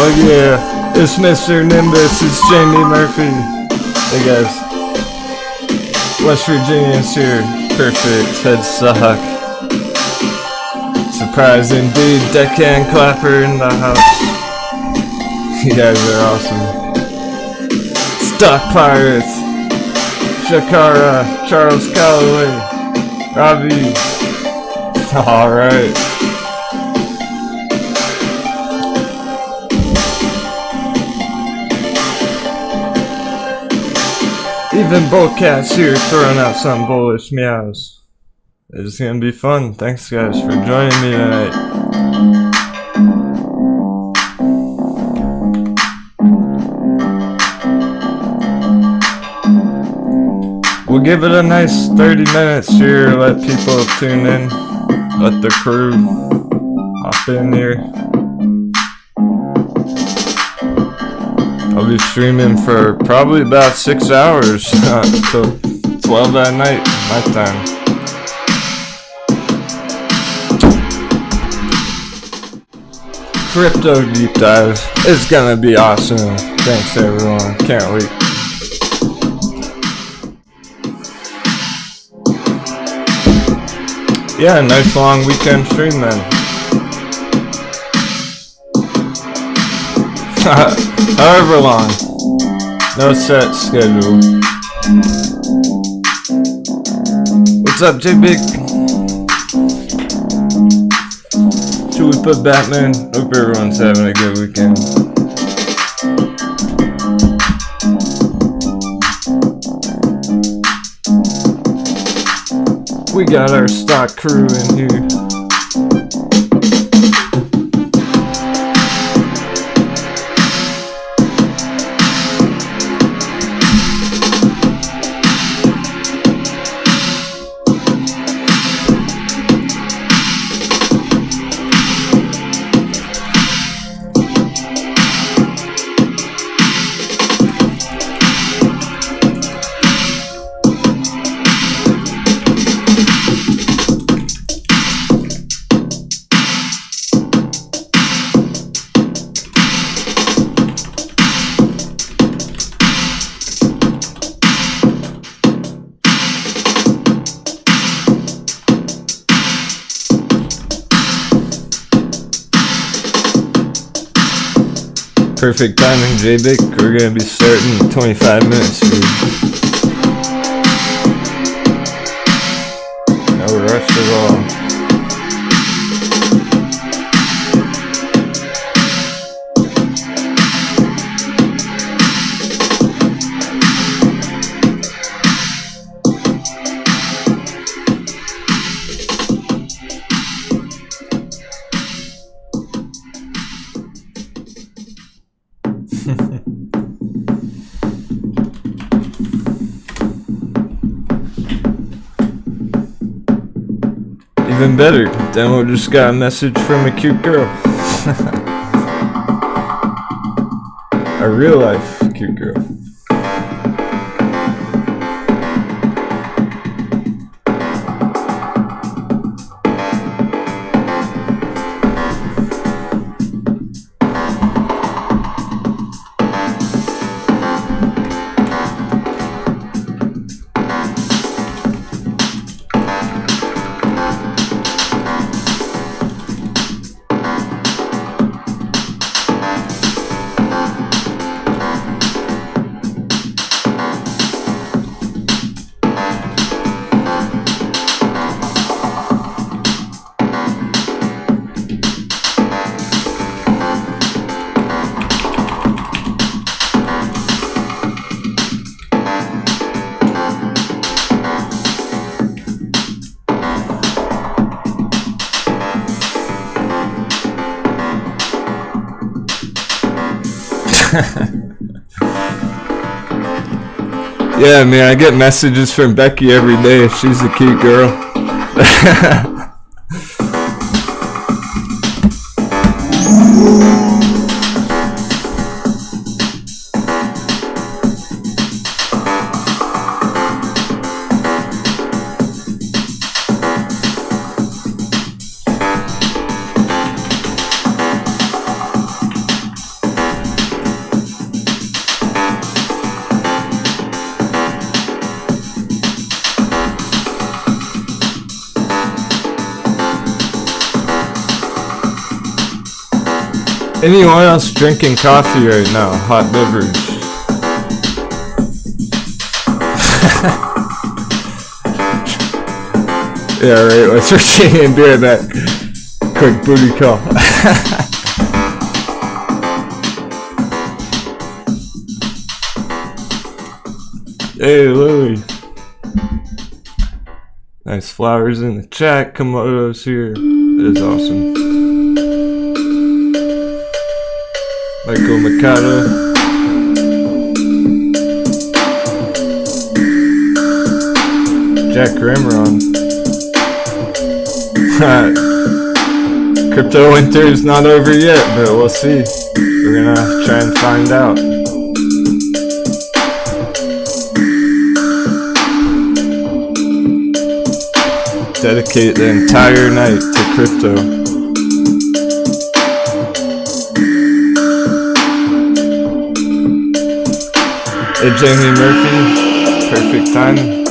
Oh yeah, it's Mr. Nimbus, it's Jamie Murphy. Hey guys, West Virginia's here, perfect, head suck. Surprise indeed, deckhand clapper in the house. You guys are awesome. Stock Pirates, Shakara, Charles Calloway, Ravi. Alright. Even Bullcat's here throwing out some bullish meows. It's gonna be fun. Thanks guys for joining me tonight. We'll give it a nice 30 minutes here, let people tune in, let the crew hop in here. I'll be streaming for probably about 6 hours until 12 at night, my time. Crypto deep dive. It's gonna be awesome. Thanks everyone. Can't wait. Yeah, nice long weekend stream then. However long. No set schedule. What's up, J-Big? Should we put Batman? Hope everyone's having a good weekend. We got our stock crew in here. Perfect timing, J-Big. We're gonna be starting in 25 minutes here. No rush at all. Even better, Denwo just got a message from a cute girl. A real life cute girl. Yeah, man, I get messages from Becky every day. She's a cute girl. Anyone else drinking coffee right now? Hot beverage. Yeah, right. Let's proceed and do that quick booty call. Hey, Lily. Nice flowers in the chat. Komodo's here. That is awesome. Michael Mikado. Jack Ramron. Crypto winter is not over yet, but we'll see. We're gonna try and find out. Dedicate the entire night to crypto. Hey, Jamie Murphy, perfect timing.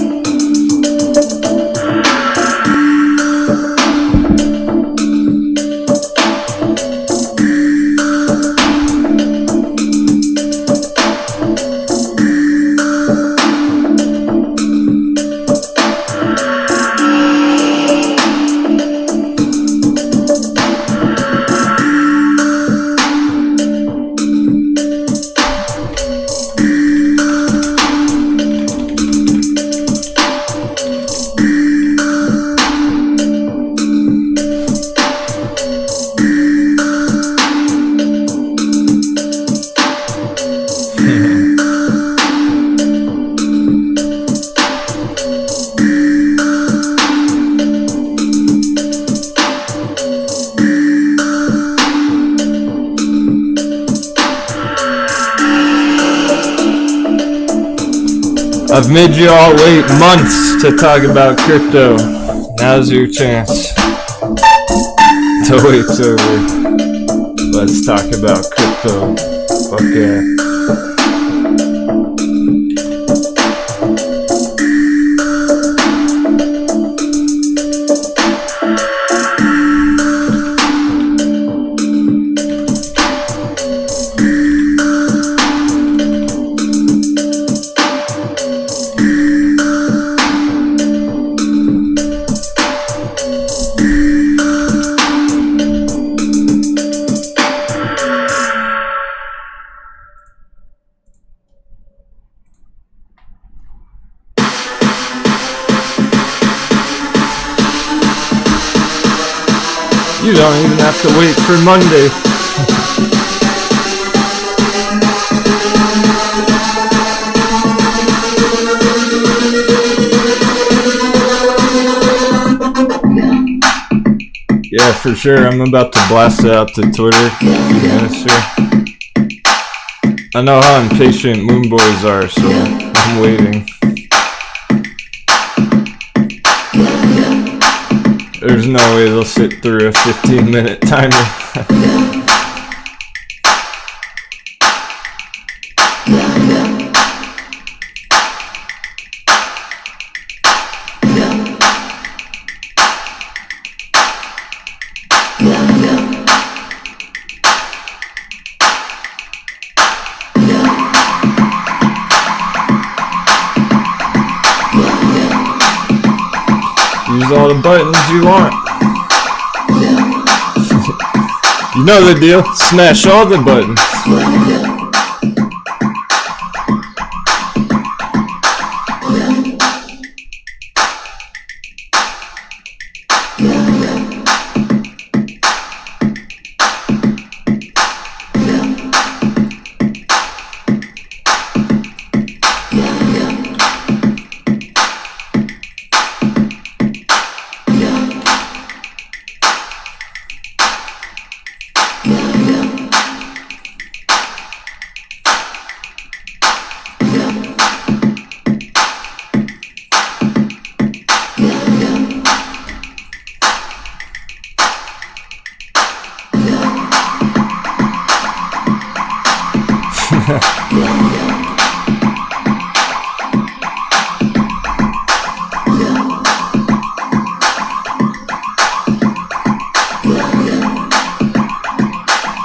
I've made you all wait months to talk about crypto. Now's your chance. The wait's over. Let's talk about crypto. Fuck yeah. You don't even have to wait for Monday. Yeah, for sure. I'm about to blast it out to Twitter. Yeah, sure. I know how impatient Moon Boys are, so I'm waiting. There's no way they'll sit through a 15-minute timer. Use all the buttons you want. You know the deal. Smash all the buttons.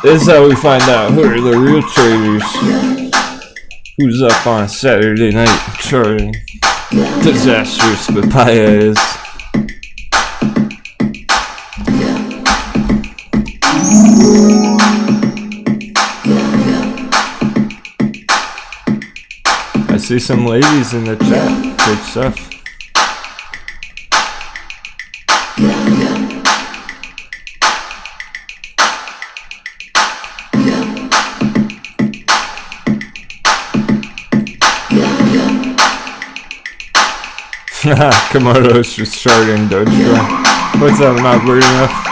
This is how we find out who are the real traders. Who's up on a Saturday night charting. Disastrous papaya is. I see some ladies in the chat. Good stuff. Komodo's just starting Dogecoin. What's up, not weird enough?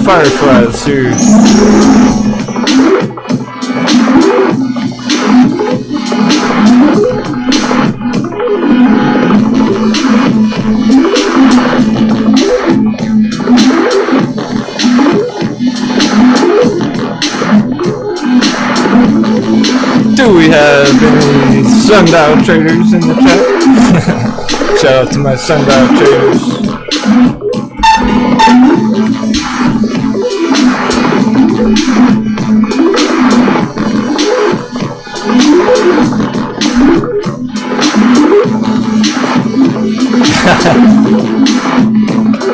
Fireflies here. Do we have any sundial traders in the chat? Shout out to my sundial traders.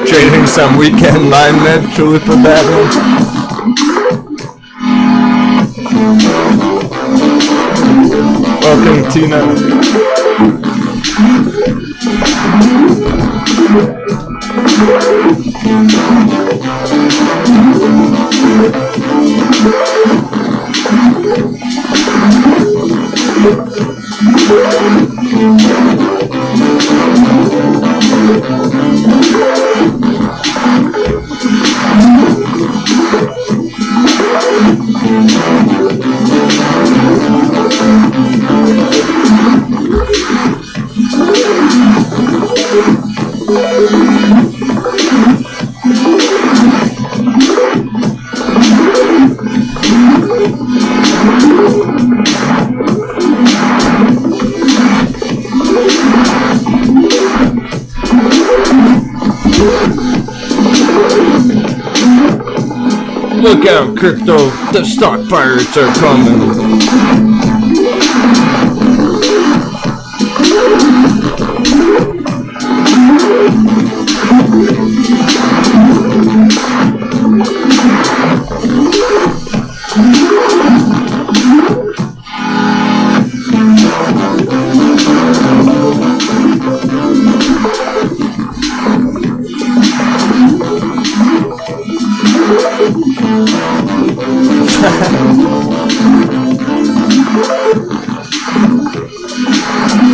Trading some weekend line med Chalupa Batman. Welcome, Tina. Look out, crypto, the stock pirates are coming.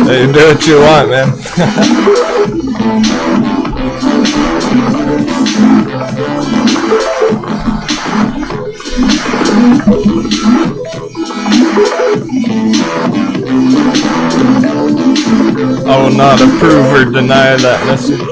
Hey, do what you want, man. I will not approve or deny that message.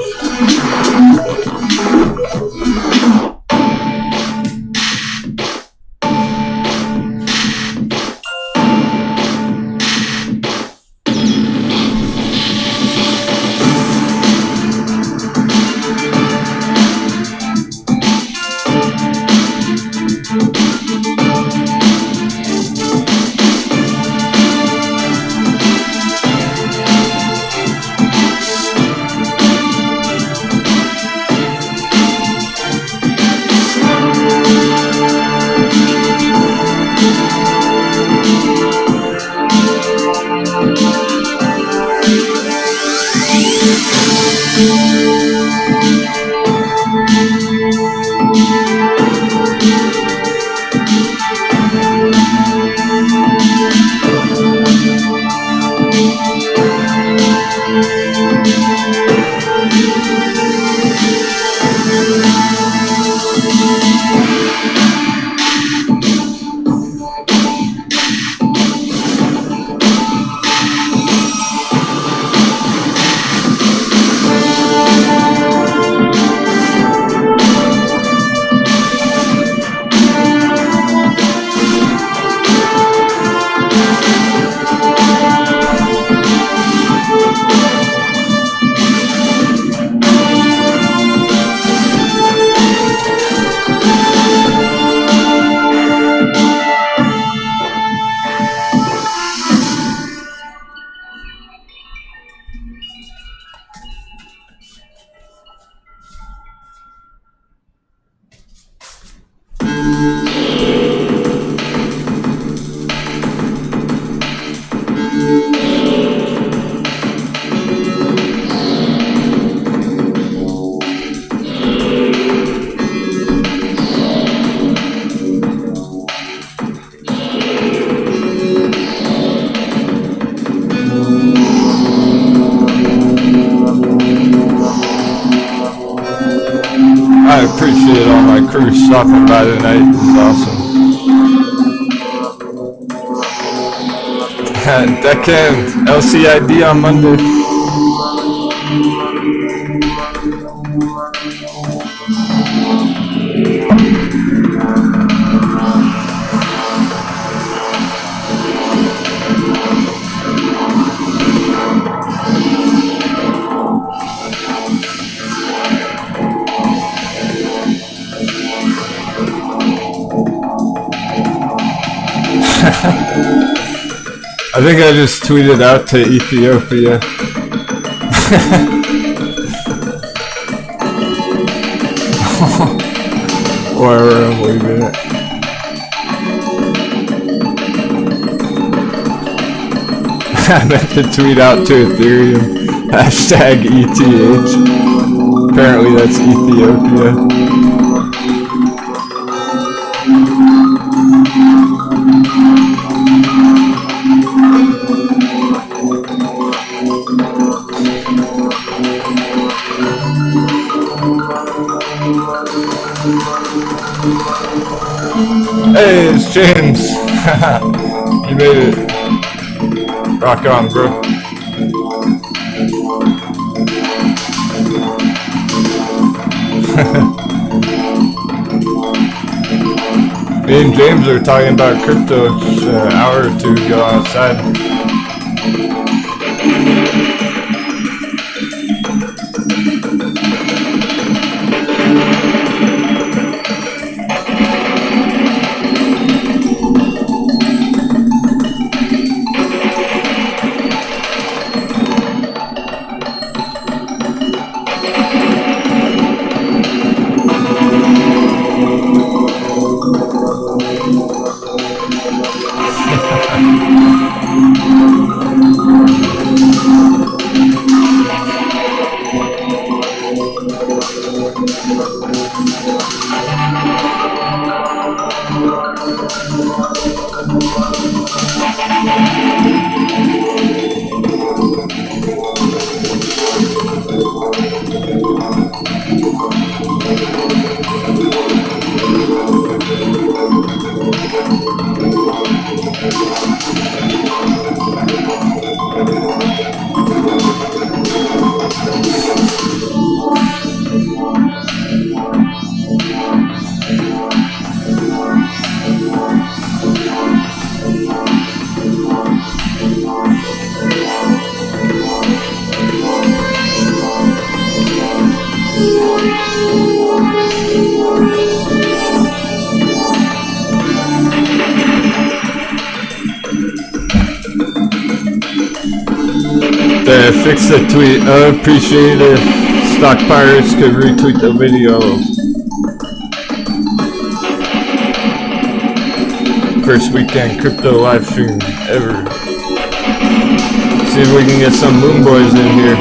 appreciate all my crew stopping by tonight. It's awesome. Deckhand, LCID on Monday. I think I just tweeted out to Ethiopia. Or I'm leaving it. I meant to tweet out to Ethereum. Hashtag ETH. Apparently that's Ethiopia. Hey, it's James. You made it. Rock on, bro. Me and James are talking about crypto just an hour or two ago outside. Fix the tweet. Appreciate it. Stock Pirates could retweet the video. First weekend crypto live stream ever. See if we can get some Moon Boys in here.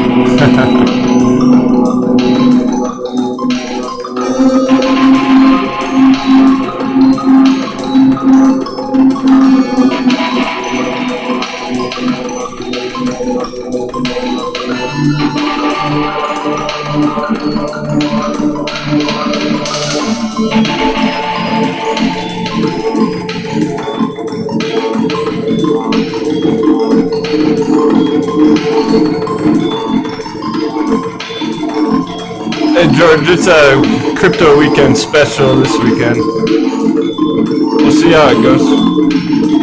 Hey George, it's a crypto weekend special this weekend. We'll see how it goes.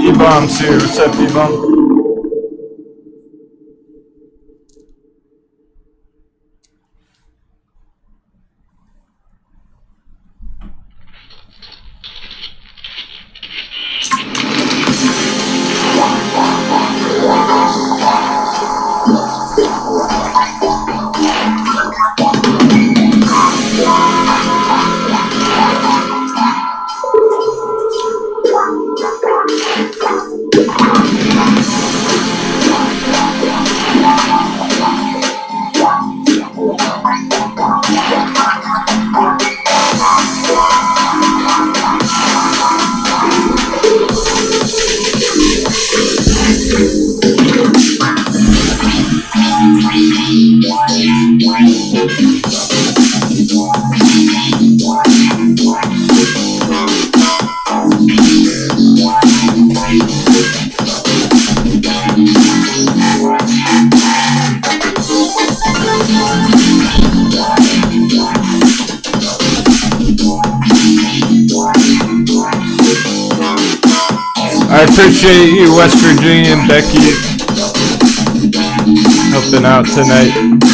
E-Bomb's here. What's up, E-Bomb? I appreciate you, West Virginia and Becky, helping out tonight.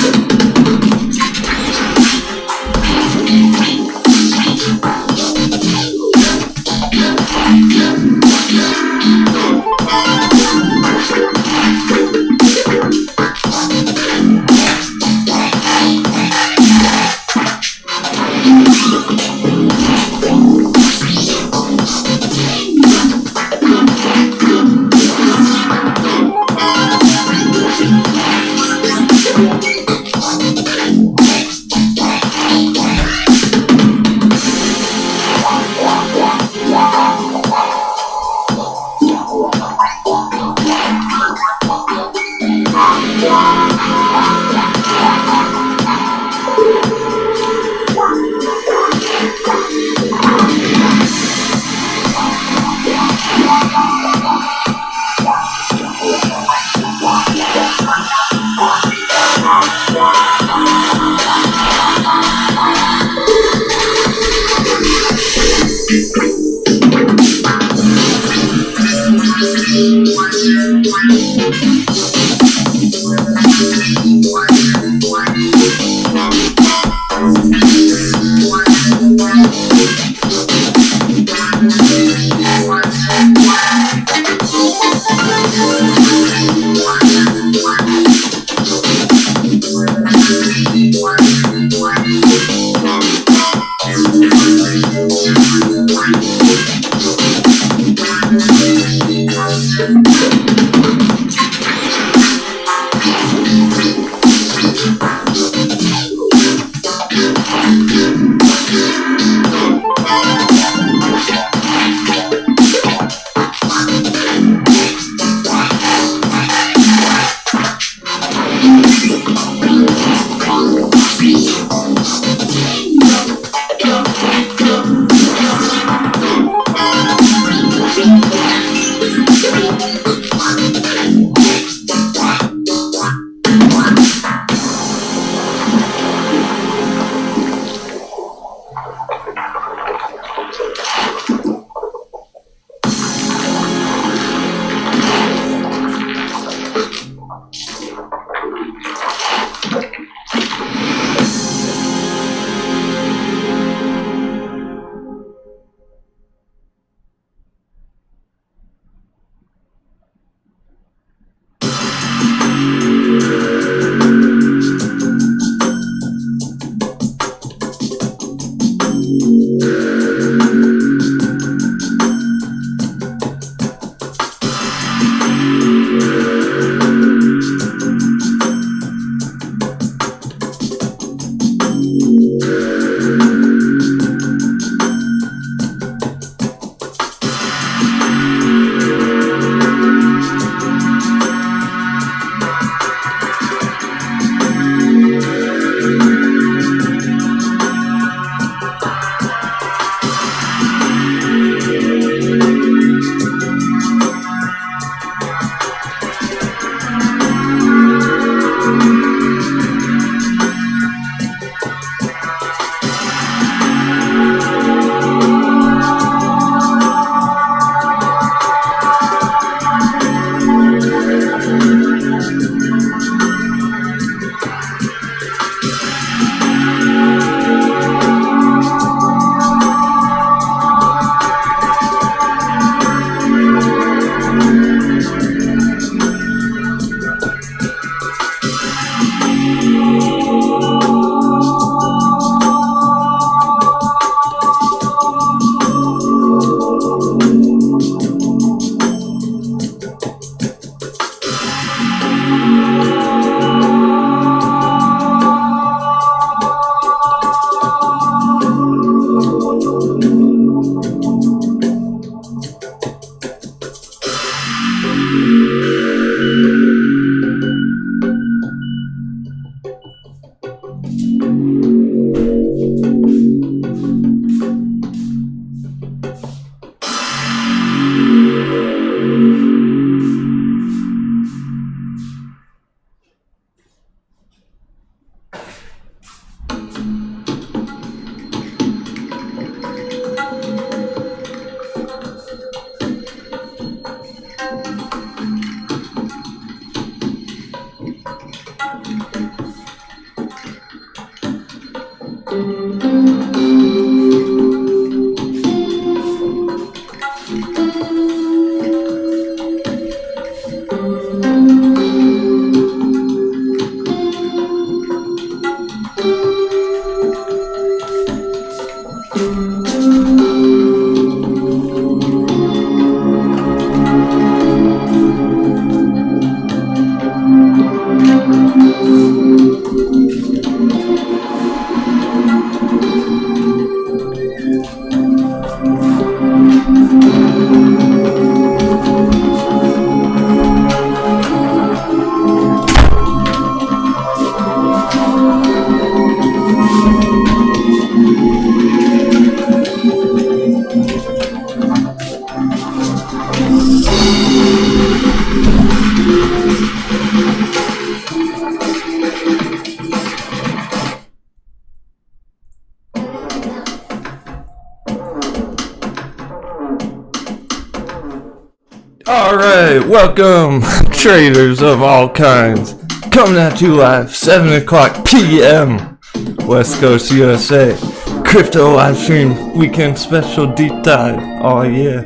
Alright, welcome, traders of all kinds. Coming at you live, 7 o'clock p.m. West Coast USA. Crypto live stream, weekend special deep dive. Oh yeah.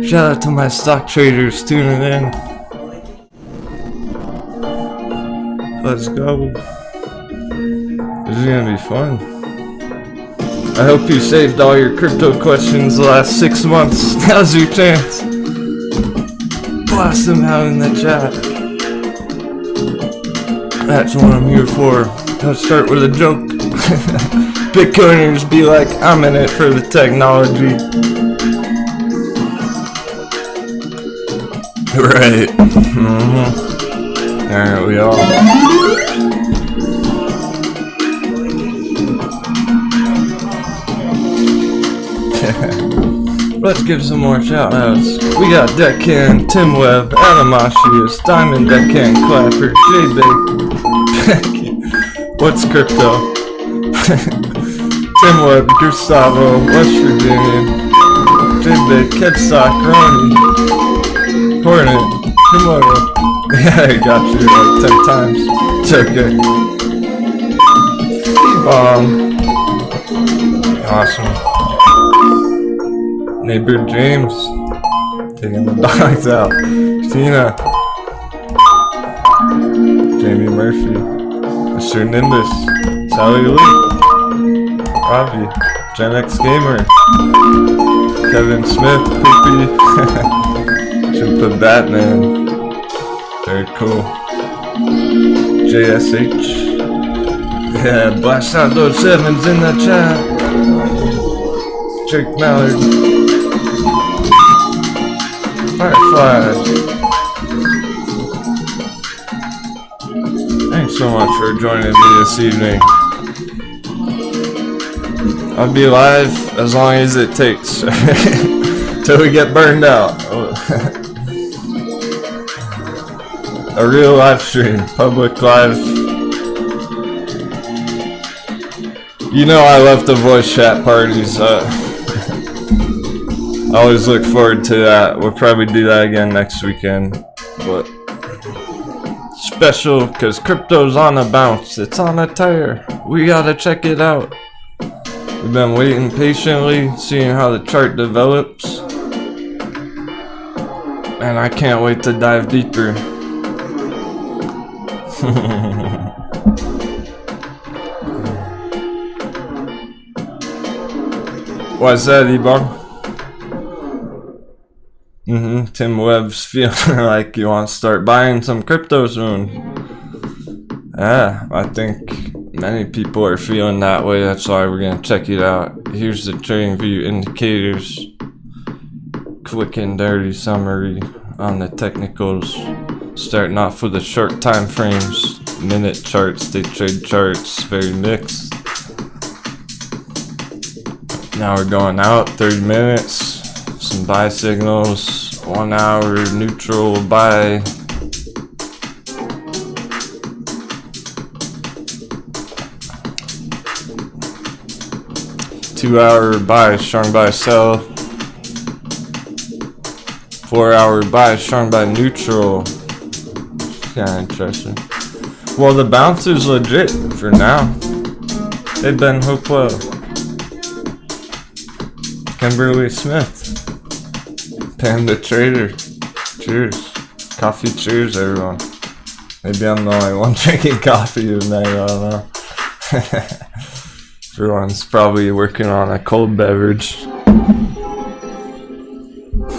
Shout out to my stock traders tuning in. Let's go. This is gonna be fun. I hope you saved all your crypto questions the last 6 months. Now's your chance. Blast them out in the chat. That's what I'm here for. Let's start with a joke. Bitcoiners be like, I'm in it for the technology. Right. Aren't we all? Let's give some more shout outs. We got Deccan, Tim Webb, Elliottician, Diamond Deccan, Clapper, J-Big, What's Crypto? Tim Webb, Gustavo, West Virginia, J-Big, Kedstock, Ronnie, Hornet, Komodo. Yeah, I got you like 10 times. It's okay. E-Bomb. Awesome. Neighbor James, taking the dogs out. Tina, Jamie Murphy, Mr. Nimbus, Sally Lee, Ravi, Gen X Gamer, Kevin Smith, Poopy, Chupa Batman, very cool. JSH, yeah, blast out those sevens in the chat. Jake Mallard. Firefly. Thanks so much for joining me this evening. I'll be live as long as it takes till we get burned out. A real live stream, public live. You know I love the voice chat parties. I always look forward to that. We'll probably do that again next weekend. But special because crypto's on a bounce. It's on a tire. We gotta check it out. We've been waiting patiently, seeing how the chart develops. And I can't wait to dive deeper. What's that, E-Bomb? Tim Webb's feeling like you want to start buying some crypto soon. Yeah, I think many people are feeling that way. That's why we're going to check it out. Here's the trading view indicators. Quick and dirty summary on the technicals. Starting off with the short time frames. Minute charts, day trade charts, very mixed. Now we're going out 30 minutes. Some buy signals. 1 hour neutral buy. Two-hour buy, strong buy, sell. 4 hour buy, strong buy, neutral. Kinda interesting. Well, the bounce is legit for now. Hey, Ben Hopewell. Kimberly Smith. Panda Trader. Cheers. Coffee cheers, everyone. Maybe I'm the only one drinking coffee tonight, I don't know. Everyone's probably working on a cold beverage.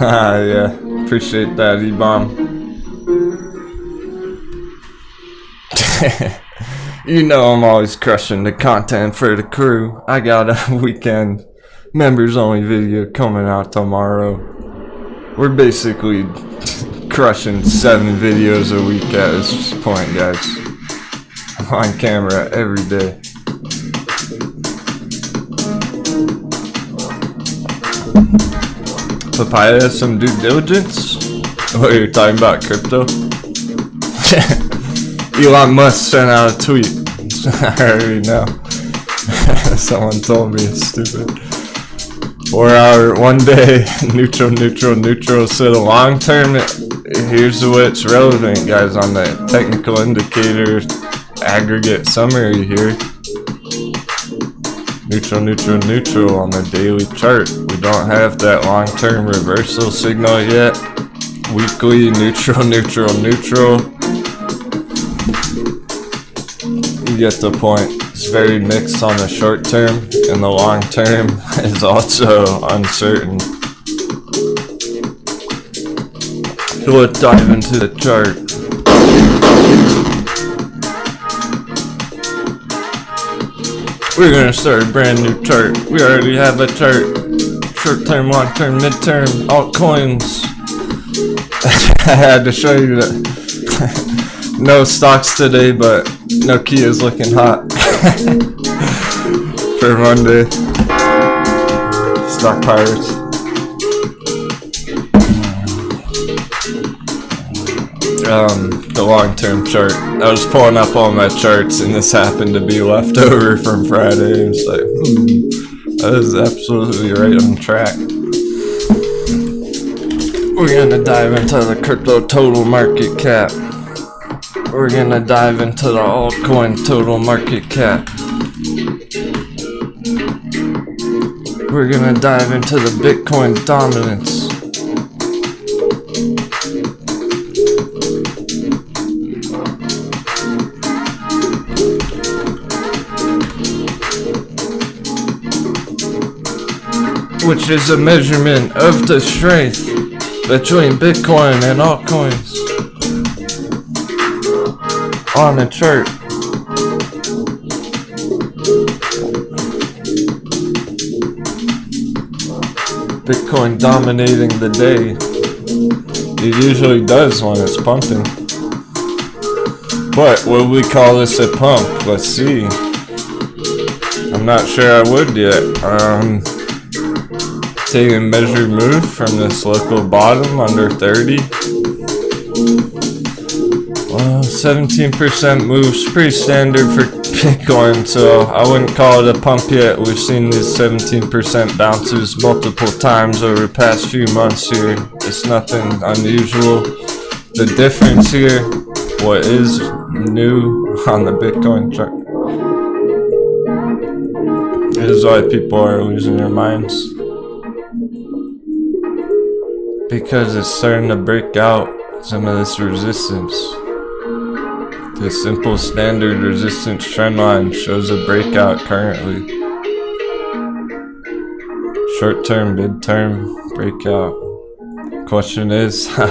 Yeah, appreciate that, E-Bomb. You know I'm always crushing the content for the crew. I got a weekend members only video coming out tomorrow. We're basically crushing 7 videos a week at this point, guys. I'm on camera every day. Papaya has some due diligence? What, you're talking about crypto? Elon Musk sent out a tweet. I already know. Someone told me it's stupid. 4 hour, 1 day, neutral. So the long term, here's what's relevant, guys, on the technical indicator aggregate summary here. Neutral on the daily chart. We don't have that long term reversal signal yet. Weekly, neutral. You get the point. It's very mixed on the short term, and the long term is also uncertain. So let's dive into the chart. We're gonna start a brand new chart. We already have a chart. Short term, long term, midterm, altcoins. I had to show you that. No stocks today, but Nokia is looking hot for Monday. Stock pirates. The long-term chart. I was pulling up all my charts, and this happened to be left over from Friday. It's like, that is absolutely right on track. We're gonna dive into the crypto total market cap. We're gonna dive into the altcoin total market cap. We're gonna dive into the Bitcoin dominance. Which is a measurement of the strength between Bitcoin and altcoins on the chart. Bitcoin dominating the day. It usually does when it's pumping. But will we call this a pump? Let's see. I'm not sure I would yet. Taking a measured move from this local bottom under 30. Well, 17% moves, pretty standard for Bitcoin, so I wouldn't call it a pump yet. We've seen these 17% bounces multiple times over the past few months here. It's nothing unusual. The difference here, what is new on the Bitcoin chart, is why people are losing their minds. Because it's starting to break out some of this resistance. The simple standard resistance trend line shows a breakout currently. Short term, mid term, breakout. Question is, how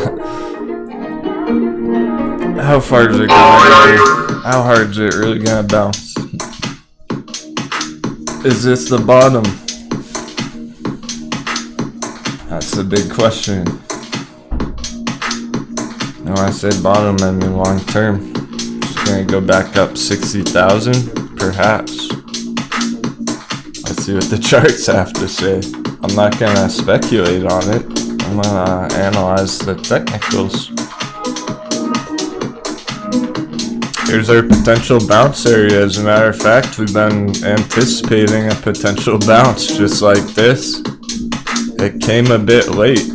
far is it gonna go? How hard is it really gonna bounce? Is this the bottom? That's the big question. When I say bottom, I mean long term. It's gonna go back up 60,000, perhaps. Let's see what the charts have to say. I'm not gonna speculate on it. I'm gonna analyze the technicals. Here's our potential bounce area. As a matter of fact, we've been anticipating a potential bounce just like this. It came a bit late.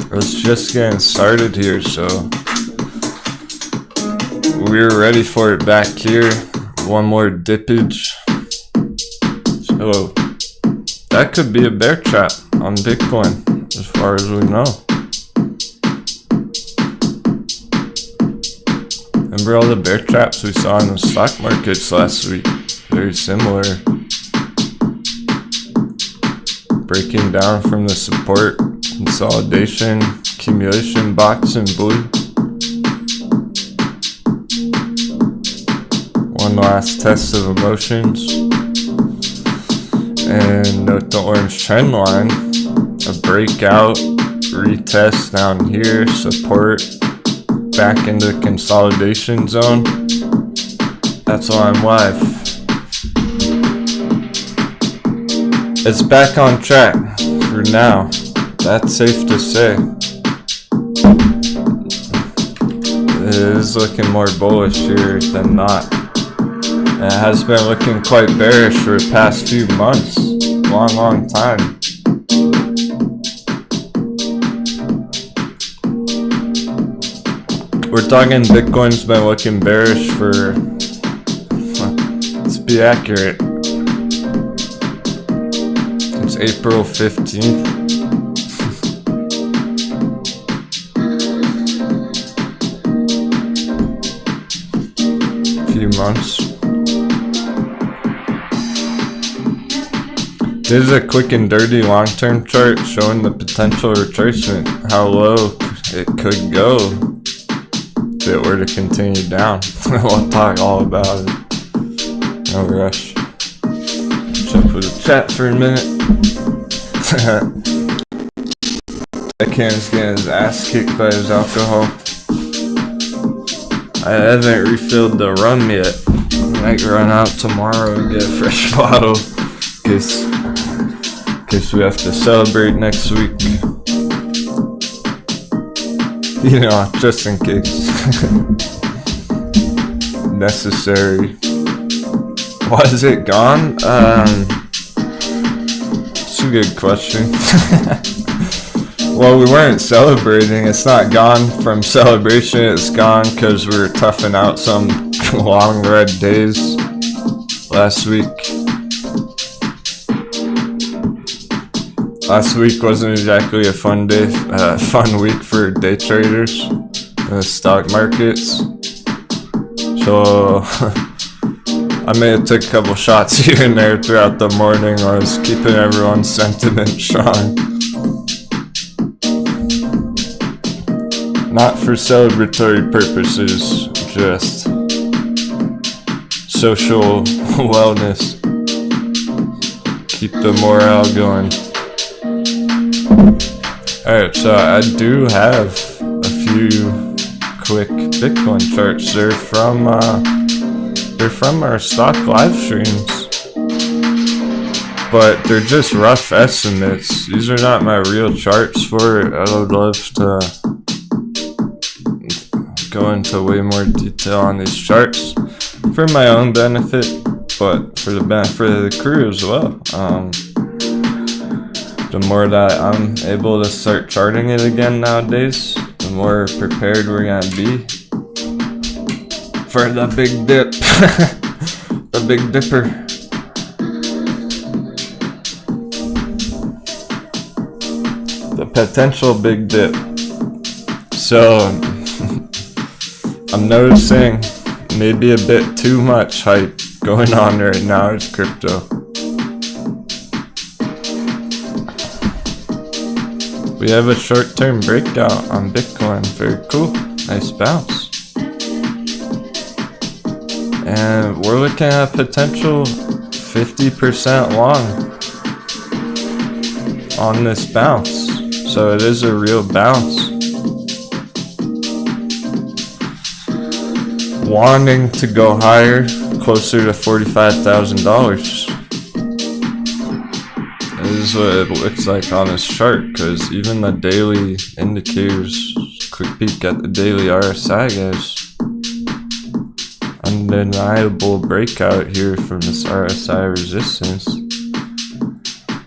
It was just getting started here, so we were ready for it back here. One more dippage. So that could be a bear trap on Bitcoin, as far as we know. Remember all the bear traps we saw in the stock markets last week? Very similar. Breaking down from the support, consolidation, accumulation box in blue. One last test of emotions. And note the orange trend line. A breakout, retest down here, support, back into consolidation zone. That's why I'm live. It's back on track for now. That's safe to say. It is looking more bullish here than not. it has been looking quite bearish for the past few months. Long time. We're talking Bitcoin's been looking bearish for, let's be accurate, since April 15th. Few months. This is a quick and dirty long-term chart showing the potential retracement, how low it could go if it were to continue down. We'll talk all about it. No rush. Jump with the chat for a minute. Deckhand's getting his ass kicked by his alcohol. I haven't refilled the rum yet. I might run out tomorrow and get a fresh bottle in case we have to celebrate next week. You know, just in case. Necessary. Why is it gone? It's a good question. Well, we weren't celebrating. It's not gone from celebration. It's gone because we were toughing out some long red days last week. Last week wasn't exactly a fun day, fun week for day traders in the stock markets. So I may have took a couple shots here and there throughout the morning. I was keeping everyone's sentiment strong. Not for celebratory purposes, just social wellness. Keep the morale going. Alright, so I do have a few quick Bitcoin charts. They're from our stock live streams, but they're just rough estimates. These are not my real charts for it. I would love to go into way more detail on these charts for my own benefit, but for the benefit of the crew as well. The more that I'm able to start charting it again nowadays, the more prepared we're gonna be for the big dip. The Big Dipper. The potential big dip. So I'm noticing maybe a bit too much hype going on right now in crypto. We have a short-term breakout on Bitcoin. Very cool. Nice bounce. And we're looking at potential 50% long on this bounce. So it is a real bounce. Wanting to go higher, closer to $45,000. This is what it looks like on this chart, because even the daily indicators, quick peek at the daily RSI, guys. Undeniable breakout here from this RSI resistance.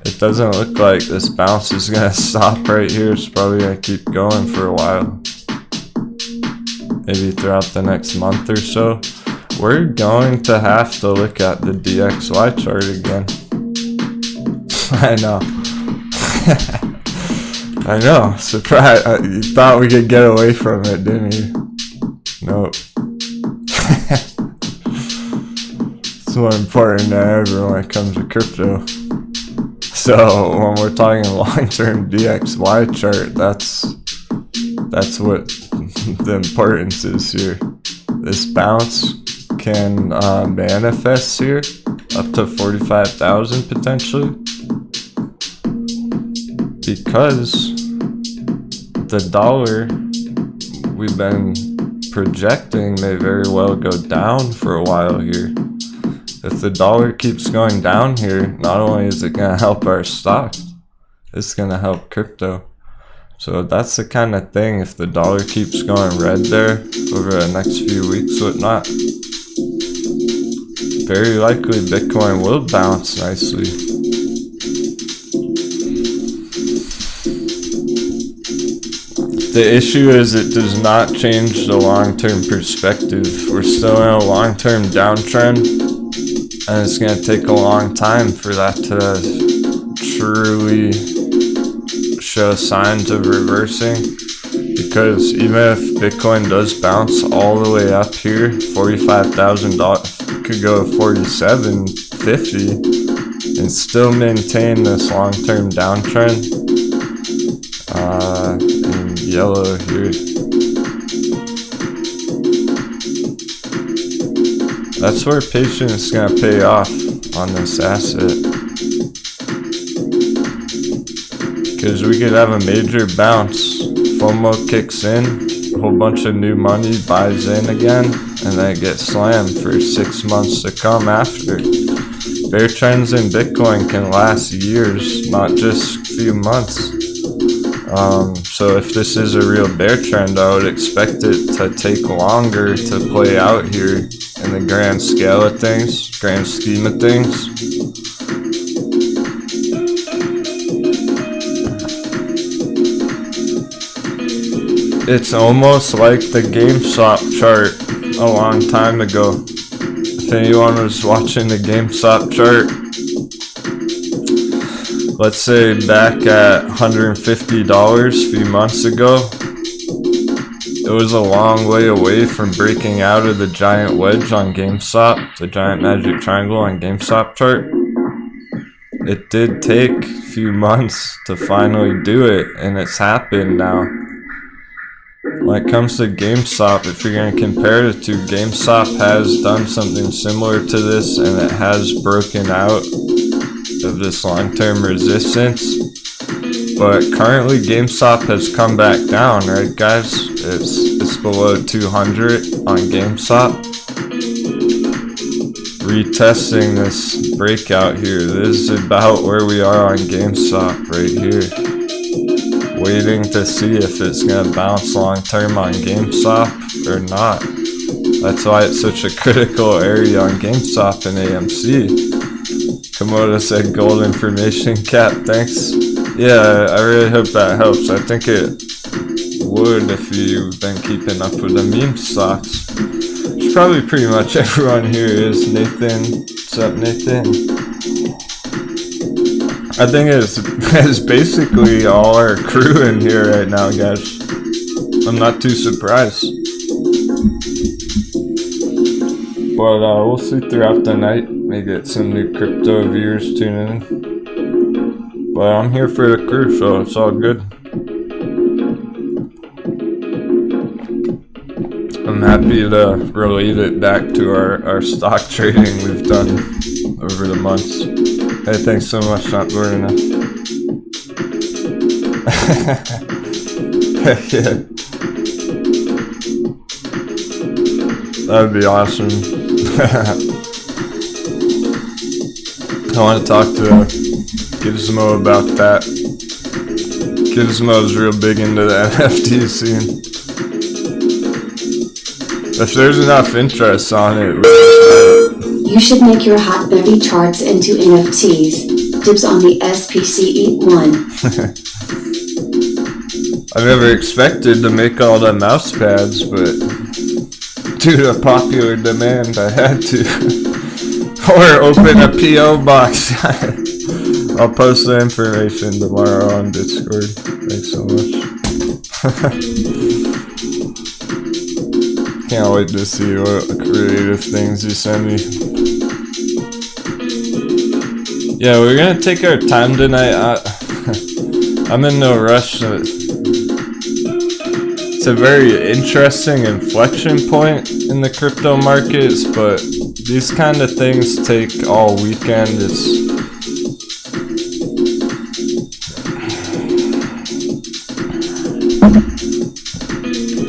It doesn't look like this bounce is gonna stop right here. It's probably gonna keep going for a while. Maybe throughout the next month or so. We're going to have to look at the DXY chart again. I know. I know. Surprise. You thought we could get away from it, didn't you? Nope. It's more important than ever when it comes to crypto. So when we're talking long-term DXY chart, that's what the importance is here. This bounce can manifest here up to 45,000 potentially, because the dollar we've been projecting may very well go down for a while here. If the dollar keeps going down here, not only is it going to help our stock, it's going to help crypto. So that's the kind of thing, if the dollar keeps going red there over the next few weeks, whatnot, very likely Bitcoin will bounce nicely. The issue is it does not change the long-term perspective. We're still in a long-term downtrend, and it's going to take a long time for that to truly show signs of reversing. Because even if Bitcoin does bounce all the way up here, $45,000, could go to $47.50 and still maintain this long-term downtrend. In yellow here. That's where patience is gonna pay off on this asset. Because we could have a major bounce. FOMO kicks in, a whole bunch of new money buys in again, and then it gets slammed for 6 months to come after. Bear trends in Bitcoin can last years, not just a few months. So if this is a real bear trend, I would expect it to take longer to play out here in the grand scale of things, grand scheme of things. It's almost like the GameStop chart a long time ago. If anyone was watching the GameStop chart, let's say back at $150 a few months ago, it was a long way away from breaking out of the giant wedge on GameStop, the giant magic triangle on GameStop chart. It did take a few months to finally do it, and it's happened now. When it comes to GameStop, if you're going to compare the two, GameStop has done something similar to this, and it has broken out of this long-term resistance. But currently GameStop has come back down, right guys? It's below 200 on GameStop. Retesting this breakout here. This is about where we are on GameStop right here. Waiting to see if it's gonna bounce long term on GameStop or not. That's why it's such a critical area on GameStop and AMC. Komodo said gold information cap, thanks. Yeah, I really hope that helps. I think it would if you've been keeping up with the meme stocks. Which probably pretty much everyone here is. Nathan, what's up Nathan? I think it's basically all our crew in here right now, guys. I'm not too surprised. But we'll see throughout the night. May get some new crypto viewers tuning in. But I'm here for the crew, so it's all good. I'm happy to relate it back to our stock trading we've done over the months. Hey, thanks so much, not burning us. Heck yeah. That would be awesome. I want to talk to Gizmo about that. Gizmo's real big into the NFT scene. If there's enough interest on it, you should make your hot baby charts into NFTs. Dibs on the SPC one. I never expected to make all the mouse pads, but due to popular demand, I had to. Or open a PO box. I'll post the information tomorrow on Discord. Thanks so much. Can't wait to see what creative things you send me. Yeah, we're gonna take our time tonight. I'm in no rush. It's a very interesting inflection point in the crypto markets, but these kind of things take all weekend. This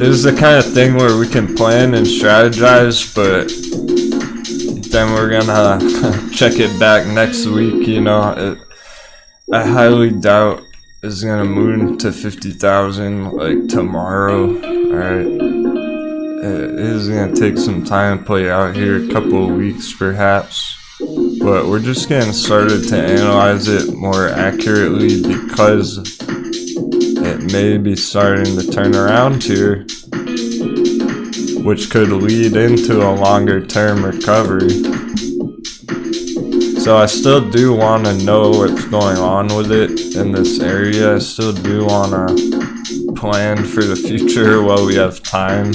is the kind of thing where we can plan and strategize, but then we're gonna check it back next week, you know. I highly doubt it's gonna move to 50,000 like tomorrow, alright? it is going to take some time to play out here, a couple of weeks perhaps, but we're just getting started to analyze it more accurately because it may be starting to turn around here, which could lead into a longer term recovery. So I still do want to know what's going on with it in this area. I still do want to plan for the future while we have time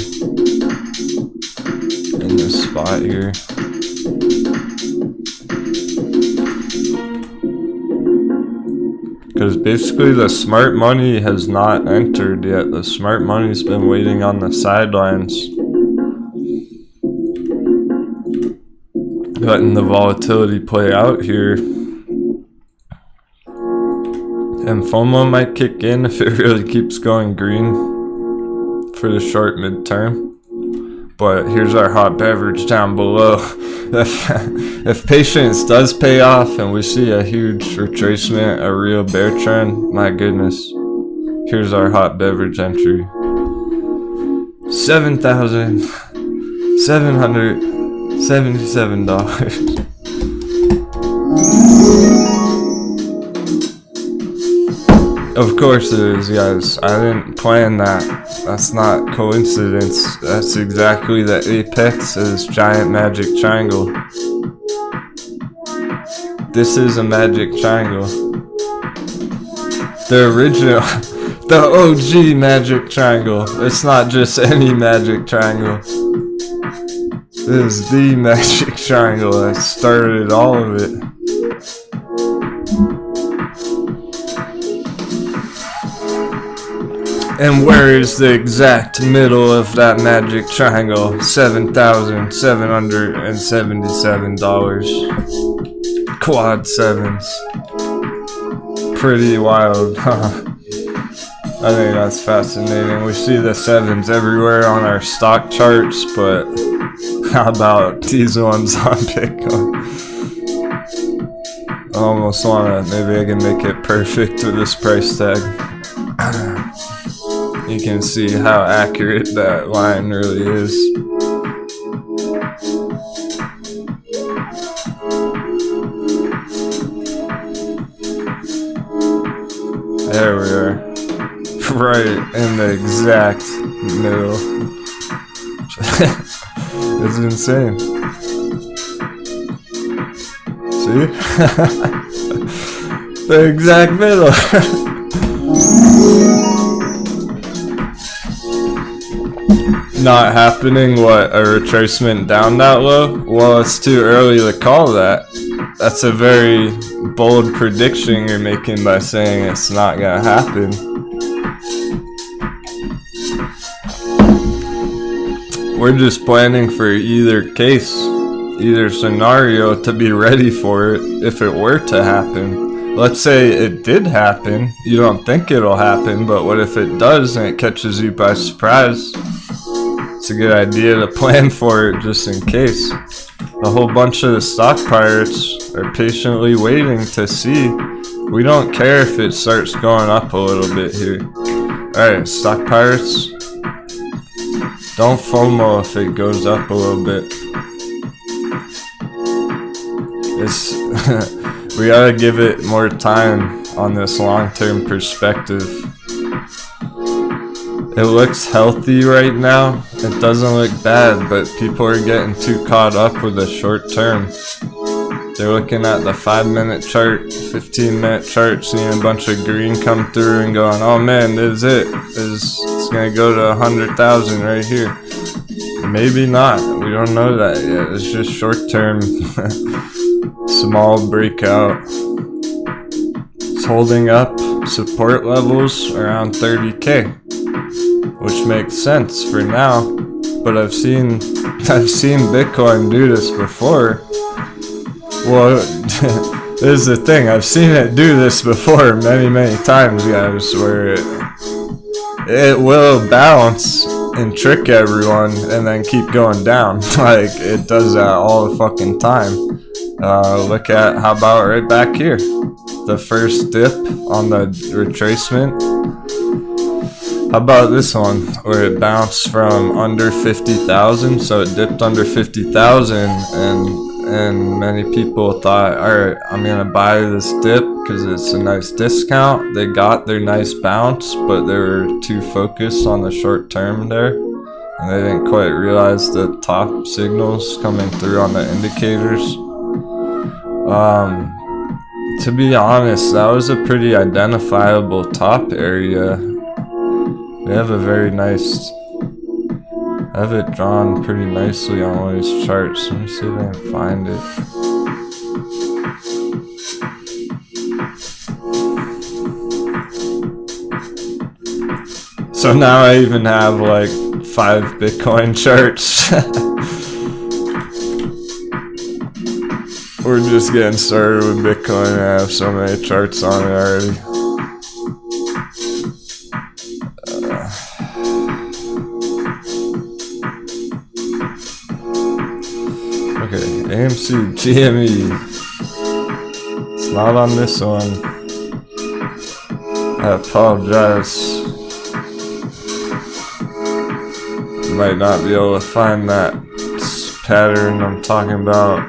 in this spot here. Because basically the smart money has not entered yet. The smart money's been waiting on the sidelines, letting the volatility play out here. And FOMO might kick in if it really keeps going green for the short midterm. But here's our hot beverage down below. If patience does pay off and we see a huge retracement, a real bear trend, my goodness. Here's our hot beverage entry. $7,777. Of course it is, guys. I didn't plan that. That's not coincidence. That's exactly the apex of this giant magic triangle. This is a magic triangle. The original, the OG magic triangle. It's not just any magic triangle. This is the magic triangle that started all of it. And where is the exact middle of that magic triangle? $7,777. Quad sevens. Pretty wild, huh? I think that's fascinating. We see the sevens everywhere on our stock charts, but how about these ones on Bitcoin? I almost wanna, maybe I can make it perfect with this price tag. You can see how accurate that line really is. There we are. Right in the exact middle. It's insane. See? The exact middle. Not happening, what, a retracement down that low? Well, it's too early to call that. That's a very bold prediction you're making by saying it's not gonna happen. We're just planning for either case, either scenario to be ready for it if it were to happen. Let's say it did happen. You don't think it'll happen, but what if it does and it catches you by surprise? It's a good idea to plan for it just in case. A whole bunch of the stock pirates are patiently waiting to see. We don't care if it starts going up a little bit here. Alright, stock pirates, don't FOMO if it goes up a little bit. We gotta give it more time on this long-term perspective. It looks healthy right now. It doesn't look bad, but people are getting too caught up with the short term. They're looking at the 5-minute chart, 15-minute chart, seeing a bunch of green come through and going, oh man, this is it. It's gonna go to 100,000 right here. Maybe not. We don't know that yet. It's just short term. Small breakout. It's holding up support levels around 30K. Which makes sense for now, but I've seen Bitcoin do this before. Well, this is the thing, I've seen it do this before many times, guys, where it will bounce and trick everyone and then keep going down. Like, it does that all the fucking time. Look at, how about right back here, the first dip on the retracement. How about this one where it bounced from under 50,000? So it dipped under 50,000, and many people thought, alright, I'm gonna buy this dip because it's a nice discount. They got their nice bounce, but they were too focused on the short term there, and they didn't quite realize the top signals coming through on the indicators. To be honest, that was a pretty identifiable top area. We have a very nice, I have it drawn pretty nicely on one of these charts. Let me see if I can find it. So now I even have like 5 Bitcoin charts. We're just getting started with Bitcoin. I have so many charts on it already. Okay, AMC GME. It's not on this one. I apologize. You might not be able to find that pattern I'm talking about.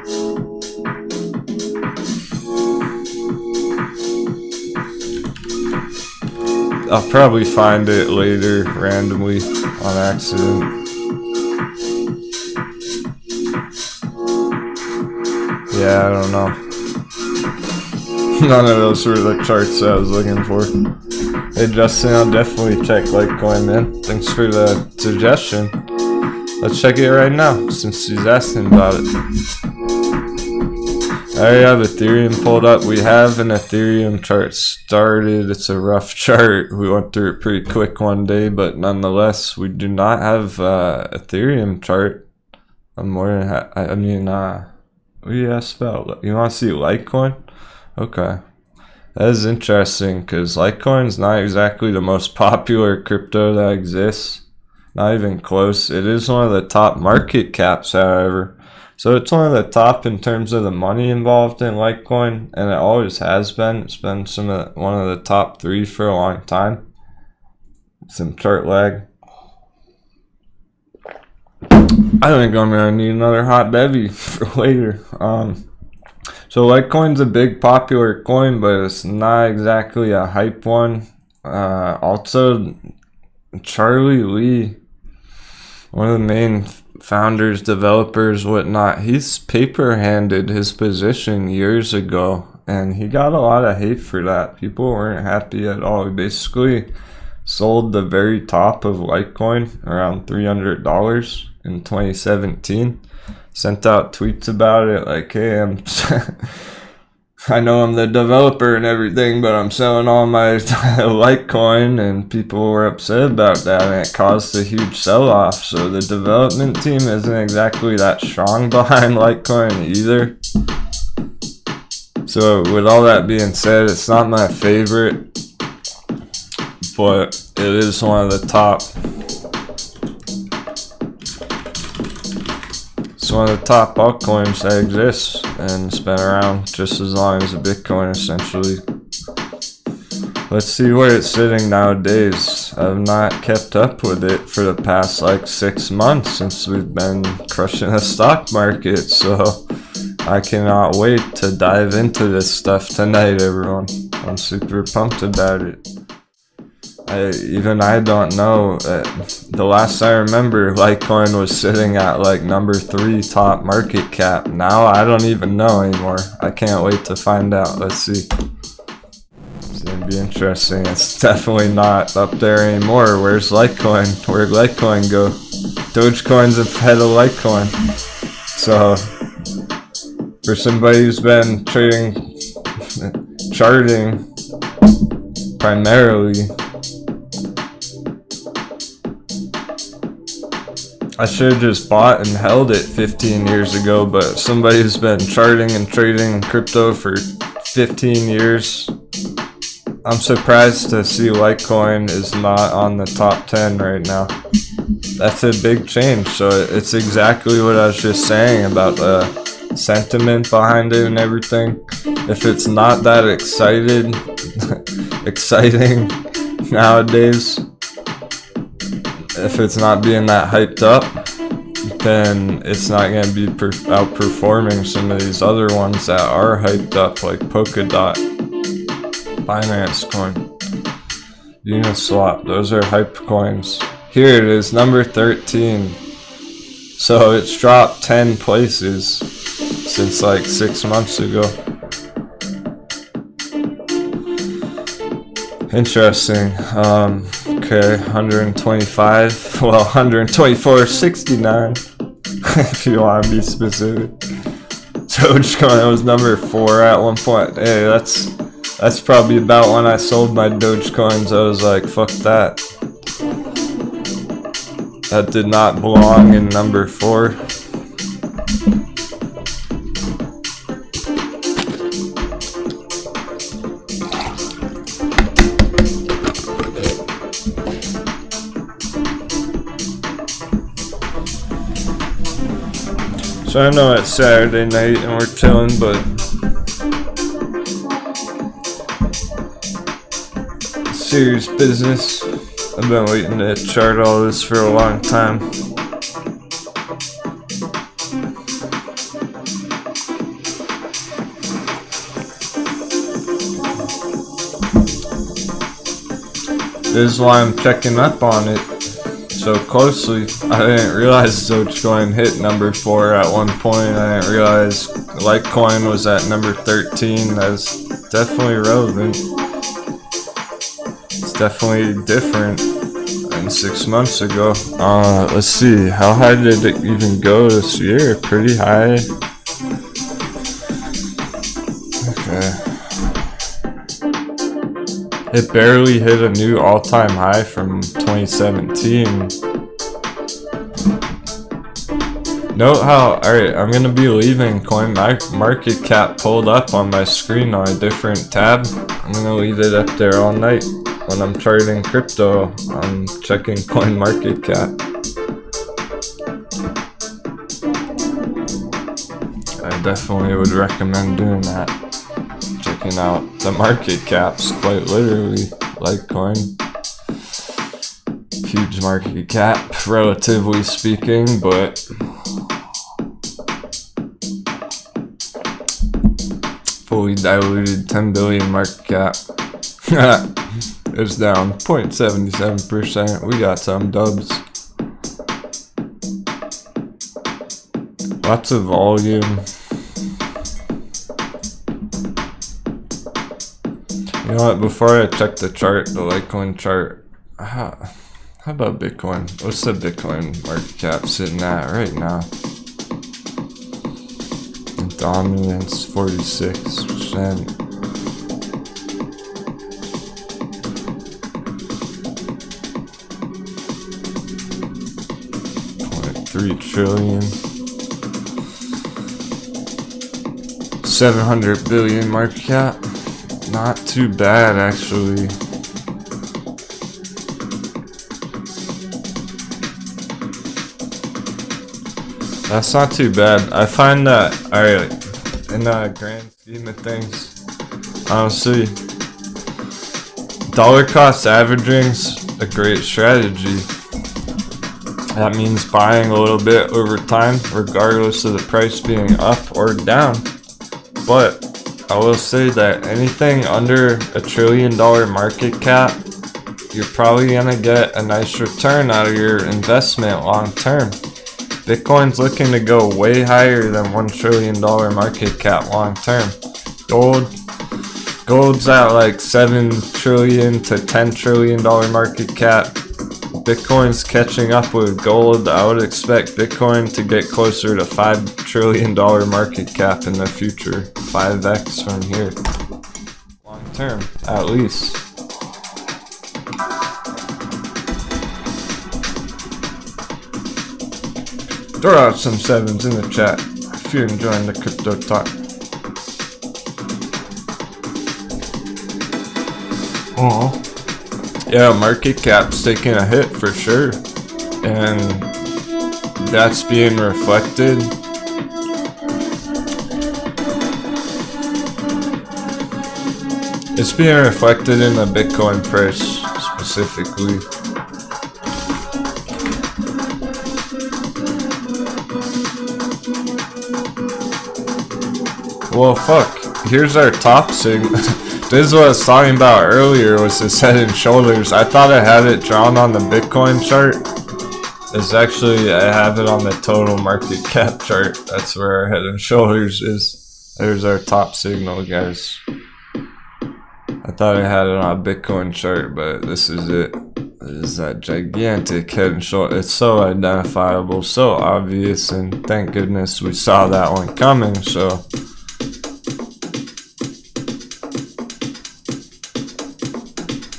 I'll probably find it later randomly on accident. Yeah, I don't know. None of those were the charts I was looking for. Hey Justin, I'll definitely check Litecoin, man. Thanks for the suggestion. Let's check it right now since he's asking about it. I already have Ethereum pulled up. We have an Ethereum chart started. It's a rough chart. We went through it pretty quick one day, but nonetheless, we do not have Ethereum chart. I'm more than what do you ask about? You want to see Litecoin? Okay. That is interesting because Litecoin is not exactly the most popular crypto that exists. Not even close. It is one of the top market caps, however. So it's one of the top in terms of the money involved in Litecoin, and it always has been. It's been one of the top 3 for a long time. Some chart lag. I think I'm gonna need another hot bevy for later. So Litecoin's a big popular coin, but it's not exactly a hype one. Also, Charlie Lee, one of the main founders, developers, whatnot, he's paper-handed his position years ago, and he got a lot of hate for that. People weren't happy at all. He basically sold the very top of Litecoin around $300 in 2017. Sent out tweets about it like, hey, I know I'm the developer and everything, but I'm selling all my Litecoin, and people were upset about that, and it caused a huge sell-off. So the development team isn't exactly that strong behind Litecoin either. So with all that being said, it's not my favorite, but it is one of the top. It's one of the top altcoins that exists, and it's been around just as long as a Bitcoin, essentially. Let's see where it's sitting nowadays. I've not kept up with it for the past like 6 months since we've been crushing the stock market, so I cannot wait to dive into this stuff tonight, everyone. I'm super pumped about it. I don't know. The last I remember, Litecoin was sitting at like number 3 top market cap. Now I don't even know anymore. I can't wait to find out. Let's see. It's gonna be interesting. It's definitely not up there anymore. Where's Litecoin? Where'd Litecoin go? Dogecoin's ahead of Litecoin. So for somebody who's been charting primarily, I should have just bought and held it 15 years ago, but somebody who's been charting and trading crypto for 15 years, I'm surprised to see Litecoin is not on the top 10 right now. That's a big change. So it's exactly what I was just saying about the sentiment behind it and everything. If it's not that exciting nowadays, if it's not being that hyped up, then it's not going to be outperforming some of these other ones that are hyped up, like Polkadot, Binance Coin, Uniswap. Those are hype coins. Here it is, number 13. So it's dropped 10 places since like 6 months ago. Interesting. Okay, 125. Well, 124.69 if you want to be specific. Dogecoin was number 4 at one point. Hey, that's probably about when I sold my Dogecoins. I was like, fuck that. That did not belong in number 4. So I know it's Saturday night and we're chilling, but serious business. I've been waiting to chart all this for a long time. This is why I'm checking up on it so closely. I didn't realize Dogecoin hit number 4 at one point. I didn't realize Litecoin was at number 13. That's definitely relevant. It's definitely different than 6 months ago. Let's see, how high did it even go this year? Pretty high. Okay. It barely hit a new all-time high from 2017. Note how, alright, I'm gonna be leaving coin market cap pulled up on my screen on a different tab. I'm gonna leave it up there all night. When I'm charting crypto, I'm checking coin market cap. I definitely would recommend doing that. Checking out the market caps, quite literally. Litecoin, huge market cap, relatively speaking, but fully diluted 10 billion market cap. It's down 0.77%. We got some dubs. Lots of volume. You know what, before I check the chart, the Litecoin chart, how about Bitcoin? What's the Bitcoin market cap sitting at right now? Dominance 46%. 3 trillion. 700 billion market cap. Not too bad, actually. That's not too bad. I find that, alright, in the grand scheme of things, honestly, dollar cost averaging's a great strategy. That means buying a little bit over time, regardless of the price being up or down. But I will say that anything under $1 trillion market cap, you're probably gonna get a nice return out of your investment long term. Bitcoin's looking to go way higher than $1 trillion market cap long term. Gold's at like 7 trillion to $10 trillion market cap. Bitcoin's catching up with gold. I would expect Bitcoin to get closer to $5 trillion market cap in the future. 5x from here. Long term, at least. Throw out some 7s in the chat if you're enjoying the crypto talk. Oh. Yeah, market cap's taking a hit for sure, and that's being reflected. It's being reflected in the Bitcoin price specifically. well, fuck. Here's our top signal. This is what I was talking about earlier, was this head and shoulders. I thought I had it drawn on the Bitcoin chart. It's actually, I have it on the total market cap chart. That's where our head and shoulders is. There's our top signal, guys. I thought I had it on a Bitcoin chart, but this is it. This is that gigantic head and shoulder. It's so identifiable, so obvious, and thank goodness we saw that one coming, so.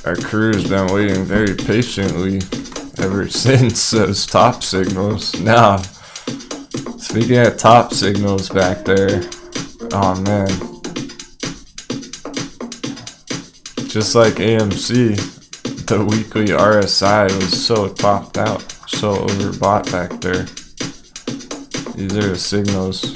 Our crew's been waiting very patiently ever since those top signals. Now, speaking of top signals back there, oh man. Just like AMC, the weekly RSI was so topped out, so overbought back there. These are the signals.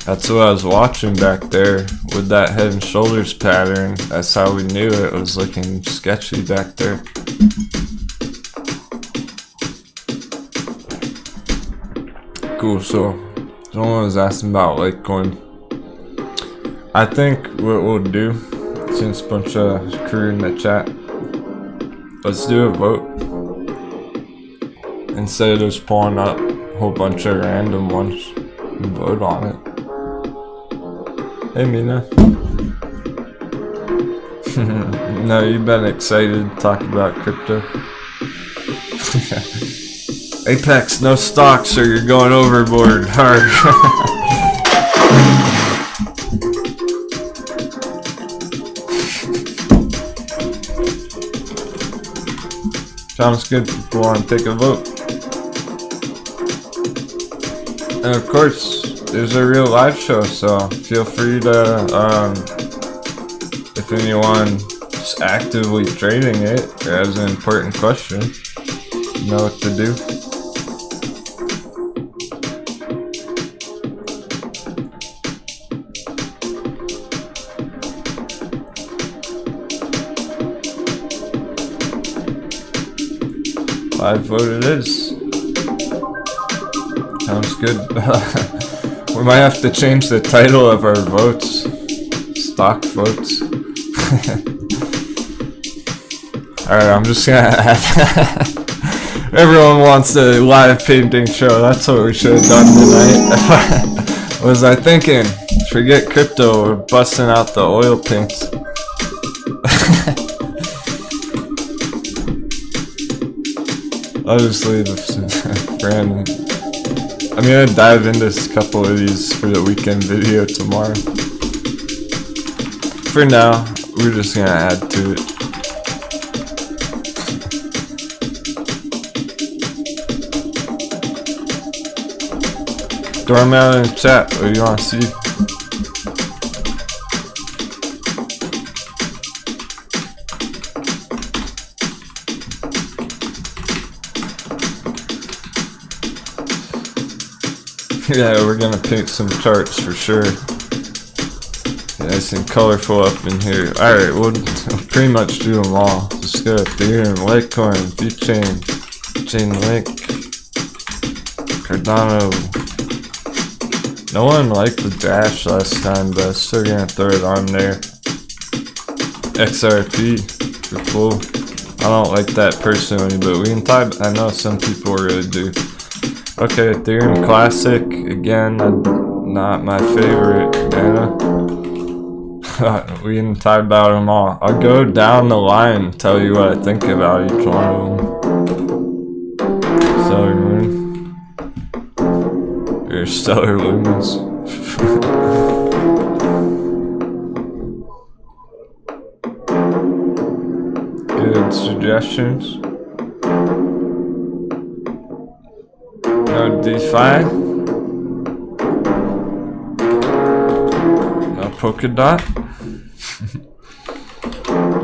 That's what I was watching back there with that head and shoulders pattern. That's how we knew it was looking sketchy back there. Cool, so someone was asking about Litecoin. I think what we'll do, since a bunch of crew in the chat, let's do a vote. Instead of just pulling up a whole bunch of random ones and vote on it. Hey Mina. No, you've been excited to talk about crypto. Apex, no stocks or you're going overboard hard. Sounds good. People want to take a vote. And of course, there's a real live show, so feel free to, if anyone is actively trading it or has an important question, you know what to do. Live vote it is. Sounds good. We might have to change the title of our votes. Stock votes. Alright, I'm just gonna add. Everyone wants a live painting show. That's what we should have done tonight. What was I thinking? Forget crypto, we're busting out the oil paints. I'll just leave it for random. I'm gonna dive into a couple of these for the weekend video tomorrow. For now, we're just gonna add to it. Throw them out in the chat, what do you wanna see? Yeah, we're gonna paint some charts for sure. Nice and colorful up in here. Alright, we'll pretty much do them all. Just go Ethereum, Litecoin, VChain, Chainlink, Cardano. No one liked the Dash last time, but I'm still gonna throw it on there. XRP, for cool. I don't like that personally, but we can type. I know some people really do. Okay, Ethereum Classic, again, not my favorite, Dana. We can talk about them all. I'll go down the line and tell you what I think about each one of them. Stellar Moon. Or Stellar Lumens. Good suggestions. No DeFi. No Polkadot.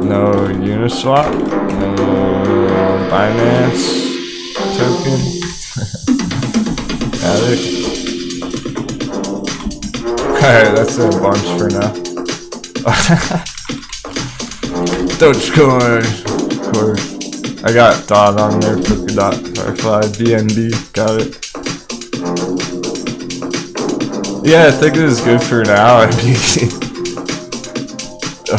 No Uniswap. No Binance token. Got it. Alright, that's a bunch for now. Dogecoin, of course. I got DOT on there, Polkadot, Firefly, BNB, got it. Yeah, I think it is good for now. I mean, I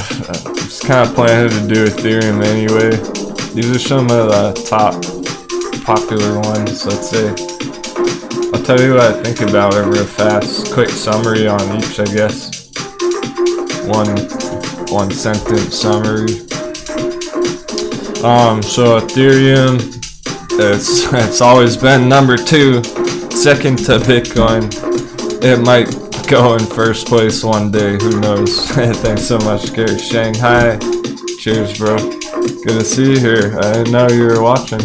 was kind of planning to do Ethereum anyway. These are some of the top popular ones, let's say. I'll tell you what I think about it real fast. Quick summary on each, I guess. One sentence summary. So Ethereum, it's always been number 2, second to Bitcoin. It might go in first place one day, who knows. Thanks so much, Gary. Shanghai, cheers, bro. Good to see you here. I didn't know you were watching.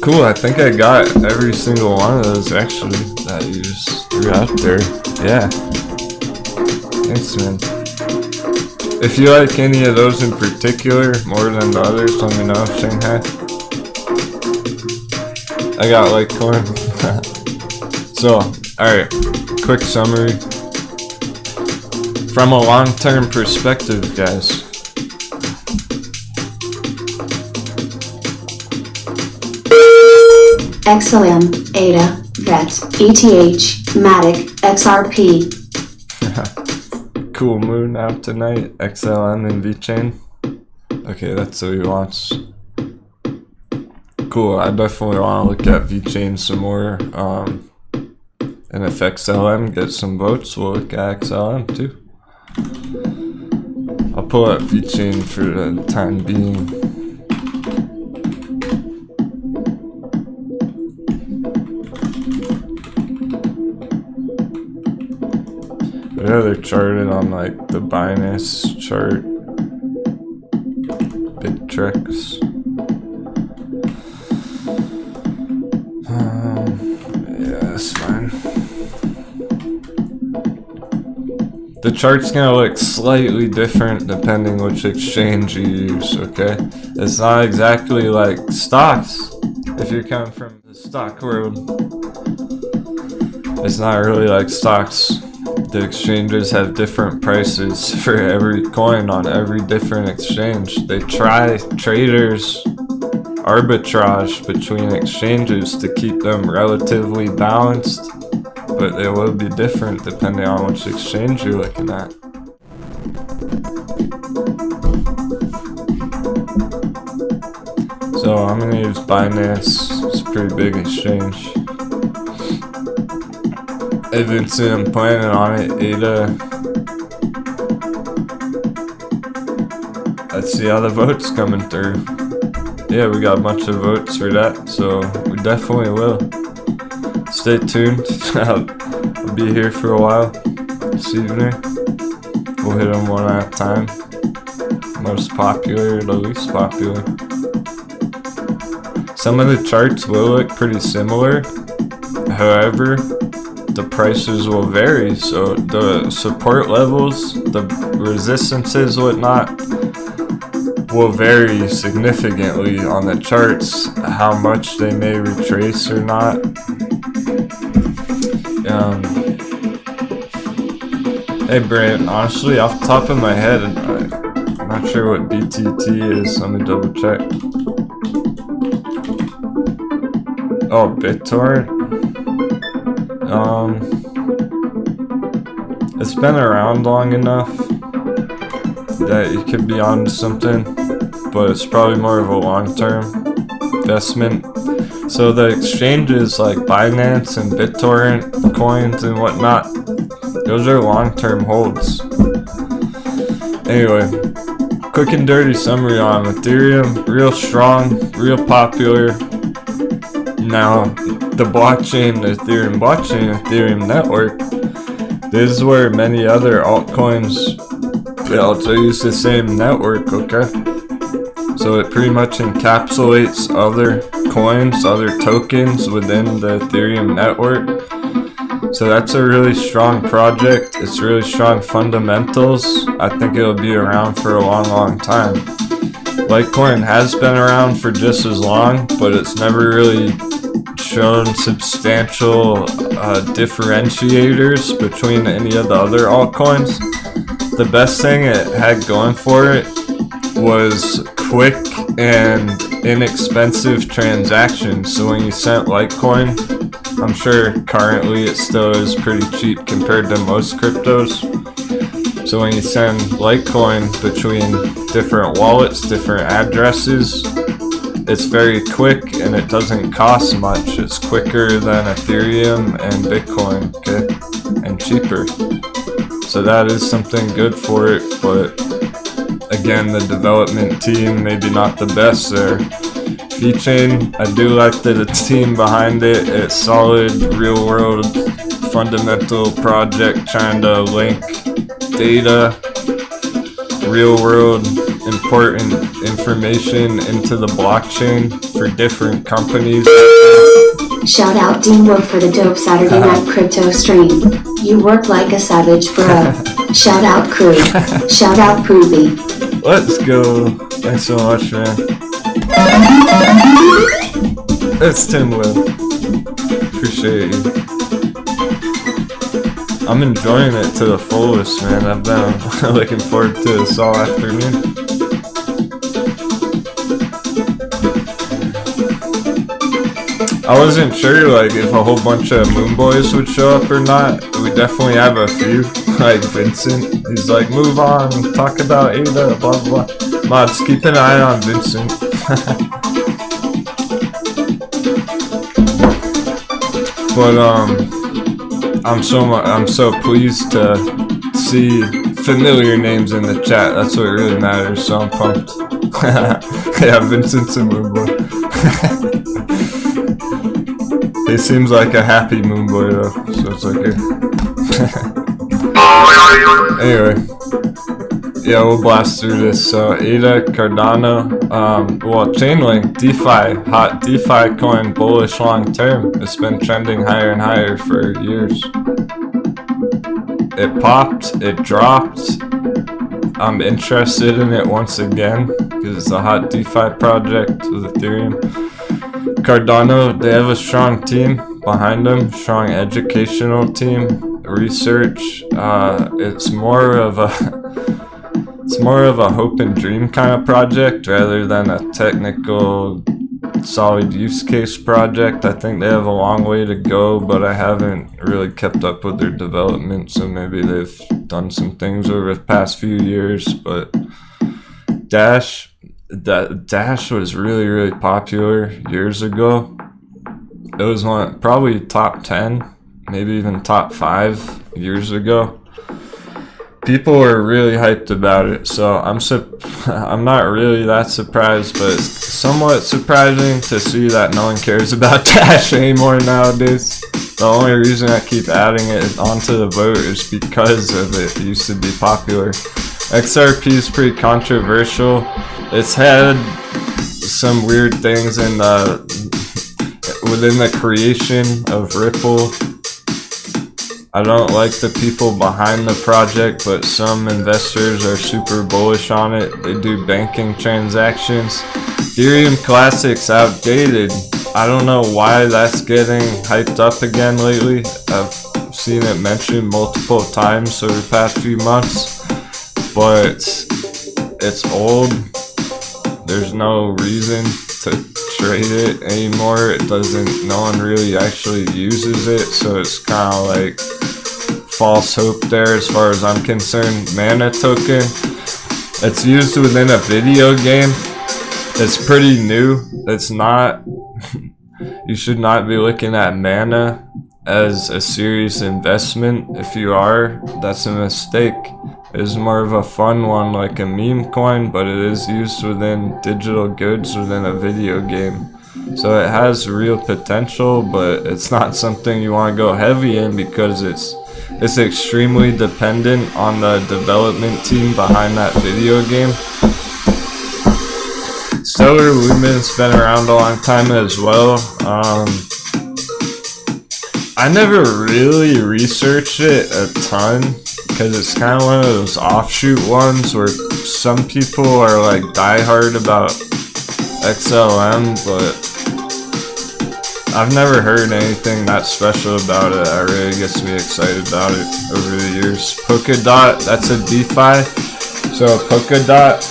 Cool, I think I got every single one of those actually that you just threw out there. Yeah. Thanks, man. If you like any of those in particular more than the others, let me know, Shanghai. I got Litecoin. So, alright, quick summary. From a long-term perspective, guys. XLM, ADA, VET, ETH, Matic, XRP. Cool moon out tonight. XLM and VChain. Okay, that's what he wants. Cool, I definitely want to look at VChain some more. And if XLM gets some votes, we'll look at XLM too. I'll pull up VChain for the time being. Yeah, they're charted on like the Binance chart. Bittrex. Yeah, that's fine. The chart's gonna look slightly different depending which exchange you use, okay? It's not exactly like stocks. If you're coming from the stock world, it's not really like stocks. The exchanges have different prices for every coin on every different exchange. They try traders arbitrage between exchanges to keep them relatively balanced, but they will be different depending on which exchange you're looking at. So I'm gonna use Binance. It's a pretty big exchange. Eventually I'm planning on it. ADA. Let's see how the votes coming through. Yeah, we got a bunch of votes for that, so we definitely will. Stay tuned. I'll be here for a while this evening. We'll hit them one at a time. Most popular to least popular. Some of the charts will look pretty similar. However, the prices will vary, so the support levels, the resistances, whatnot, will vary significantly on the charts, how much they may retrace or not. Hey Brant, honestly, off the top of my head, I'm not sure what BTT is. Let me double check. Oh, BitTorrent. It's been around long enough that you could be on something, but it's probably more of a long-term investment. So the exchanges like Binance and BitTorrent coins and whatnot, those are long-term holds. Anyway, quick and dirty summary on Ethereum. Real strong, real popular. Now, the blockchain, the Ethereum blockchain, Ethereum network, this is where many other altcoins also use the same network, okay? So it pretty much encapsulates other coins, other tokens within the Ethereum network. So that's a really strong project. It's really strong fundamentals. I think it'll be around for a long, long time. Litecoin has been around for just as long, but it's never really shown substantial differentiators between any of the other altcoins. The best thing it had going for it was quick and inexpensive transactions. So when you sent Litecoin I'm sure currently it still is pretty cheap compared to most cryptos. So when you send Litecoin between different wallets, different addresses, it's very quick and it doesn't cost much. It's quicker than Ethereum and Bitcoin, okay, and cheaper. So that is something good for it, but again, the development team maybe not the best there. VChain, I do like the team behind it. It's solid, real world, fundamental project trying to link data, real world, important information into the blockchain for different companies. Shout out Denwo for the dope Saturday night crypto stream. You work like a savage, bro. Shout out crew. Shout out Provy. Let's go. Thanks so much, man. It's Tim Webb. Appreciate you. I'm enjoying it to the fullest, man. I've been looking forward to this all afternoon. I wasn't sure like if a whole bunch of moon boys would show up or not. We definitely have a few, like Vincent. He's like, move on, talk about ADA, blah blah. Mods, keep an eye on Vincent. But I'm so pleased to see familiar names in the chat. That's what really matters. So I'm pumped. Yeah, Vincent's a moon boy. He seems like a happy moon boy though, so it's okay. Anyway, yeah, we'll blast through this. So ADA, Cardano, well, Chainlink, DeFi, hot DeFi coin, bullish long term. It's been trending higher and higher for years. It popped, it dropped. I'm interested in it once again because it's a hot DeFi project with Ethereum. Cardano, they have a strong team behind them, strong educational team, research. It's more of a hope and dream kind of project rather than a technical, solid use case project. I think they have a long way to go, but I haven't really kept up with their development, so maybe they've done some things over the past few years. But Dash was really popular years ago. It was probably top 10, maybe even top 5 years ago. People were really hyped about it, so I'm not really that surprised, but it's somewhat surprising to see that no one cares about Dash anymore nowadays. The only reason I keep adding it onto the vote is because of it used to be popular. XRP is pretty controversial. It's had some weird things in within the creation of Ripple. I don't like the people behind the project, but some investors are super bullish on it. They do banking transactions. Ethereum Classic's outdated. I don't know why that's getting hyped up again lately. I've seen it mentioned multiple times over the past few months, but it's old. There's no reason to trade it anymore. It doesn't, no one really actually uses it, so it's kind of like false hope there as far as I'm concerned. Mana token, it's used within a video game. It's pretty new. It's not, you should not be looking at mana as a serious investment. If you are, that's a mistake. It's more of a fun one, like a meme coin, but it is used within digital goods within a video game. So it has real potential, but it's not something you want to go heavy in because it's extremely dependent on the development team behind that video game. Stellar Lumen's been around a long time as well. I never really researched it a ton because it's kind of one of those offshoot ones where some people are like diehard about XLM, but I've never heard anything that special about it. That really gets me excited about it over the years. Polkadot, that's a DeFi. So Polkadot,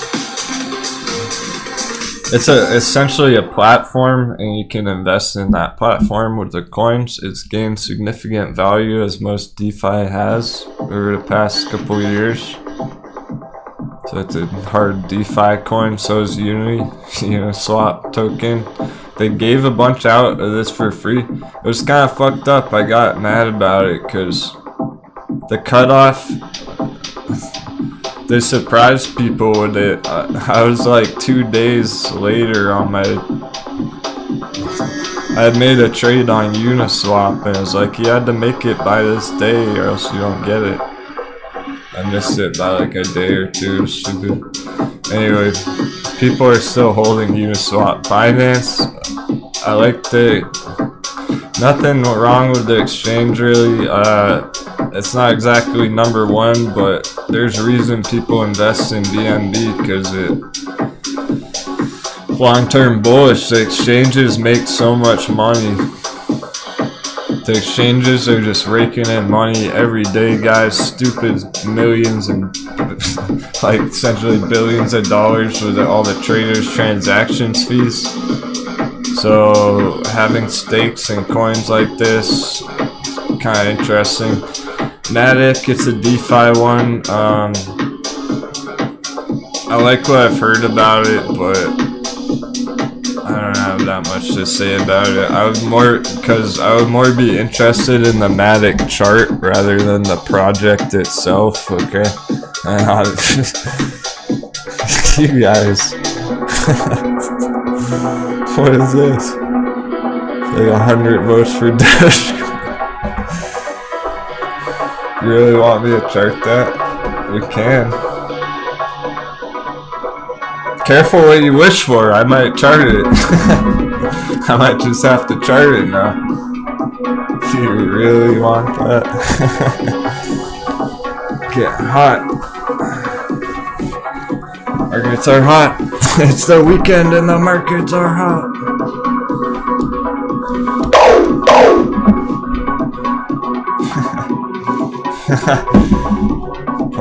It's essentially a platform, and you can invest in that platform with the coins. It's gained significant value as most DeFi has over the past couple of years. So it's a hard DeFi coin. So is Uniswap token. They gave a bunch out of this for free. It was kind of fucked up. I got mad about it because the cutoff, they surprised people with it. I was like 2 days later on my, I had made a trade on Uniswap, and it was like you had to make it by this day or else you don't get it. I missed it by like a day or two. Stupid. Anyway, people are still holding Uniswap. Binance, I like nothing wrong with the exchange really. It's not exactly number one, but there's a reason people invest in BNB because it long-term bullish. The exchanges make so much money. The exchanges are just raking in money every day, guys. Stupid millions and like essentially billions of dollars with all the traders' transactions fees. So having stakes and coins like this, kind of interesting. Matic, it's a DeFi one. I like what I've heard about it, but I don't have that much to say about it. I would more be interested in the Matic chart rather than the project itself. Okay, you guys, what is this? It's like 100 votes for Dash. You really want me to chart that? We can. Careful what you wish for, I might chart it. I might just have to chart it now. Do you really want that? Get hot. Markets are hot. It's the weekend and the markets are hot.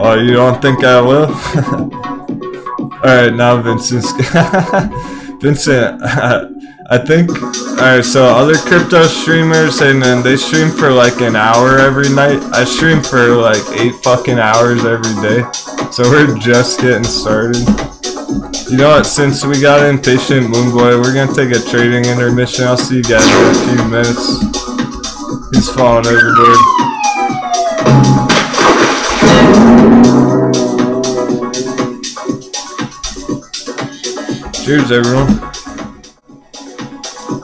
Oh, you don't think I will? Alright, now Vincent, I think, alright, so other crypto streamers, and then they stream for like an hour every night. I stream for like 8 fucking hours every day. So we're just getting started. You know what, since we got Impatient Moonboy, we're gonna take a trading intermission. I'll see you guys in a few minutes. He's falling overboard. Cheers, everyone.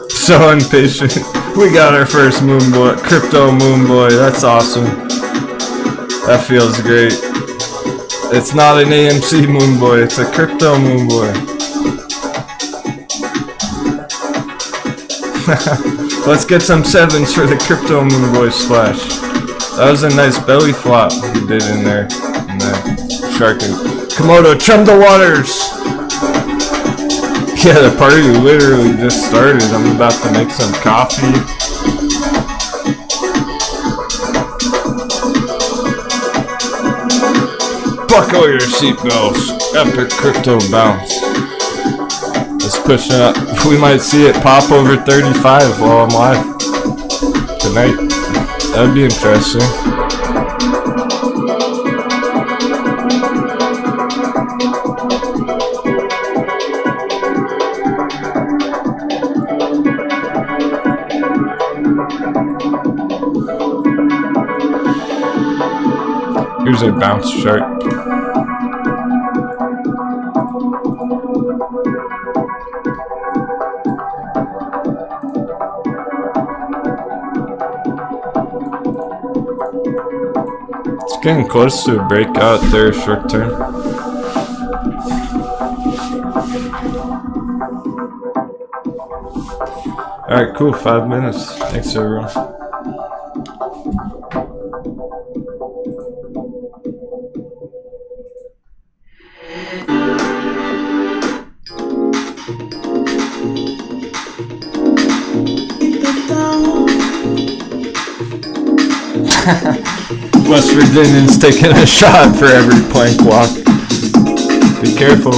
So impatient. We got our first Moonboy, crypto Moonboy. That's awesome. That feels great. It's not an AMC Moonboy, it's a crypto Moonboy. Let's get some 7s for the crypto Moonboy splash. That was a nice belly flop he did in there. And sharking. Komodo, chum the waters! Yeah, the party literally just started. I'm about to make some coffee. Buckle your seatbelts. Epic crypto bounce. It's pushing up. We might see it pop over 35 while I'm live tonight. That'd be interesting. Here's a bounce chart. It's getting close to a breakout there, short term. Alright, cool, 5 minutes. Thanks, everyone. West Virginians taking a shot for every plank walk. Be careful.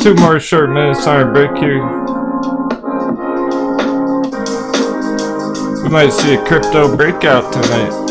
2 more short minutes on our break here. We might see a crypto breakout tonight.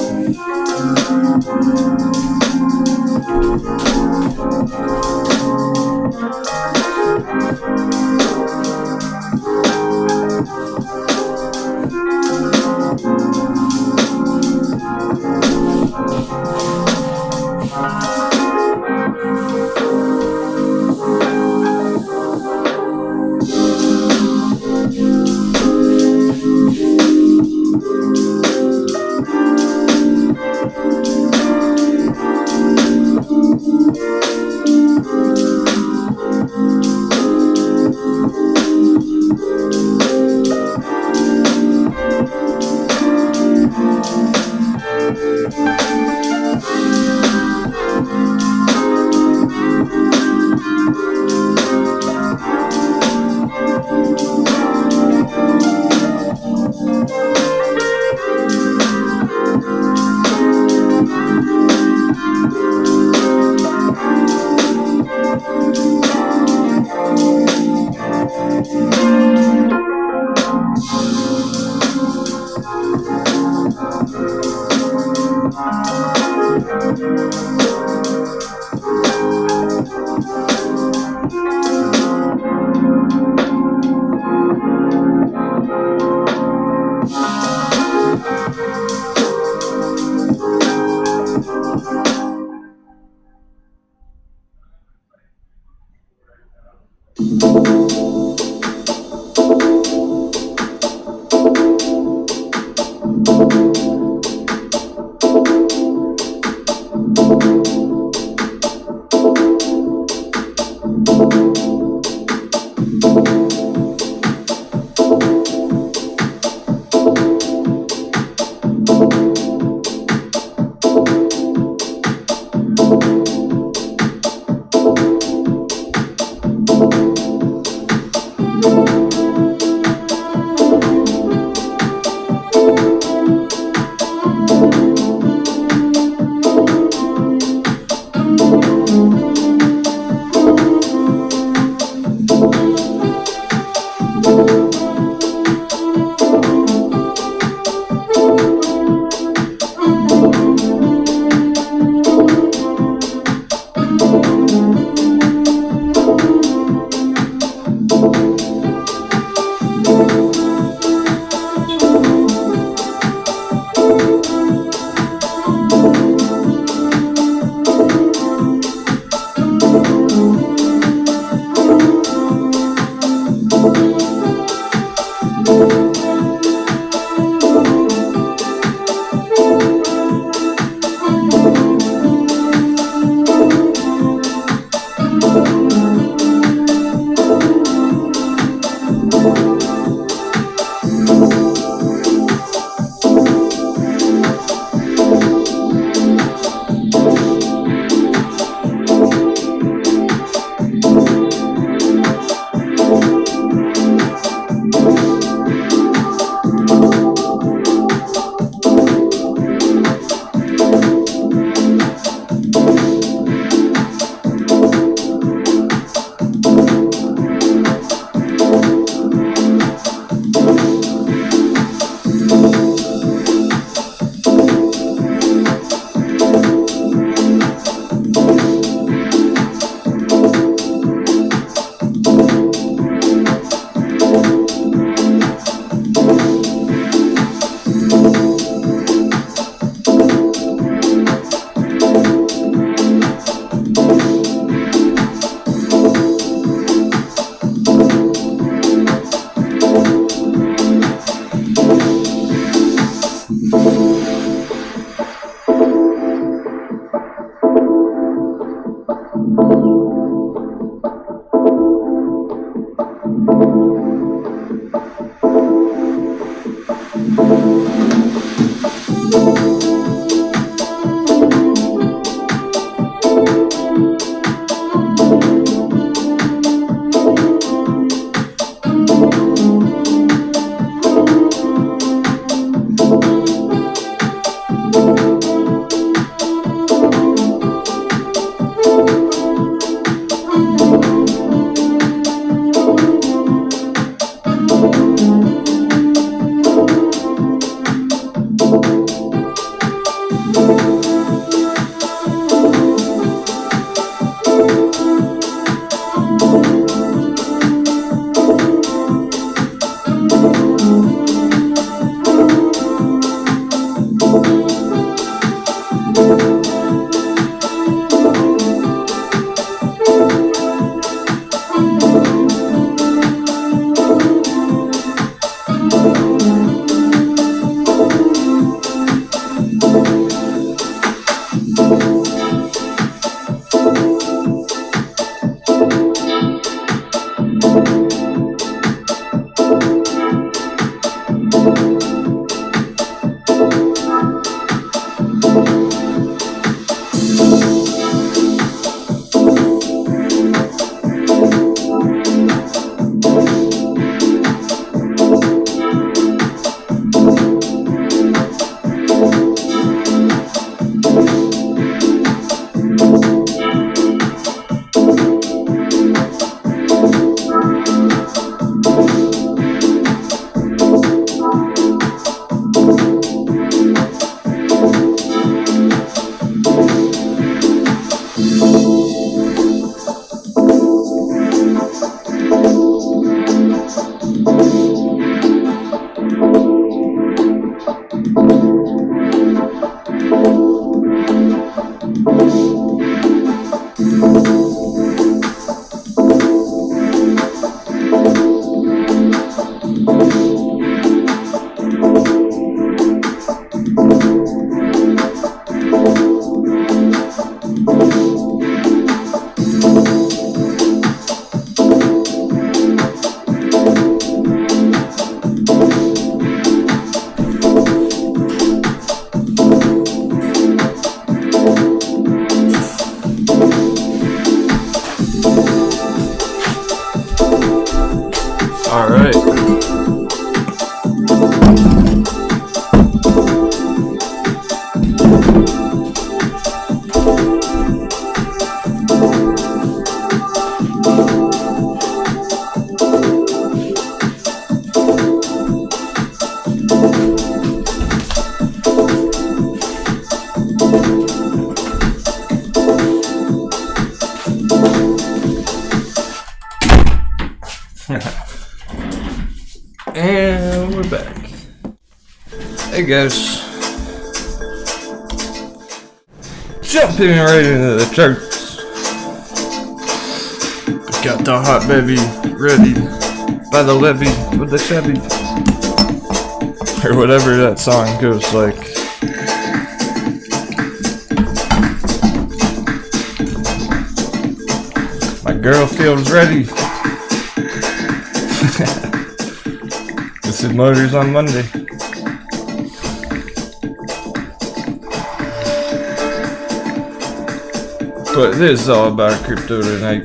Alright. And we're back. Hey guys. Jumping right into the charts. Got the hot baby ready by the levee with the Chevy. Or whatever that song goes like. My girl feels ready. This is Motors on Monday. But it is all about crypto tonight.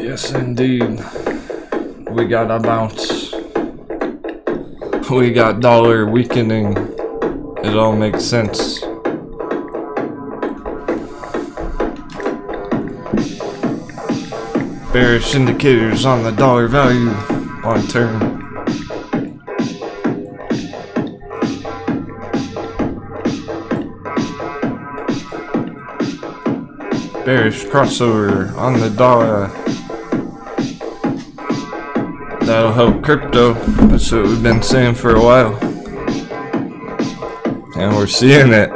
Yes, indeed. We got a bounce. We got dollar weakening. It all makes sense. Bearish indicators on the dollar value long term. Bearish crossover on the dollar. That'll help crypto. That's what we've been saying for a while. And we're seeing it.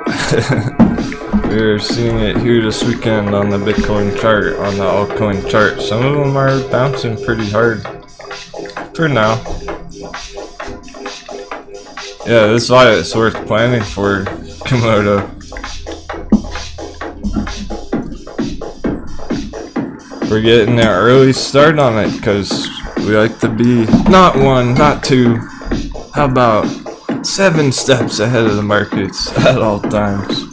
We're seeing it here this weekend on the Bitcoin chart, on the Altcoin chart. Some of them are bouncing pretty hard for now. Yeah, this is why it's worth planning for Komodo. We're getting an early start on it because we like to be not 1, not 2, how about 7 steps ahead of the markets at all times.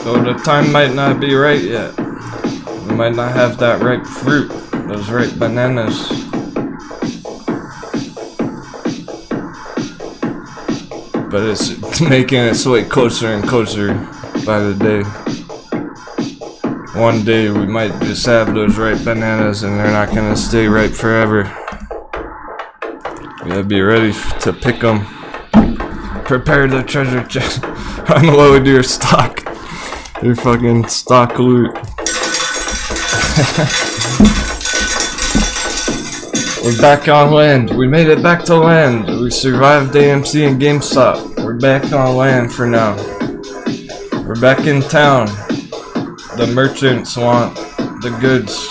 So the time might not be right yet. We might not have that ripe fruit, those ripe bananas. But it's making its way closer and closer by the day. One day we might just have those ripe bananas and they're not gonna stay ripe forever. We gotta be ready to pick them. Prepare the treasure chest. Unload your stock. Your fucking stock loot. We're back on land. We made it back to land. We survived AMC and GameStop. We're back on land for now. We're back in town. The merchants want the goods.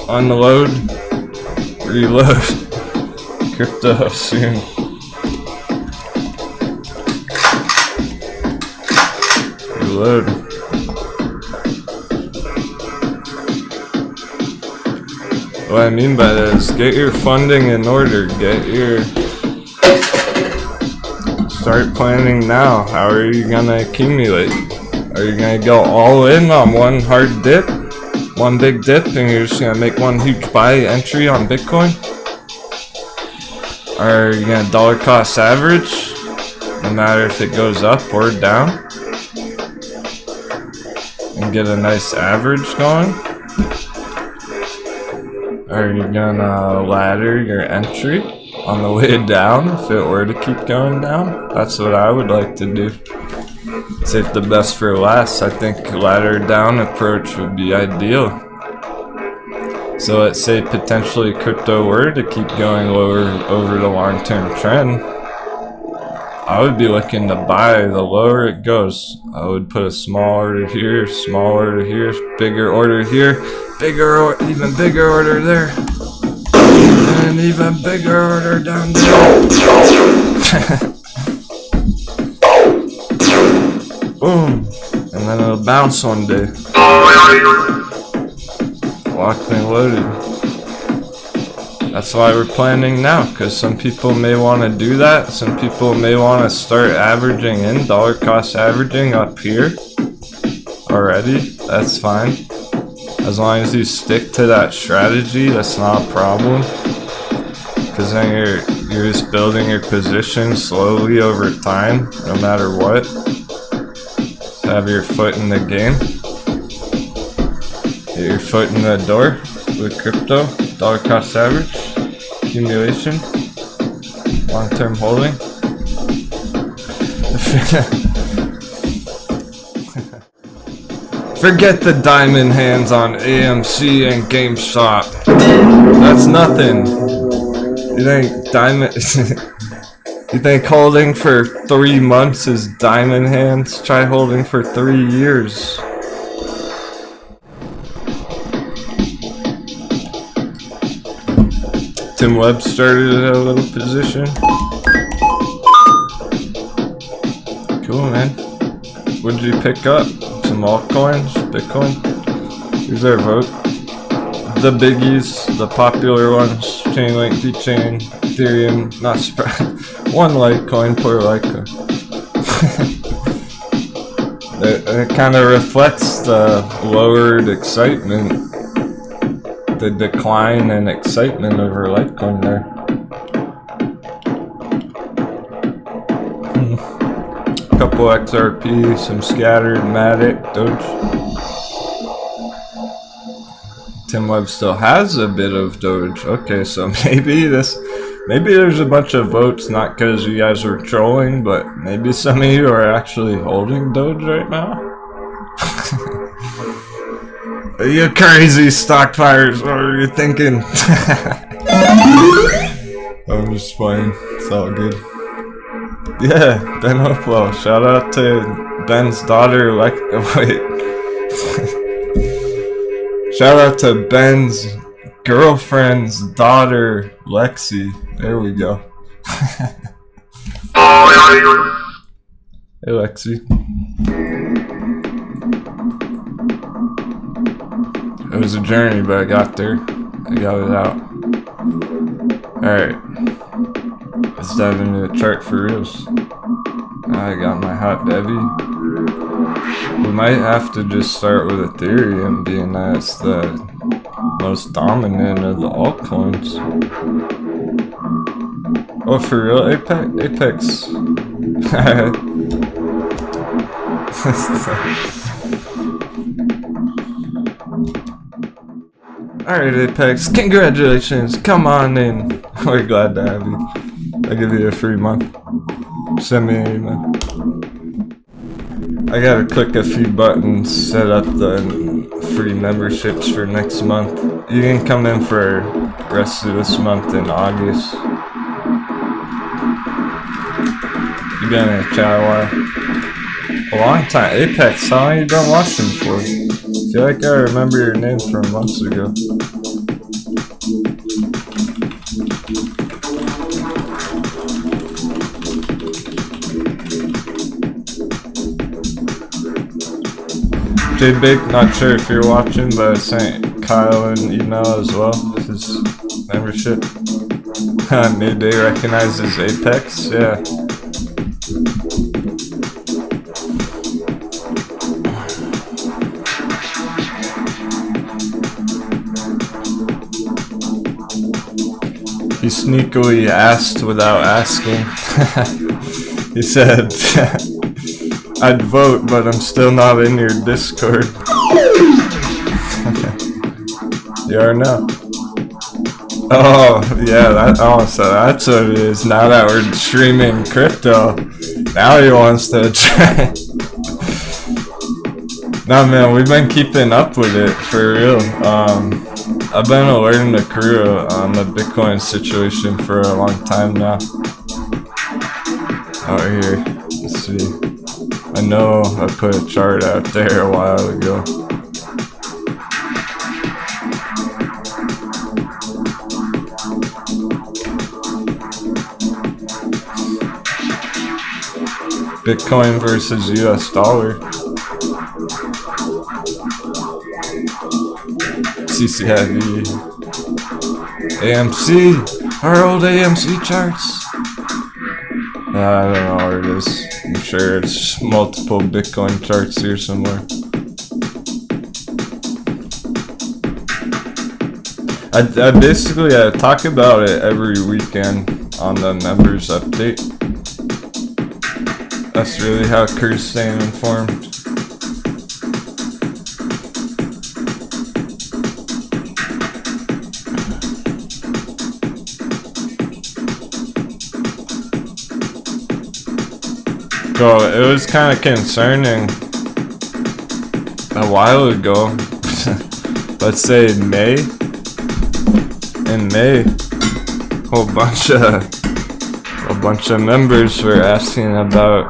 Unload. Reload. Crypto soon. Reload. What I mean by that is get your funding in order. Start planning now. How are you gonna accumulate? Are you gonna go all in on one hard dip? One big dip and you're just gonna make one huge buy entry on Bitcoin? Or are you gonna dollar cost average? No matter if it goes up or down? And get a nice average going? Are you gonna ladder your entry on the way down if it were to keep going down? That's what I would like to do. Save the best for last. I think ladder down approach would be ideal. So let's say potentially crypto were to keep going lower over the long-term trend. I would be looking to buy the lower it goes. I would put a small order here, small order here, bigger order here, even bigger order there, and even bigger order down there. Boom, and then it'll bounce one day. Locked and loaded. That's why we're planning now, because some people may want to do that. Some people may want to start averaging in, dollar cost averaging up here already. That's fine. As long as you stick to that strategy, that's not a problem. Because then you're just building your position slowly over time, no matter what. Just have your foot in the game. Get your foot in the door with crypto, dollar cost average, accumulation, long-term holding. Forget the diamond hands on AMC and GameStop. That's nothing. You think diamond? You think holding for 3 months is diamond hands? Try holding for 3 years. Tim Webb started a little position. Cool, man. What did you pick up? Some altcoins? Bitcoin? Here's our vote. The biggies, the popular ones. Chainlink, VChain, Ethereum, not surprised. One Litecoin, poor Litecoin. It kind of reflects the lowered excitement. The decline in excitement over Litecoin there. Couple XRP, some scattered Matic, Doge. Tim Webb still has a bit of Doge. Okay, so maybe there's a bunch of votes, not because you guys were trolling, but maybe some of you are actually holding Doge right now. You crazy stock buyers, what are you thinking? I'm just playing, it's all good. Yeah, Ben Hopewell, shout out to Ben's daughter, wait. Shout out to Ben's girlfriend's daughter, Lexi. There we go. Hey, Lexi. It was a journey, but I got there. I got it out. Alright. Let's dive into the chart for reals. I got my hot Debbie. We might have to just start with Ethereum, being that it's the most dominant of the altcoins. Oh, for real? Apex. Alright, Apex, congratulations, come on in. We're glad to have you. I'll give you a free month. Send me an email. I gotta click a few buttons, set up the free memberships for next month. You can come in for the rest of this month in August. You been in a chat a while. A long time. Apex, how long you been watching for? I feel like I remember your name from months ago. J-Big, not sure if you're watching, but I sent Kyle an email as well with his membership. Midday recognizes Apex, yeah. He sneakily asked without asking. He said, I'd vote, but I'm still not in your Discord. You are now. Oh, yeah, so that's what it is. Now that we're streaming crypto, now he wants to try. No, man, we've been keeping up with it, for real. I've been alerting the crew on the Bitcoin situation for a long time now. Out here, let's see. I know I put a chart out there a while ago. Bitcoin versus US dollar. CCIV. AMC, our old AMC charts. I don't know where it is. I'm sure it's multiple Bitcoin charts here somewhere. I basically talk about it every weekend on the members update. That's really how Kurt's staying informed. So it was kind of concerning a while ago. Let's say May. In May, a bunch of members were asking about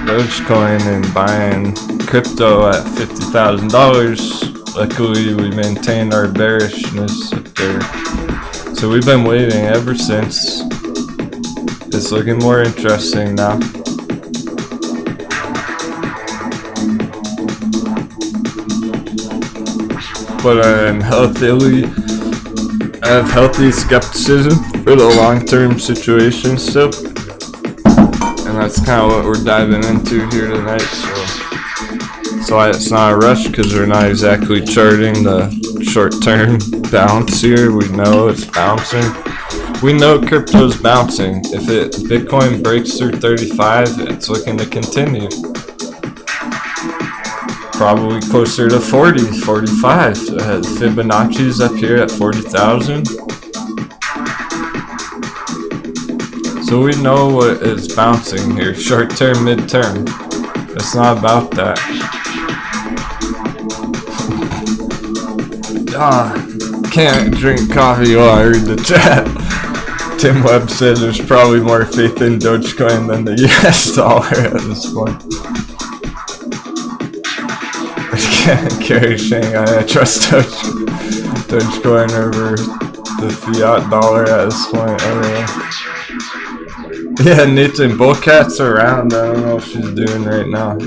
Dogecoin and buying crypto at $50,000. Luckily, we maintained our bearishness up there. So we've been waiting ever since. It's looking more interesting now. But I have healthy skepticism for the long-term situation still. And that's kind of what we're diving into here tonight. So it's not a rush because we're not exactly charting the short-term bounce here. We know it's bouncing. We know crypto's bouncing. If Bitcoin breaks through 35, it's looking to continue. Probably closer to 40, 45. Fibonacci's up here at 40,000. So we know what is bouncing here. Short term, mid term. It's not about that. Can't drink coffee while I read the chat. Tim Webb said there's probably more faith in Dogecoin than the US dollar at this point. Carrie Shanghai, I trust Dogecoin over the fiat dollar at this point. I don't know. Yeah, Nathan, Bullcat's around. I don't know what she's doing right now.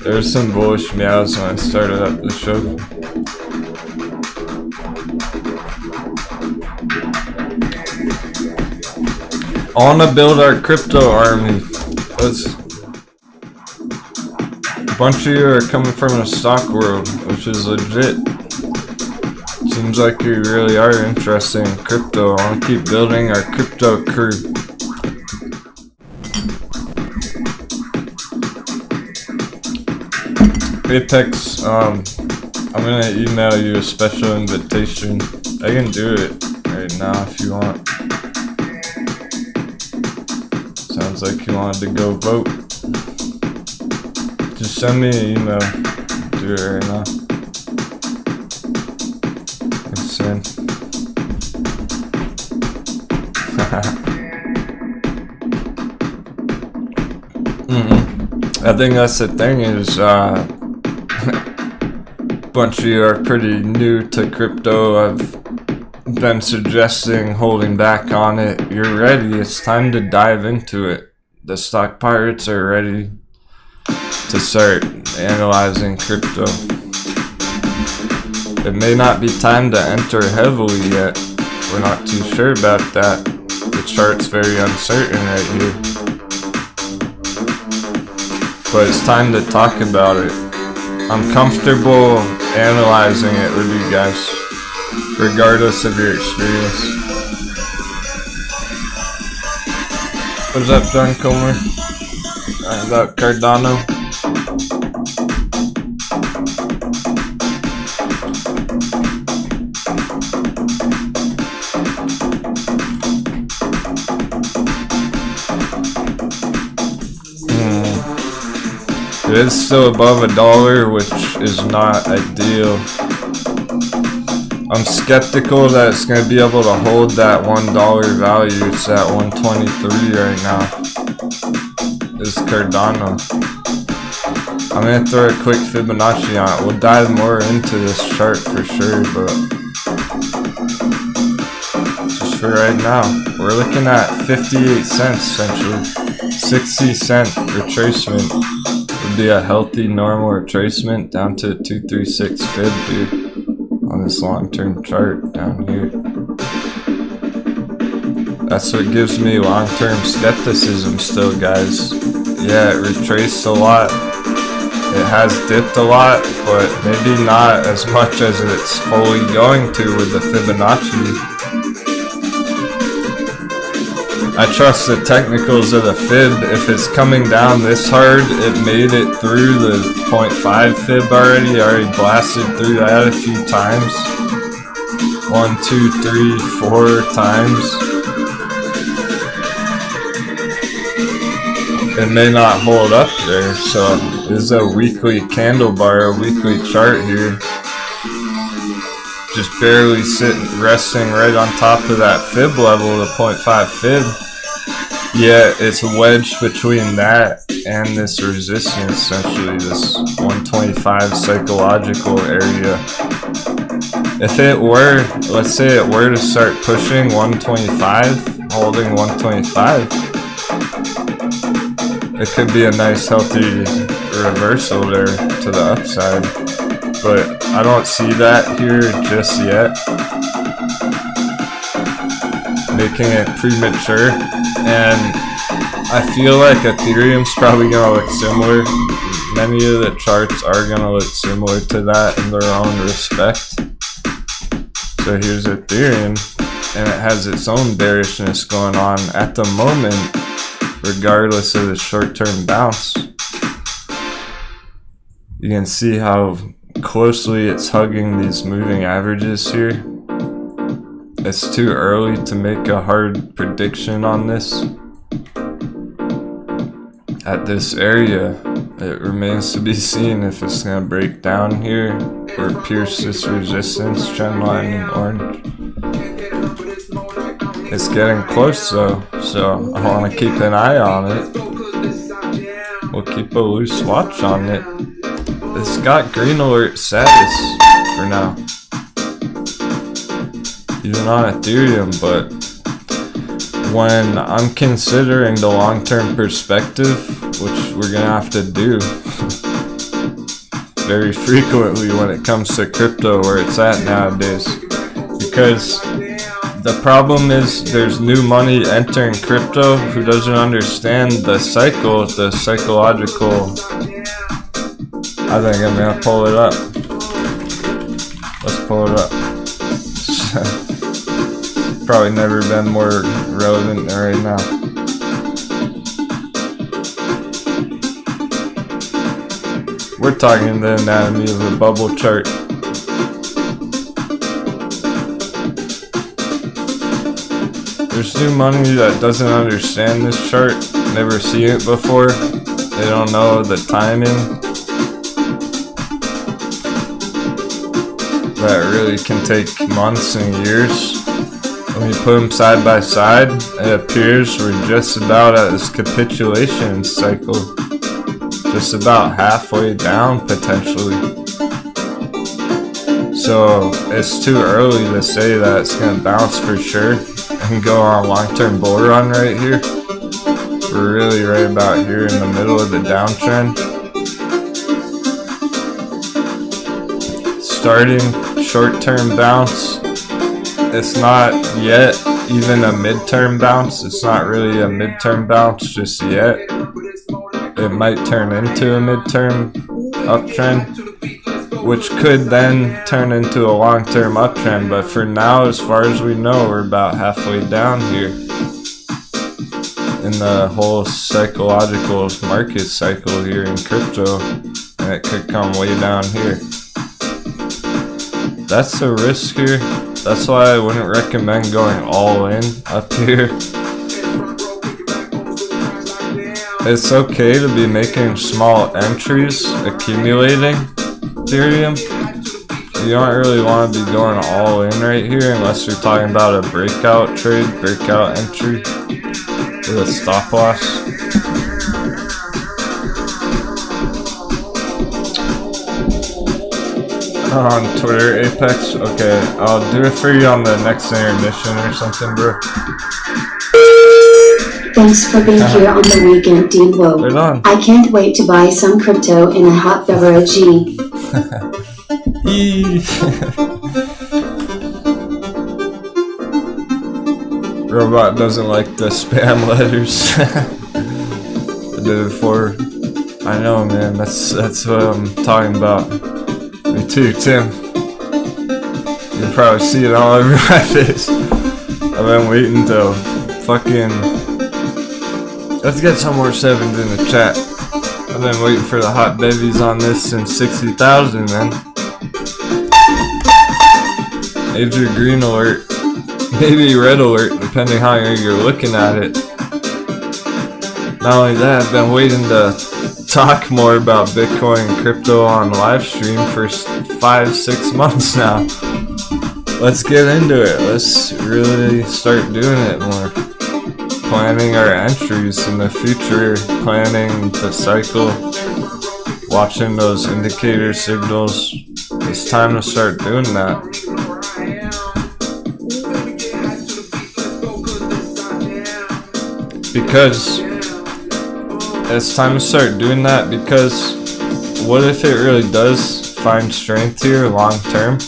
There's some bullish meows when I started up the show. I want to build our crypto army. A bunch of you are coming from the stock world, which is legit. Seems like you really are interested in crypto. I want to keep building our crypto crew. Apex, I'm gonna email you a special invitation. I can do it right now if you want. Sounds like you wanted to go vote. Just send me an email. I'll do it right now. Let's send. I think that's the thing is, bunch of you are pretty new to crypto. I've been suggesting holding back on it. You're ready. It's time to dive into it. The stock pirates are ready to start analyzing crypto. It may not be time to enter heavily yet. We're not too sure about that. The chart's very uncertain right here. But it's time to talk about it. I'm comfortable analyzing it with you guys, regardless of your experience. What's up, John Comer? About Cardano? It is still above $1, which is not ideal. I'm skeptical that it's going to be able to hold that $1 value. It's at 123 right now. This Cardano. I'm going to throw a quick Fibonacci on it. We'll dive more into this chart for sure, but just for right now, we're looking at 58 cents essentially. 60-cent retracement would be a healthy normal retracement down to 236 fib here on this long-term chart down here. That's what gives me long-term skepticism still, guys. Yeah, it retraced a lot. It has dipped a lot, but maybe not as much as it's fully going to with the Fibonacci. I trust the technicals of the fib. If it's coming down this hard, it made it through the 0.5 fib already. Blasted through that a few times. 1, 2, 3, 4 times. It may not hold up there, so there's a weekly candle bar, a weekly chart here. Just barely resting right on top of that fib level, the 0.5 fib. Yeah, it's wedged between that and this resistance, essentially, this 125 psychological area. If it were, let's say it were to start pushing 125, holding 125, it could be a nice healthy reversal there to the upside. But I don't see that here just yet, making it premature. And I feel like Ethereum's probably going to look similar. Many of the charts are going to look similar to that in their own respect. So here's Ethereum, and it has its own bearishness going on at the moment, regardless of the short-term bounce. You can see how closely it's hugging these moving averages here. It's too early to make a hard prediction on this. At this area, it remains to be seen if it's going to break down here or pierce this resistance trend line in orange. It's getting close though, so I want to keep an eye on it. We'll keep a loose watch on it. It's got green alert status for now, even on Ethereum, but when I'm considering the long-term perspective, which we're gonna have to do very frequently when it comes to crypto where it's at nowadays, because the problem is there's new money entering crypto who doesn't understand the cycle, the psychological. I think I'm gonna pull it up. Let's pull it up. Probably never been more relevant than right now. We're talking the anatomy of a bubble chart. There's new money that doesn't understand this chart, never seen it before. They don't know the timing. That really can take months and years. When you put them side by side, it appears we're just about at this capitulation cycle. Just about halfway down, potentially. So it's too early to say that it's going to bounce for sure and go on a long-term bull run right here. We're really right about here in the middle of the downtrend. Starting short-term bounce. It's not yet even a midterm bounce. It's not really a midterm bounce just yet. It might turn into a midterm uptrend, which could then turn into a long-term uptrend. But for now, as far as we know, we're about halfway down here in the whole psychological market cycle here in crypto, and it could come way down here. That's the risk here. That's why I wouldn't recommend going all in up here. It's okay to be making small entries, accumulating Ethereum. You don't really want to be going all in right here unless you're talking about a breakout trade, breakout entry with a stop loss. On Twitter, Apex. Okay, I'll do it for you on the next intermission or something, bro. Thanks for being here on the weekend, Denwo. Right on. I can't wait to buy some crypto in a hot beverage. Robot doesn't like the spam letters. I did it before. I know, man. That's what I'm talking about. Me too, Tim. You'll probably see it all over my face. I've been waiting to fucking... Let's get some more 7s in the chat. I've been waiting for the hot bevies on this since 60,000, man. Major green alert. Maybe red alert, depending how you're looking at it. Not only that, I've been waiting to talk more about Bitcoin and crypto on live stream for 5-6 months now. Let's get into it. Let's really start doing it more. Planning our entries in the future, planning the cycle, watching those indicator signals. It's time to start doing that. Because it's time to start doing that, because what if it really does find strength here long term?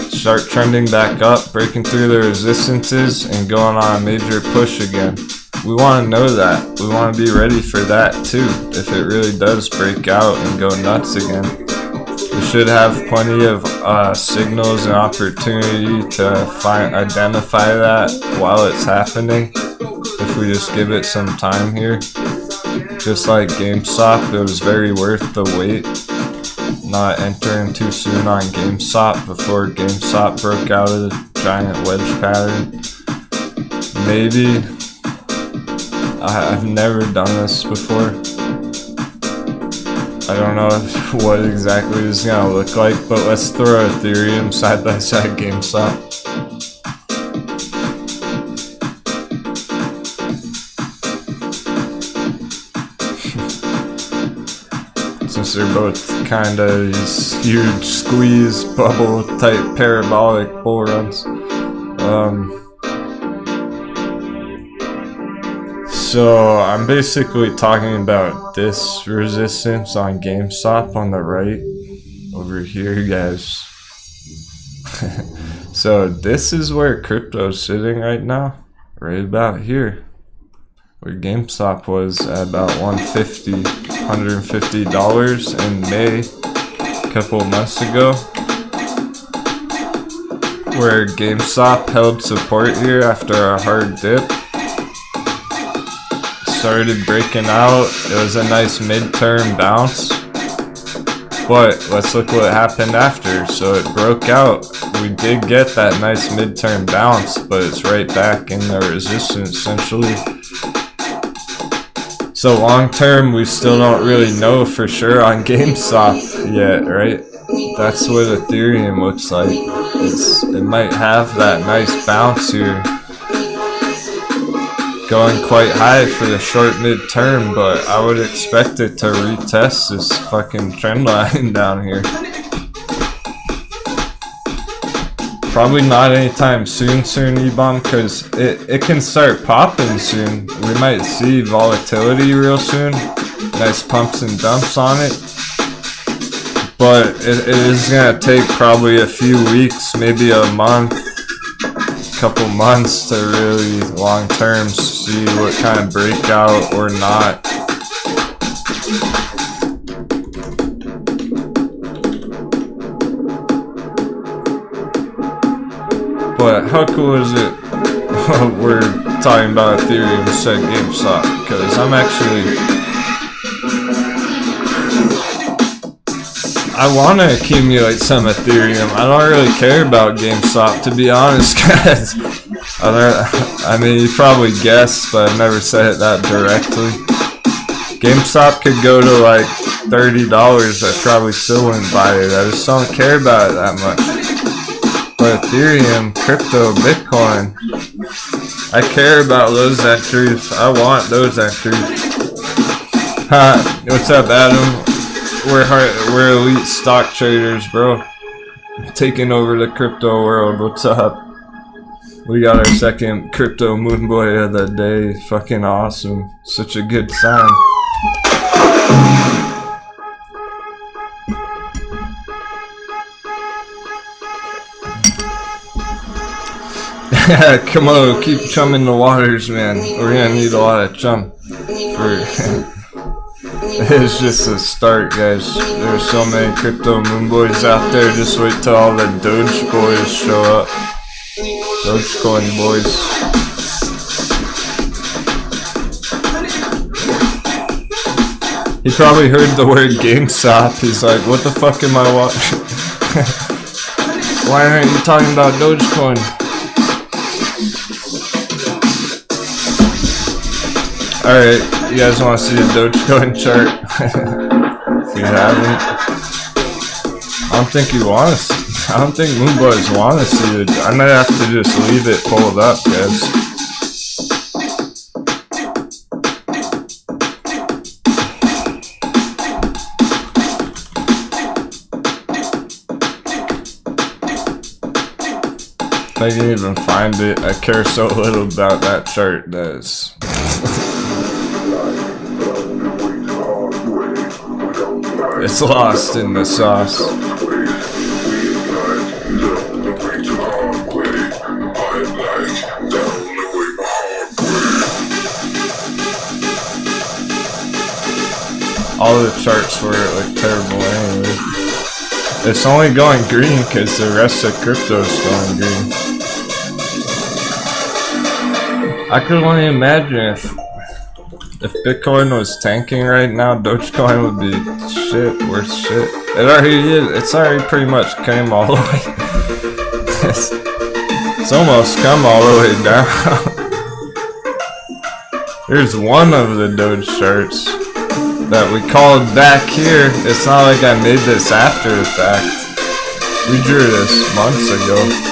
Start trending back up, breaking through the resistances, and going on a major push again. We want to know that. We want to be ready for that too, if it really does break out and go nuts again. We should have plenty of signals and opportunity to identify that while it's happening, if we just give it some time here. Just like GameStop, it was very worth the wait. Not entering too soon on GameStop before GameStop broke out of the giant wedge pattern. Maybe. I've never done this before. I don't know what exactly this is gonna look like, but let's throw Ethereum side by side GameStop. Since they're both kind of these huge squeeze bubble type parabolic bull runs. So I'm basically talking about this resistance on GameStop on the right over here, guys. So this is where crypto's sitting right now, right about here, where GameStop was at about $150 in May, a couple of months ago, where GameStop held support here after a hard dip. Started breaking out. It was a nice midterm bounce, but let's look what happened after. So it broke out. We did get that nice midterm bounce, but it's right back in the resistance essentially. So long term, we still don't really know for sure on GameStop yet, right? That's what Ethereum looks like. It might have that nice bounce here, going quite high for the short mid-term, but I would expect it to retest this fucking trend line down here. Probably not anytime soon, E-Bomb, because it can start popping soon. We might see volatility real soon. Nice pumps and dumps on it. But it is going to take probably a few weeks, maybe a month, couple months to really long term see what kind of breakout or not. But how cool is it we're talking about Ethereum instead of GameStop? Because I want to accumulate some Ethereum. I don't really care about GameStop, to be honest, guys. I mean, you probably guessed, but I've never said it that directly. GameStop could go to like $30. I probably still wouldn't buy it. I just don't care about it that much. But Ethereum, crypto, Bitcoin, I care about those entries. I want those entries. What's up, Adam? We're elite stock traders, bro. Taking over the crypto world. What's up? We got our second crypto moon boy of the day. Fucking awesome. Such a good sign. Come on, keep chumming the waters, man. We're gonna need a lot of chum. It's just a start, guys. There's so many crypto moon boys out there. Just wait till all the Doge boys show up. Dogecoin boys. He probably heard the word GameStop. He's like, what the fuck am I watching? Why aren't you talking about Dogecoin? Alright, you guys want to see a Dogecoin chart? If you haven't. I don't think you want to see, I don't think Moonboys want to see it. I might have to just leave it pulled up, guys. If I can even find it, I care so little about that chart that is. It's lost in the sauce. All the charts for it look terrible anyway. It's only going green because the rest of crypto is going green. I could only imagine if Bitcoin was tanking right now, Dogecoin would be shit, worse shit. It already is. It's already pretty much came all the way. It's almost come all the way down. Here's one of the Doge charts that we called back here. It's not like I made this after the fact. We drew this months ago.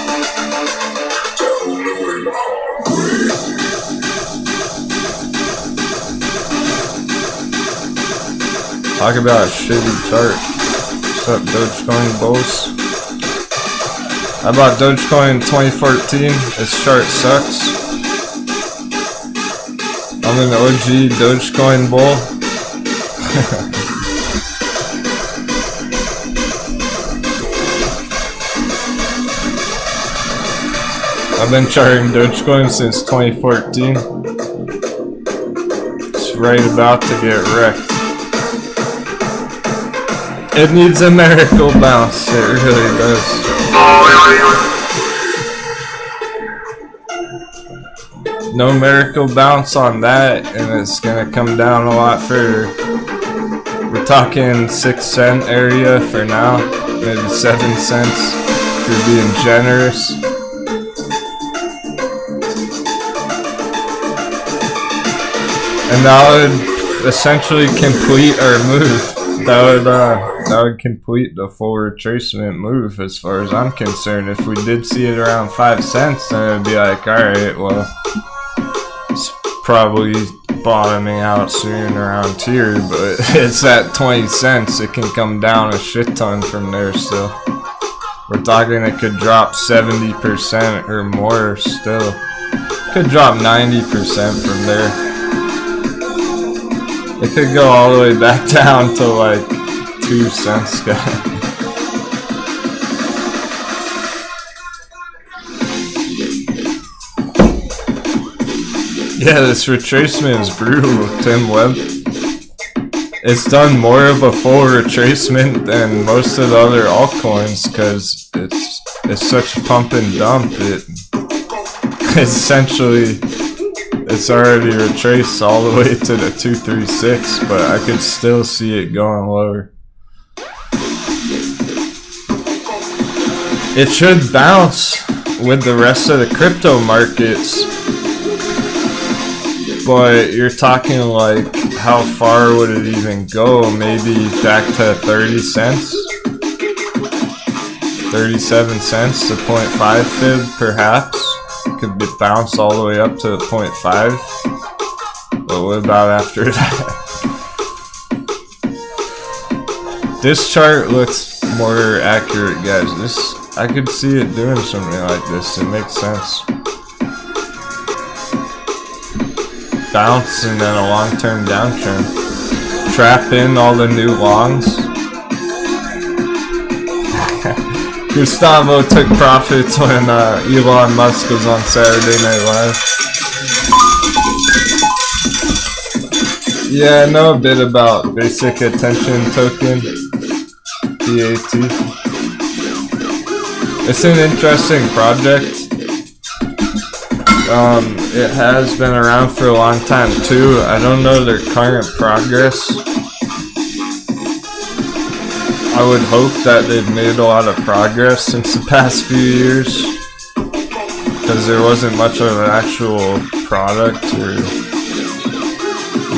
Talk about a shitty chart. What's up, Dogecoin bulls? I bought Dogecoin in 2014. This chart sucks. I'm an OG Dogecoin bull. I've been charting Dogecoin since 2014. It's right about to get wrecked. It needs a miracle bounce, it really does. No miracle bounce on that, and it's gonna come down a lot further. We're talking 6 cent area for now, maybe 7 cents if you're being generous. And that would essentially complete our move. That would complete the full retracement move as far as I'm concerned. If we did see it around 5 cents, then it would be like, alright, well, it's probably bottoming out soon around here, but it's at 20 cents. It can come down a shit ton from there still. We're talking it could drop 70% or more still. It could drop 90% from there. It could go all the way back down to like 2 cents, guys. Yeah, this retracement is brutal, Tim Webb. It's done more of a full retracement than most of the other altcoins because it's such a pump and dump. It essentially, it's already retraced all the way to the 236, but I could still see it going lower. It should bounce with the rest of the crypto markets, but you're talking like, how far would it even go? Maybe back to 30 cents? 37 cents to 0.5 fib, perhaps? Could be bounced all the way up to 0.5. But what about after that? This chart looks more accurate, guys. I could see it doing something like this. It makes sense. Bounce and then a long-term downtrend. Trap in all the new longs. Gustavo took profits when Elon Musk was on Saturday Night Live. Yeah, I know a bit about Basic Attention Token, BAT. It's an interesting project. It has been around for a long time too. I don't know their current progress. I would hope that they've made a lot of progress since the past few years, because there wasn't much of an actual product or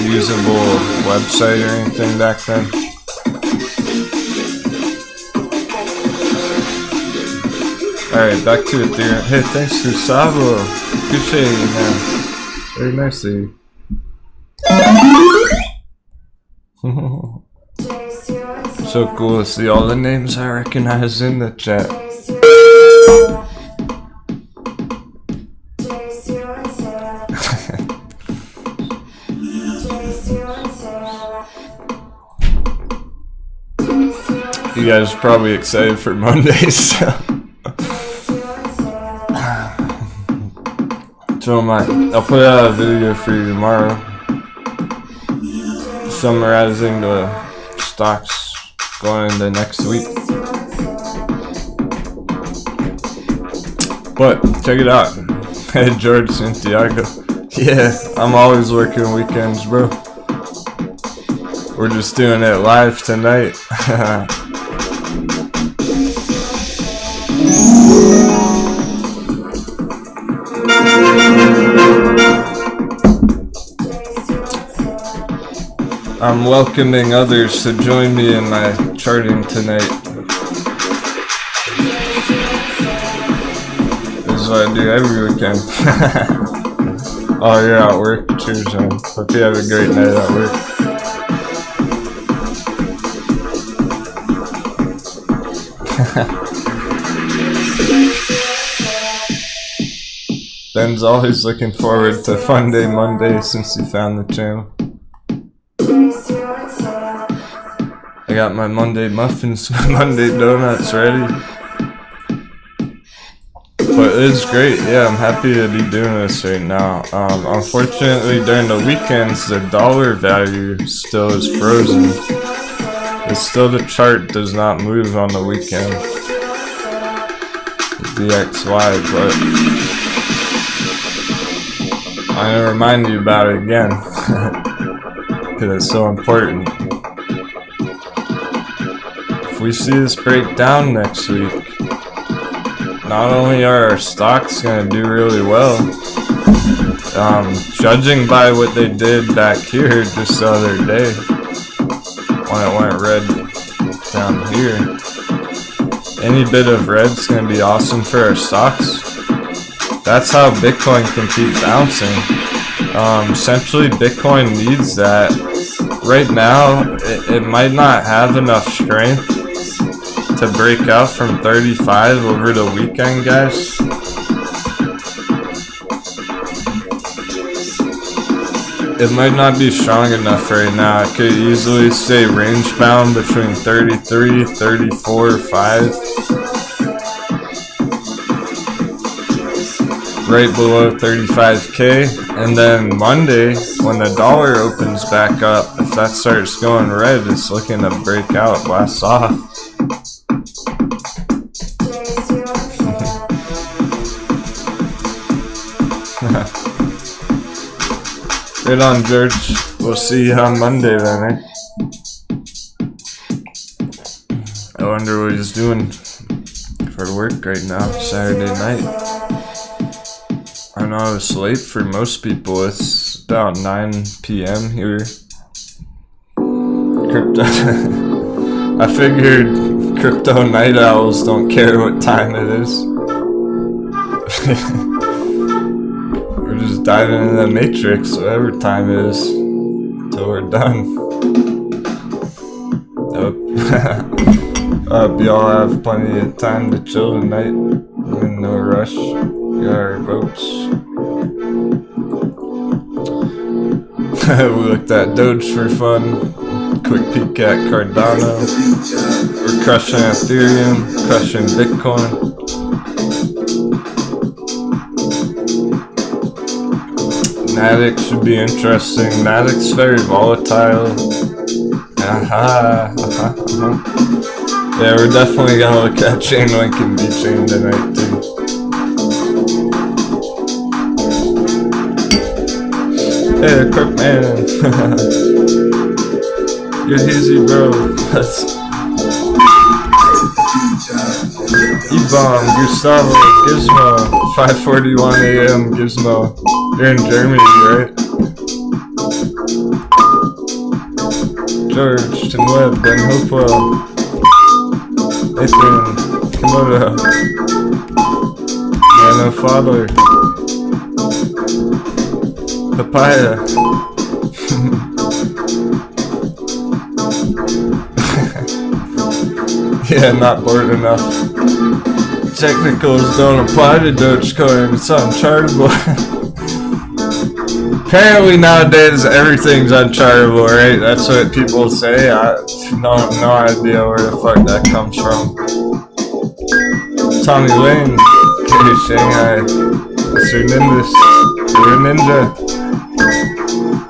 usable website or anything back then. Alright, back to Ethereum. Hey, thanks Gustavo. Appreciate you, man. Very nice of you. So cool to see all the names I recognize in the chat. You guys are probably excited for Mondays. So I'll put out a video for you tomorrow summarizing the stocks going into next week. But check it out. Hey George Santiago. Yeah, I'm always working weekends, bro. We're just doing it live tonight. I'm welcoming others to join me in my charting tonight. This is what I do every weekend. Oh, you're at work? Cheers, man. Hope you have a great night at work. Ben's always looking forward to Fun Day Monday since he found the channel. I got my Monday muffins, my Monday donuts ready. But it's great, yeah, I'm happy to be doing this right now. Unfortunately, during the weekends, the dollar value still is frozen. It's still, the chart does not move on the weekend. The DXY, but I'm gonna remind you about it again. Because it's so important. If we see this break down next week, not only are our stocks going to do really well, judging by what they did back here just the other day, when it went red down here, any bit of red's going to be awesome for our stocks. That's how Bitcoin can keep bouncing. Essentially, Bitcoin needs that. Right now, it might not have enough strength to break out from 35 over the weekend, guys. It might not be strong enough right now. It could easily stay range bound between 33, 34, 5. Right below 35k, and then Monday when the dollar opens back up, if that starts going red, it's looking to break out, blast off. Right on, George. We'll see you on Monday then, eh? I wonder what he's doing for work right now, Saturday night. I know it's late for most people. It's about 9 p.m. here. Crypto. I figured crypto night owls don't care what time it is. We're just diving into the matrix, whatever time it is, till we're done. Hope y'all have plenty of time to chill tonight. In no rush. We got our votes. We looked at Doge for fun. Quick peek at Cardano. We're crushing Ethereum, crushing Bitcoin. Matic should be interesting. Matic's very volatile. Yeah, we're definitely gonna look at Chainlink and VChain tonight too. Hey, Quick Man. You're easy, bro. E-Bomb, Gustavo, Gizmo, 5:41 a.m. Gizmo. You're in Germany, right? George, Tim Webb, Ben Hopewell, Nathan, Komodo, Nano Father, Papaya. Yeah, not bored enough. Technicals don't apply to Dogecoin, it's unchartable. Apparently nowadays everything's unchartable, right? That's what people say. I have no idea where the fuck that comes from. Tommy Lane, K Shanghai, Mr. Nimbus, you're a ninja.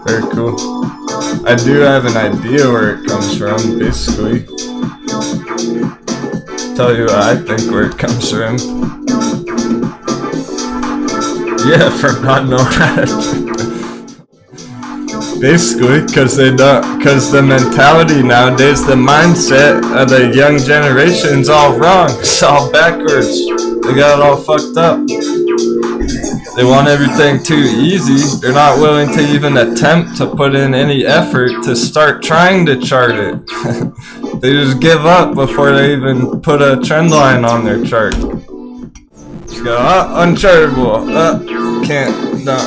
Very cool. I do have an idea where it comes from, basically. Tell you what I think where it comes from. Yeah, from not knowing that. Basically, because the mentality nowadays, the mindset of the young generation's all wrong. It's all backwards. They got it all fucked up. They want everything too easy. They're not willing to even attempt to put in any effort to start trying to chart it. They just give up before they even put a trend line on their chart. Just go, unchartable. Can't, no.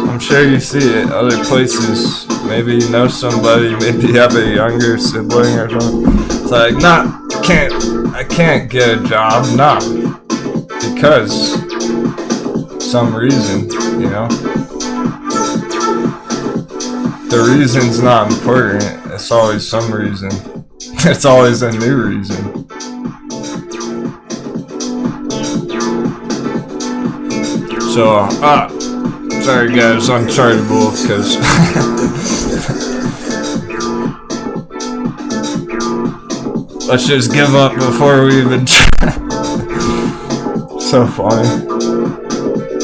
I'm sure you see it other places. Maybe you know somebody, maybe you have a younger sibling or something. It's like, I can't get a job, nah. Because some reason, you know. The reason's not important. It's always some reason. It's always a new reason. So, sorry guys, unchartable, because let's just give up before we even try. So funny.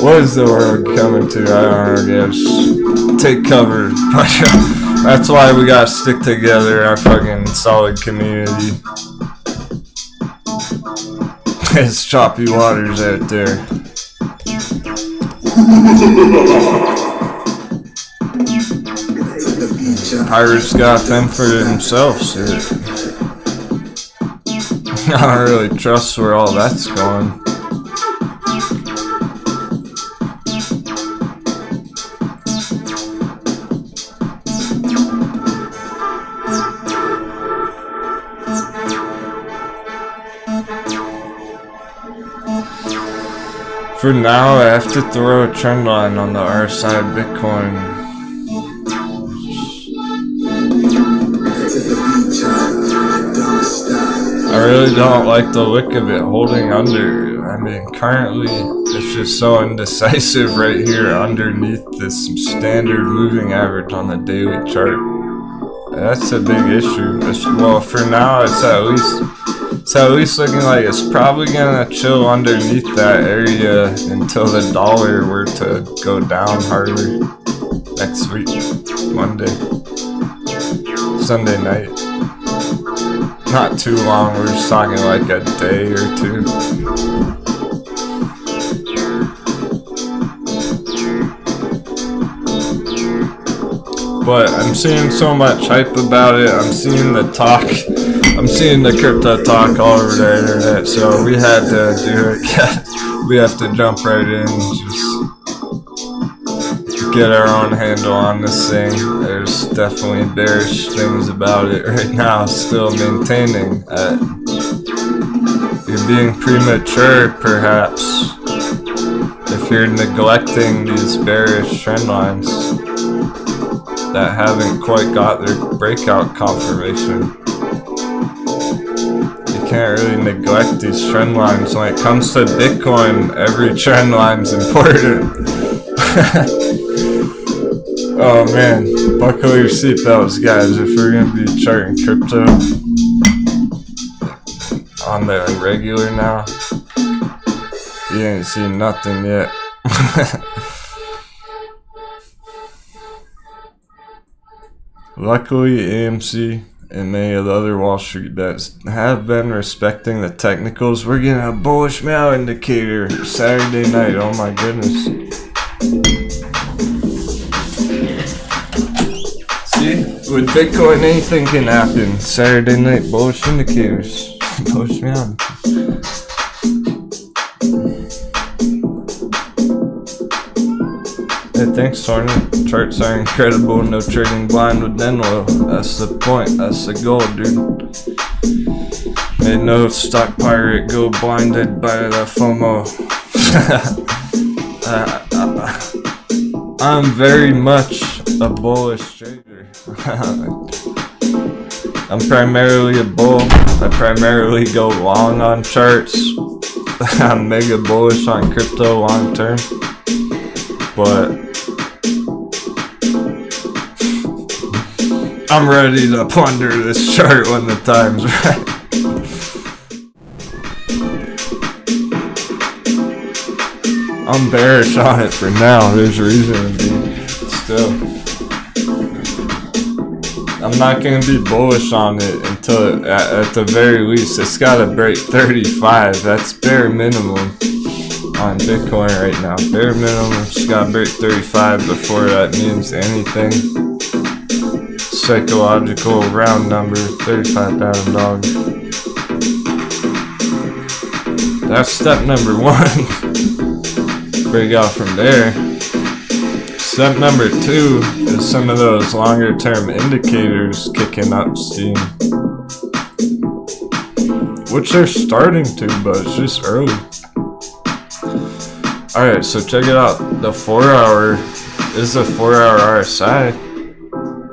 What is the world coming to? I don't know, guys. Take cover. That's why we gotta stick together, our fucking solid community. It's choppy waters out there. Pirates got them for themselves. I don't really trust where all that's going. For now, I have to throw a trend line on the R side Bitcoin. I really don't like the look of it holding under. I mean, currently, it's just so indecisive right here underneath this standard moving average on the daily chart. That's a big issue. Well, for now, it's at least looking like it's probably gonna chill underneath that area until the dollar were to go down harder next week, Monday, Sunday night. Not too long, we're just talking like a day or two. But I'm seeing so much hype about it. I'm seeing the talk. I'm seeing the crypto talk all over the internet. So we had to do it. We have to jump right in and just get our own handle on this thing. There's definitely bearish things about it right now. Still maintaining that you're being premature, perhaps, if you're neglecting these bearish trend lines that haven't quite got their breakout confirmation. can't really neglect these trend lines. When it comes to Bitcoin, every trend line's important. Oh man, buckle your seatbelts, guys, if we're gonna be charting crypto on the regular now. You ain't seen nothing yet. Luckily, AMC and many of the other Wall Street bets have been respecting the technicals. We're getting a bullish Meow indicator Saturday night. Oh my goodness. See, with Bitcoin, anything can happen. Saturday night bullish indicators. Bullish Meow. Hey, thanks, Hornet. Charts are incredible. No trading blind with Denwo. That's the point. That's the goal, dude. Made no stock pirate go blinded by the FOMO. I'm very much a bullish trader. I'm primarily a bull. I primarily go long on charts. I'm mega bullish on crypto long term. But I'm ready to plunder this chart when the time's right. I'm bearish on it for now. There's reason to be. Still, I'm not going to be bullish on it until, at the very least, it's got to break 35. That's bare minimum on Bitcoin right now. Bare minimum, it's got to break 35 before that means anything. Psychological round number, 35,000 dogs. That's step number 1. Break out from there. Step number 2 is some of those longer term indicators kicking up steam, which they're starting to, but it's just early. Alright, so check it out. The 4-hour is the 4-hour RSI.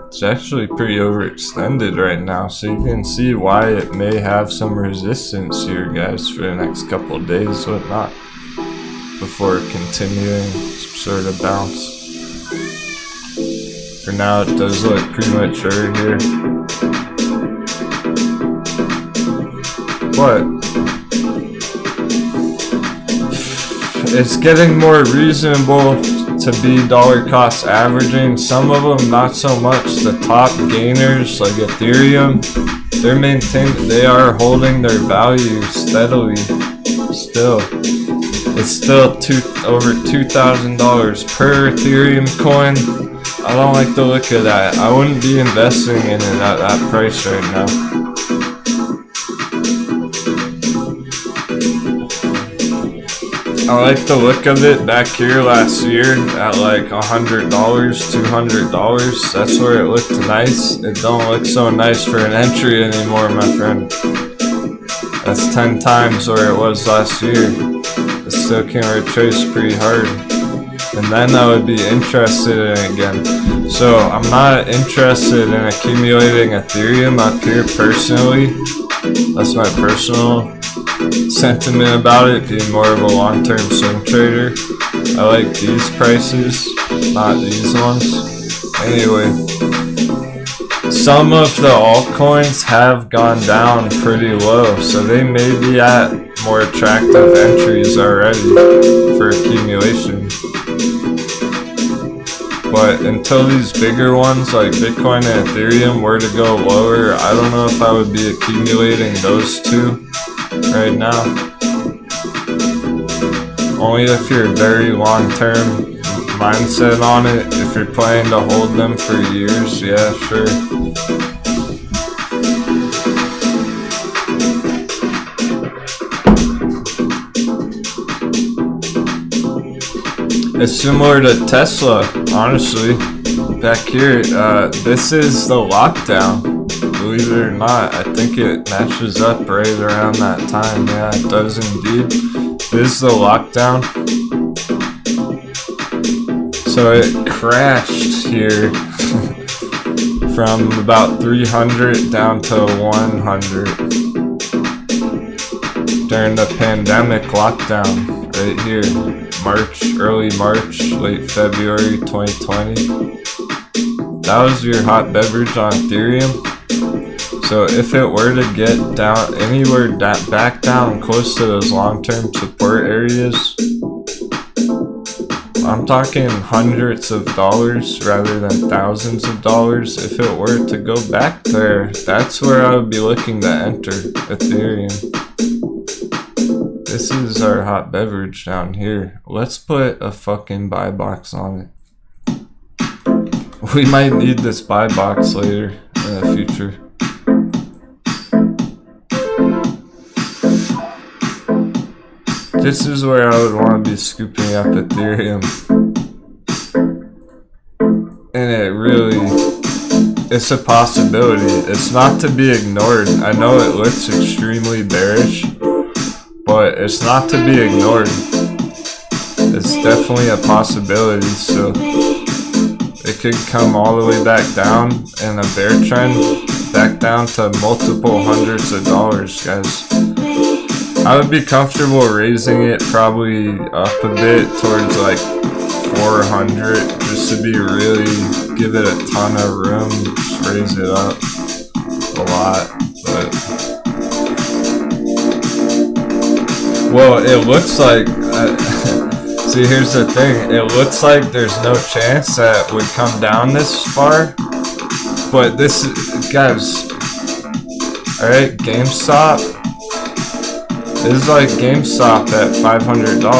It's actually pretty overextended right now, so you can see why it may have some resistance here, guys, for the next couple of days, whatnot, before continuing some sort of bounce. For now, it does look premature here, but it's getting more reasonable to be dollar cost averaging. Some of them not so much. The top gainers like Ethereum, they are holding their value steadily. Still, it's still over $2,000 per Ethereum coin. I don't like the look of that. I wouldn't be investing in it at that price right now. I like the look of it back here last year at like $100, $200. That's where it looked nice. It don't look so nice for an entry anymore, my friend. That's 10 times where it was last year. It still can retrace pretty hard. And then I would be interested in it again. So I'm not interested in accumulating Ethereum up here personally. That's my personal sentiment about it, being more of a long-term swing trader. I like these prices, not these ones. Anyway, some of the altcoins have gone down pretty low, so they may be at more attractive entries already for accumulation. But until these bigger ones like Bitcoin and Ethereum were to go lower, I don't know if I would be accumulating those two right now. Only if you're very long-term mindset on it. If you're planning to hold them for years, yeah, sure. It's similar to Tesla, honestly. Back here, this is the lockdown. Believe it or not, I think it matches up right around that time. Yeah, it does indeed. This is the lockdown. So it crashed here from about 300 down to 100. during the pandemic lockdown right here, early March, late February 2020. That was your hot beverage on Ethereum. So if it were to get down anywhere back down close to those long-term support areas, I'm talking hundreds of dollars rather than thousands of dollars. If it were to go back there, that's where I would be looking to enter Ethereum. This is our hot beverage down here. Let's put a fucking buy box on it. We might need this buy box later in the future. This is where I would want to be scooping up Ethereum. And it really, it's a possibility. It's not to be ignored. I know it looks extremely bearish, but it's not to be ignored. It's definitely a possibility. So it could come all the way back down in a bear trend, back down to multiple hundreds of dollars, guys. I would be comfortable raising it probably up a bit towards like 400 just to be really, give it a ton of room, just raise it up a lot. But well, it looks like see, here's the thing, it looks like there's no chance that it would come down this far, but this, guys, alright, GameStop. This is like GameStop at $500.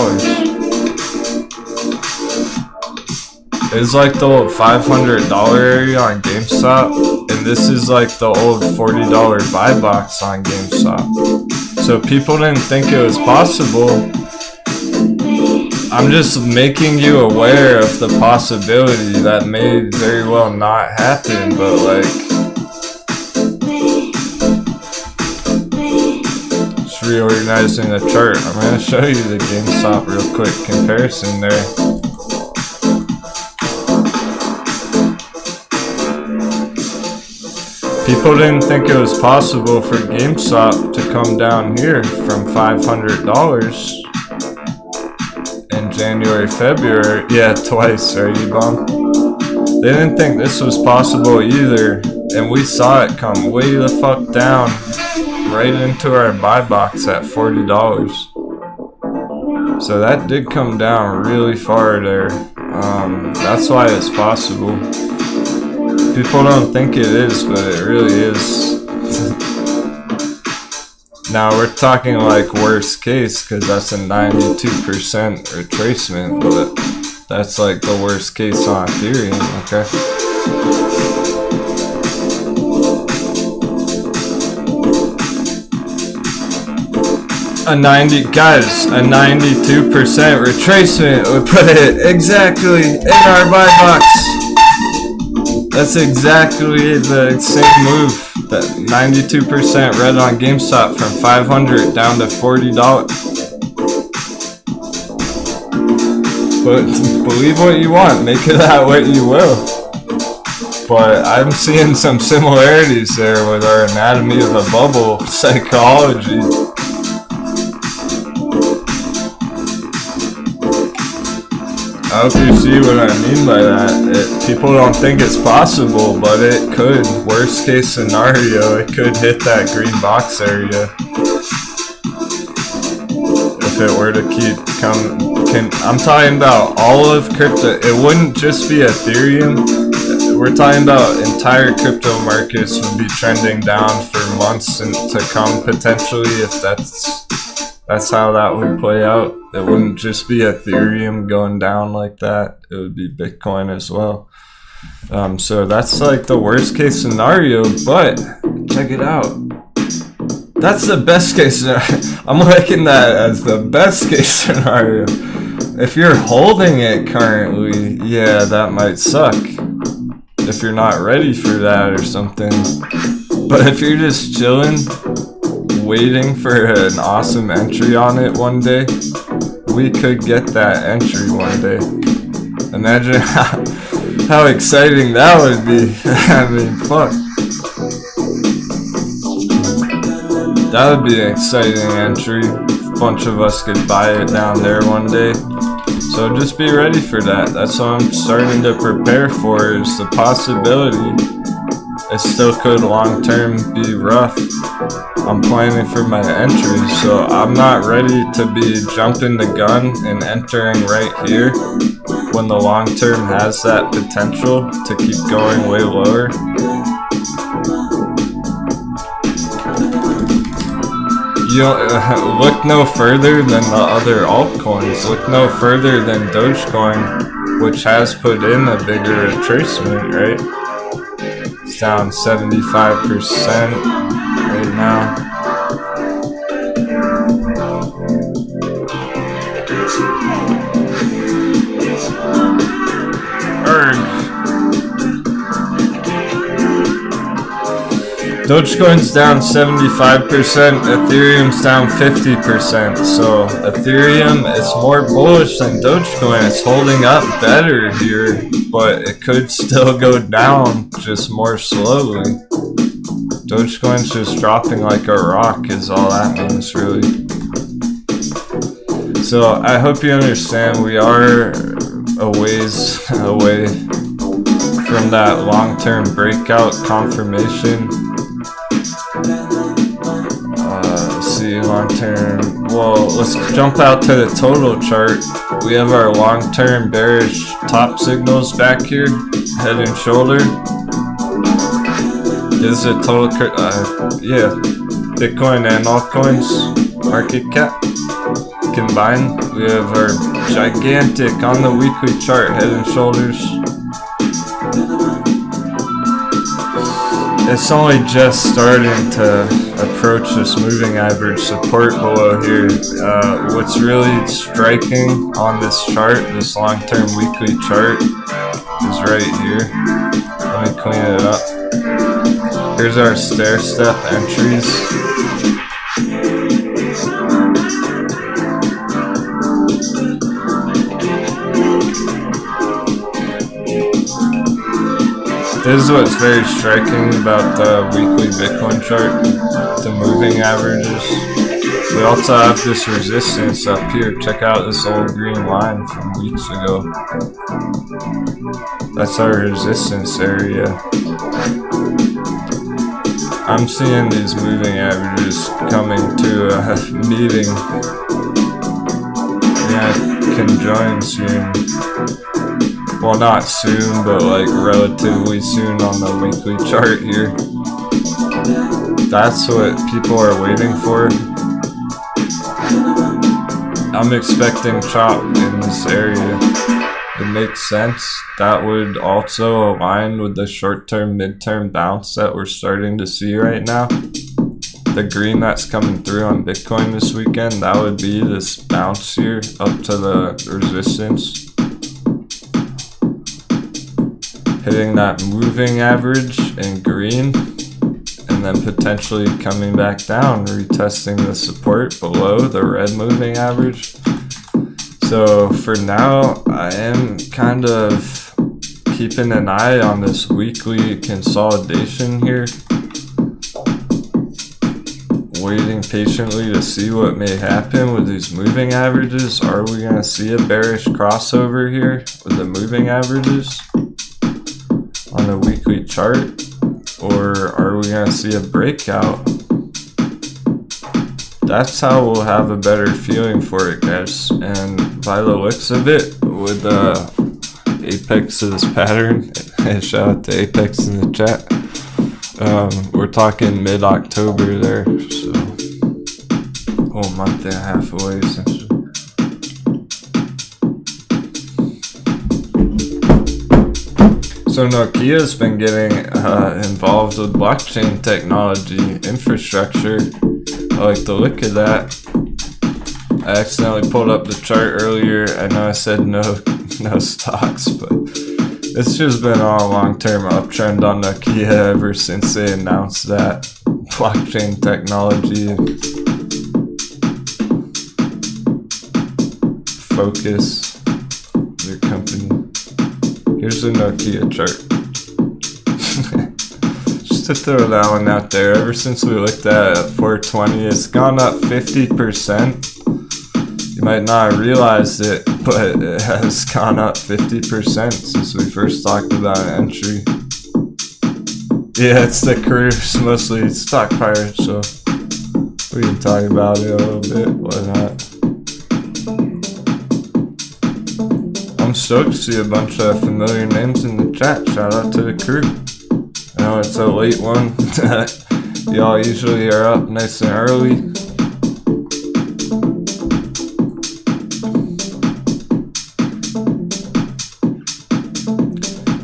It's like the old $500 area on GameStop, and this is like the old $40 buy box on GameStop. So people didn't think it was possible. I'm just making you aware of the possibility that may very well not happen, but like, reorganizing the chart. I'm going to show you the GameStop real quick comparison there. People didn't think it was possible for GameStop to come down here from $500 in January, February. Yeah, twice, right, E-Bomb? They didn't think this was possible either, and we saw it come way the fuck down right into our buy box at $40. So that did come down really far there. That's why it's possible. People don't think it is, but it really is. Now we're talking like worst case, because that's a 92% retracement, but that's like the worst case on Ethereum, okay? A 92% retracement would put it exactly in our buy box. That's exactly the same move. That 92% red on GameStop from $500 down to $40. But believe what you want, make it out what you will. But I'm seeing some similarities there with our anatomy of a bubble psychology. I hope you see what I mean by that. People don't think it's possible, but it could. Worst case scenario, it could hit that green box area. If it were to keep coming. I'm talking about all of crypto. It wouldn't just be Ethereum. We're talking about entire crypto markets would be trending down for months to come potentially, if that's how that would play out. It wouldn't just be Ethereum going down like that. It would be Bitcoin as well. So that's like the worst case scenario, but check it out. That's the best case scenario. I'm liking that as the best case scenario. If you're holding it currently, yeah, that might suck. If you're not ready for that or something. But if you're just chilling, waiting for an awesome entry on it one day, we could get that entry one day. Imagine how exciting that would be. I mean, fuck. That would be an exciting entry. A bunch of us could buy it down there one day. So just be ready for that. That's what I'm starting to prepare for, is the possibility it still could long term be rough. I'm planning for my entries, so I'm not ready to be jumping the gun and entering right here when the long term has that potential to keep going way lower. You look no further than the other altcoins. Look no further than Dogecoin, which has put in a bigger retracement, right? It's down 75% right now. Dogecoin's down 75%, Ethereum's down 50%, so Ethereum is more bullish than Dogecoin. It's holding up better here, but it could still go down just more slowly. Dogecoin's just dropping like a rock is all that means, really. So I hope you understand we are a ways away from that long-term breakout confirmation. Long-term, well, let's jump out to the total chart. We have our long-term bearish top signals back here, head and shoulder. This is a total, yeah, Bitcoin and altcoins market cap combined. We have our gigantic on the weekly chart, head and shoulders. It's only just starting to approach this moving average support below here. What's really striking on this chart, this long-term weekly chart, is right here. Let me clean it up. Here's our stair-step entries. This is what's very striking about the weekly Bitcoin chart, the moving averages. We also have this resistance up here. Check out this old green line from weeks ago. That's our resistance area. I'm seeing these moving averages coming to a meeting. Yeah, can join soon. Well, not soon, but like relatively soon on the weekly chart here. That's what people are waiting for. I'm expecting chop in this area. It makes sense. That would also align with the short-term, mid-term bounce that we're starting to see right now. The green that's coming through on Bitcoin this weekend, that would be this bounce here up to the resistance. Hitting that moving average in green, and then potentially coming back down, retesting the support below the red moving average. So for now, I am kind of keeping an eye on this weekly consolidation here, waiting patiently to see what may happen with these moving averages. Are we going to see a bearish crossover here with the moving averages on the weekly chart, or are we going to see a breakout? That's how we'll have a better feeling for it, guys. And by the looks of it, with Apex of this pattern, shout out to Apex in the chat, we're talking mid-October there, so a whole month and a half away essentially. So Nokia's been getting involved with blockchain technology infrastructure. I like the look of that. I accidentally pulled up the chart earlier. I know I said no stocks, but it's just been on a long-term uptrend on Nokia ever since they announced that blockchain technology focus their company. Here's the Nokia chart. Just to throw that one out there. Ever since we looked at it at 420, it's gone up 50%. You might not have realized it, but it has gone up 50% since we first talked about an entry. Yeah, it's the crews, mostly stock pirates, so we can talk about it a little bit. Why not? I'm stoked to see a bunch of familiar names in the chat. Shout out to the crew. I know it's a late one. Y'all usually are up nice and early.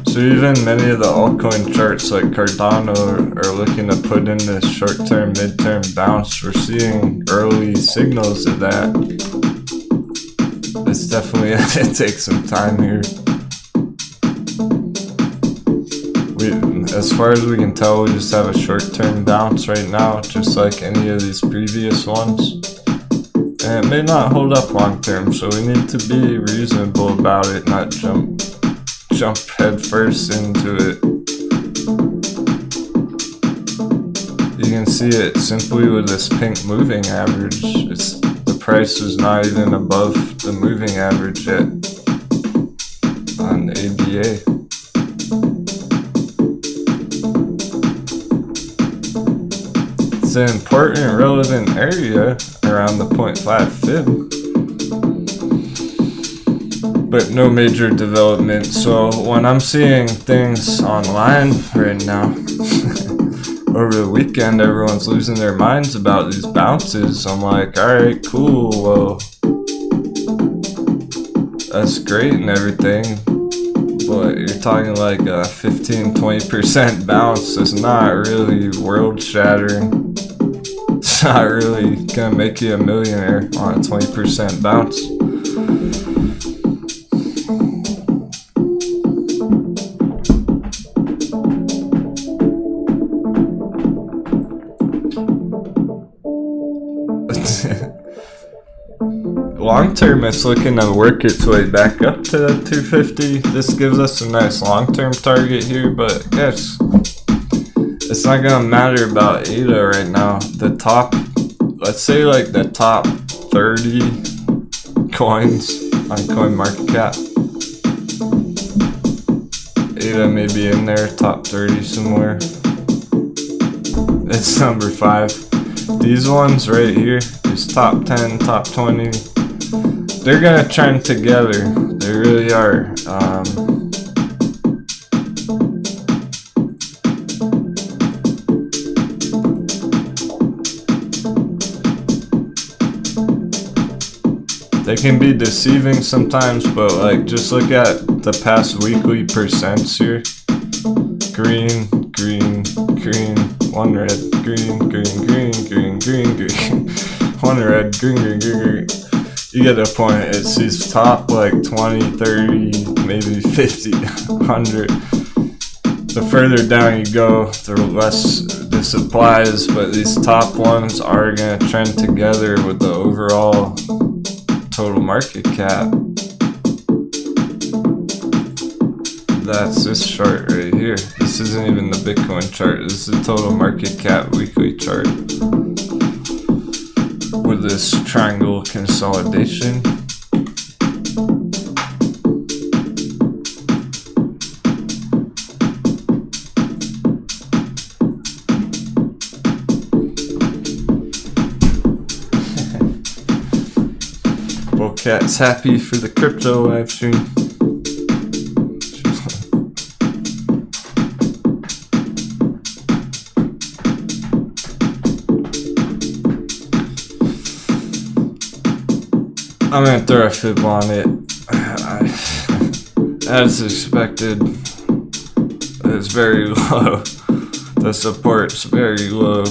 So even many of the altcoin charts like Cardano are looking to put in this short-term, mid-term bounce. We're seeing early signals of that. It's definitely it takes some time here. As far as we can tell, we just have a short-term bounce right now, just like any of these previous ones. And it may not hold up long-term, so we need to be reasonable about it, not jump head first into it. You can see it simply with this pink moving average. The price is not even above the moving average yet on ABA. It's an important relevant area around the 0.5 fib. But no major development. So when I'm seeing things online right now, over the weekend, everyone's losing their minds about these bounces. I'm like, alright, cool, well, that's great and everything, but you're talking like a 15-20% bounce. That's not really world shattering. It's not really gonna make you a millionaire on a 20% bounce. Long term, it's looking to work its way back up to the 250. This gives us a nice long term target here, but yes, it's not gonna matter about ADA right now. The top, let's say like the top 30 coins on CoinMarketCap. ADA may be in there, top 30 somewhere. It's number 5. These ones right here, these top 10, top 20, they're gonna trend together. They really are. They can be deceiving sometimes, but like just look at the past weekly percents here. Green, green, green, one red, green, green, green, green, green, green, one red, green, green, green, green. You get the point. It's these top like 20, 30, maybe 50, 100. The further down you go, the less this applies, but these top ones are going to trend together with the overall total market cap. That's this chart right here. This isn't even the Bitcoin chart. This is the total market cap weekly chart with this triangle consolidation. Bullcat's happy for the crypto live stream. I'm gonna throw a fib on it. As expected, it's very low. The support's very low.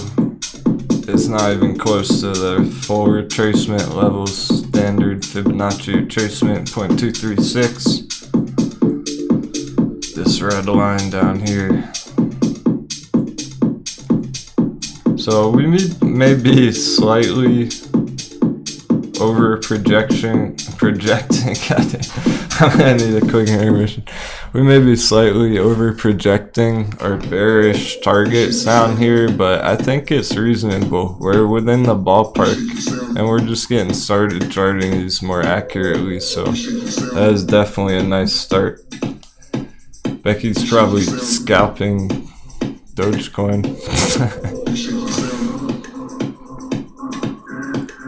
It's not even close to the full retracement levels. Standard Fibonacci retracement 0.236. This red line down here. So we may be slightly projecting. I'm gonna need a quick intermission. We may be slightly over projecting our bearish targets down here, but I think it's reasonable. We're within the ballpark and we're just getting started charting these more accurately, so that is definitely a nice start. Becky's probably scalping Dogecoin.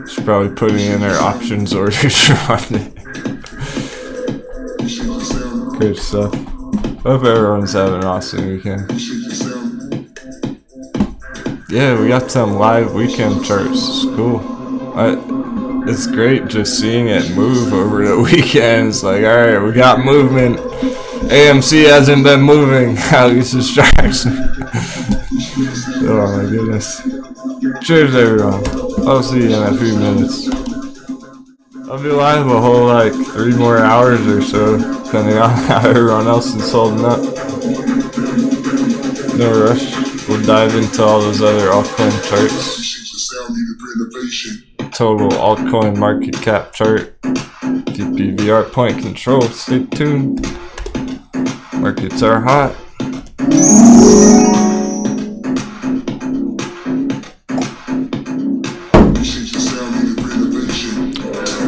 She's probably putting in her options orders on it. Great stuff. Hope everyone's having an awesome weekend. Yeah, we got some live weekend charts. It's cool. It's great just seeing it move over the weekend. It's like, alright, we got movement. AMC hasn't been moving. At least it's charts. Oh my goodness. Cheers, everyone. I'll see you in a few minutes. I'll be live a whole like 3 more hours or so, depending on how everyone else is holding up. No rush. We'll dive into all those other altcoin charts. Total altcoin market cap chart. TPVR point control. Stay tuned. Markets are hot.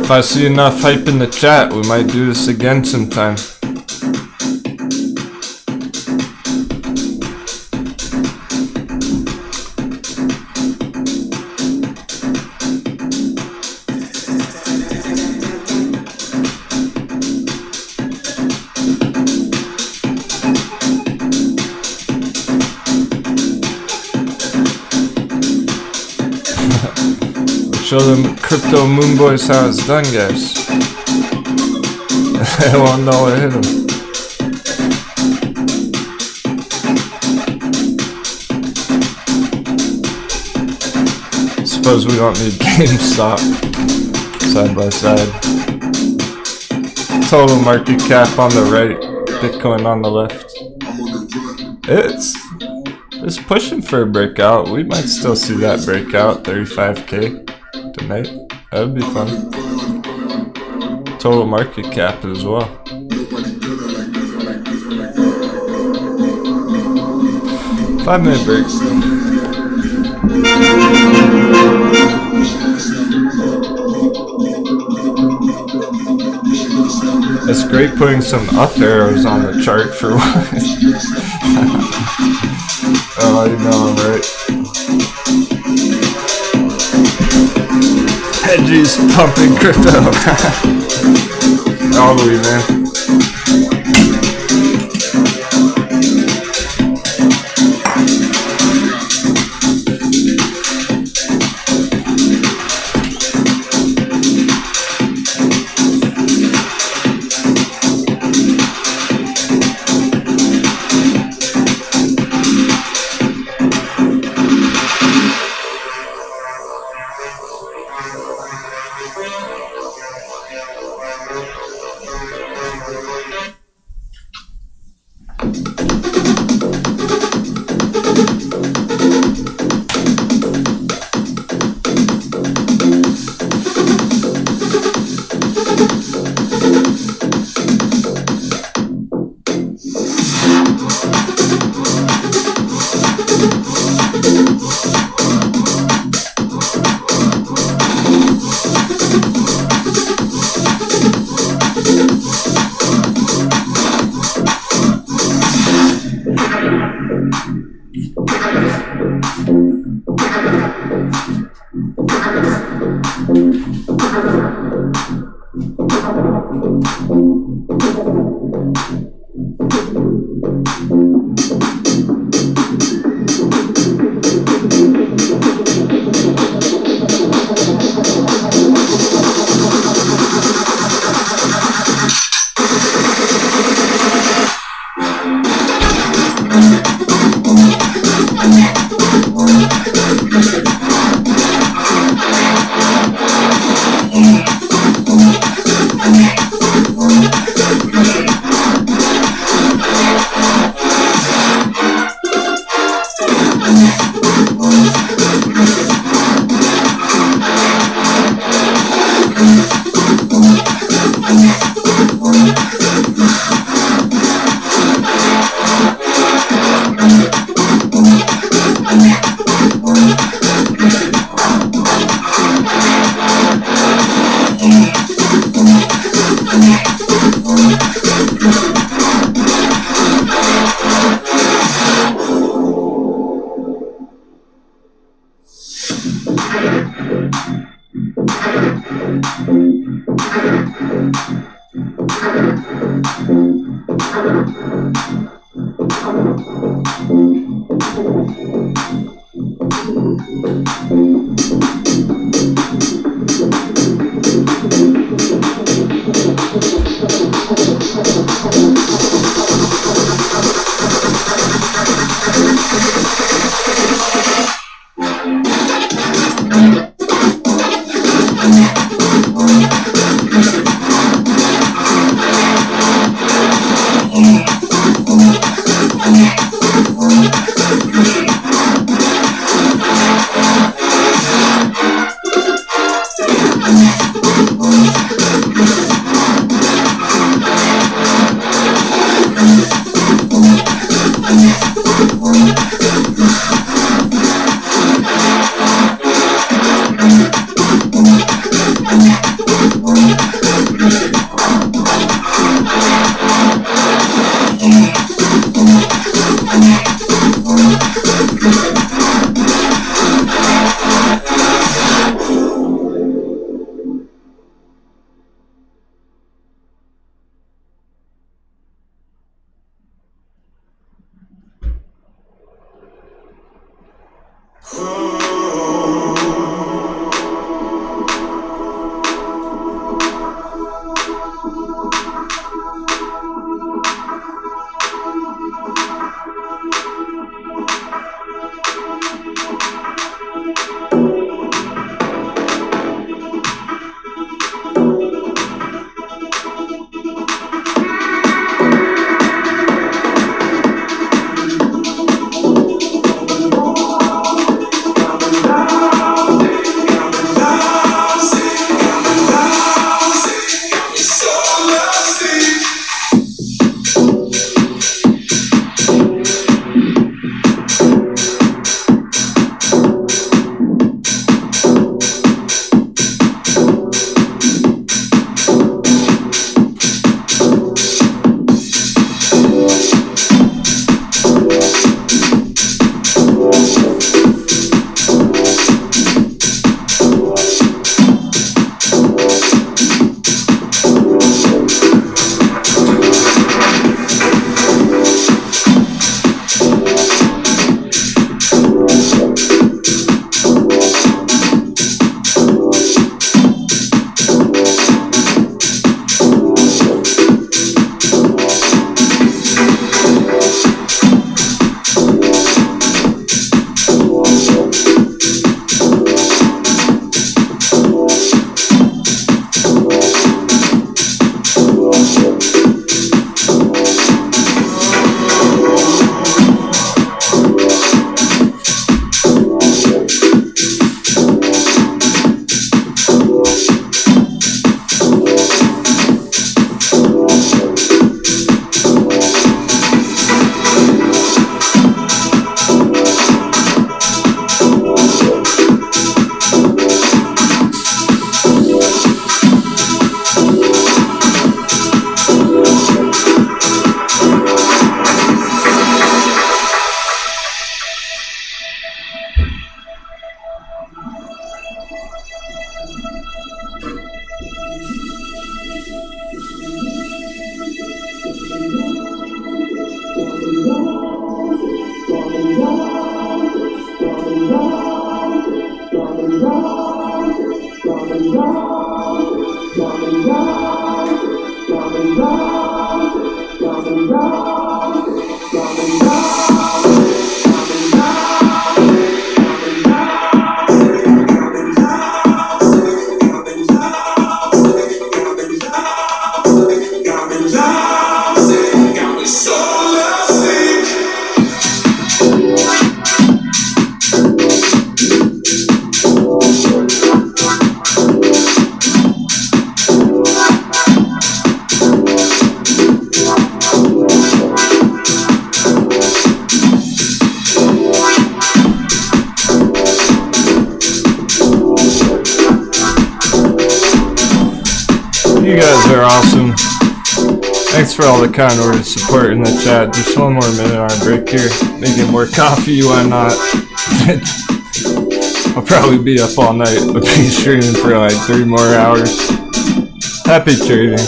If I see enough hype in the chat, we might do this again sometime. Show them crypto moon boys how it's done, guys. They won't know what hit them. Suppose we don't need GameStop side by side. Total market cap on the right, Bitcoin on the left. It's pushing for a breakout. We might still see that breakout, 35k. Tonight. That would be fun. Total market cap as well. Five-minute break. It's great putting some up arrows on the chart for once. Oh, you know I'm right. Hedges pumping crypto. All the way, man. You guys are awesome. Thanks for all the kind words, support in the chat. Just one more minute on a break here. Making more coffee, why not? I'll probably be up all night. I'll be streaming for like 3 more hours. Happy trading.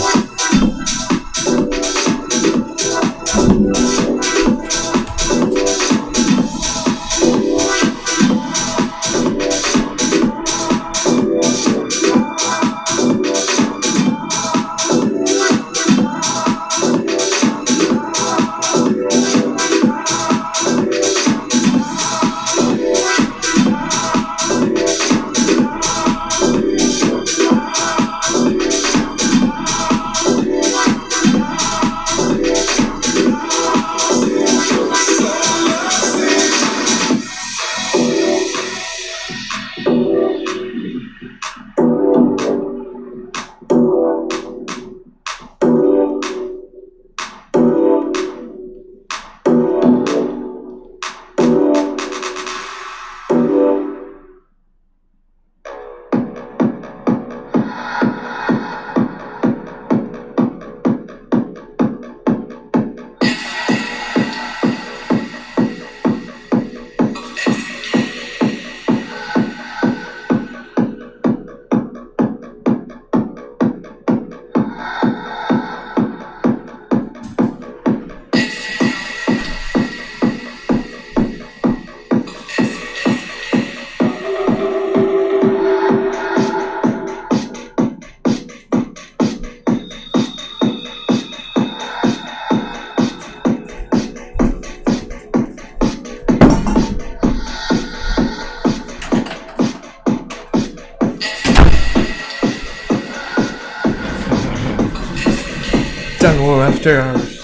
Denwo after hours.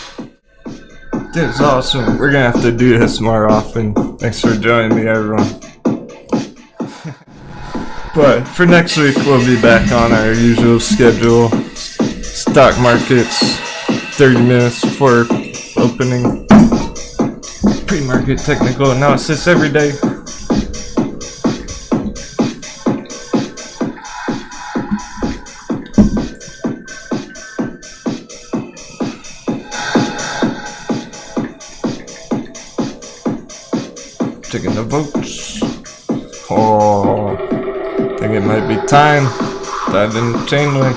This is awesome. We're gonna have to do this more often. Thanks for joining me, everyone. But for next week, we'll be back on our usual schedule. Stock markets, 30 minutes before opening. Pre-market technical analysis every day. Checking the votes. Oh, I think it might be time. Dive in Chainlink.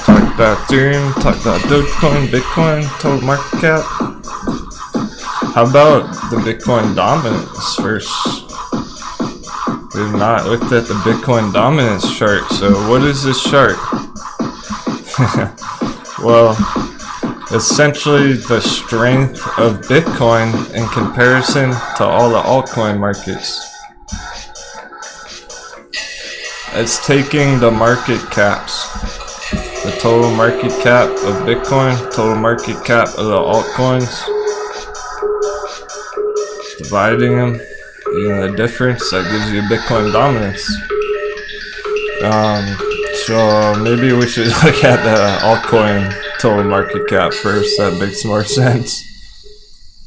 Talk about Ethereum, talk about Dogecoin, Bitcoin, total market cap. How about the Bitcoin dominance first? We've not looked at the Bitcoin dominance chart, so what is this chart? Well, essentially the strength of Bitcoin in comparison to all the altcoin markets. It's taking the market caps, the total market cap of Bitcoin, total market cap of the altcoins, dividing them, the difference, that gives you Bitcoin dominance. So maybe we should look at the altcoin total market cap first. That makes more sense.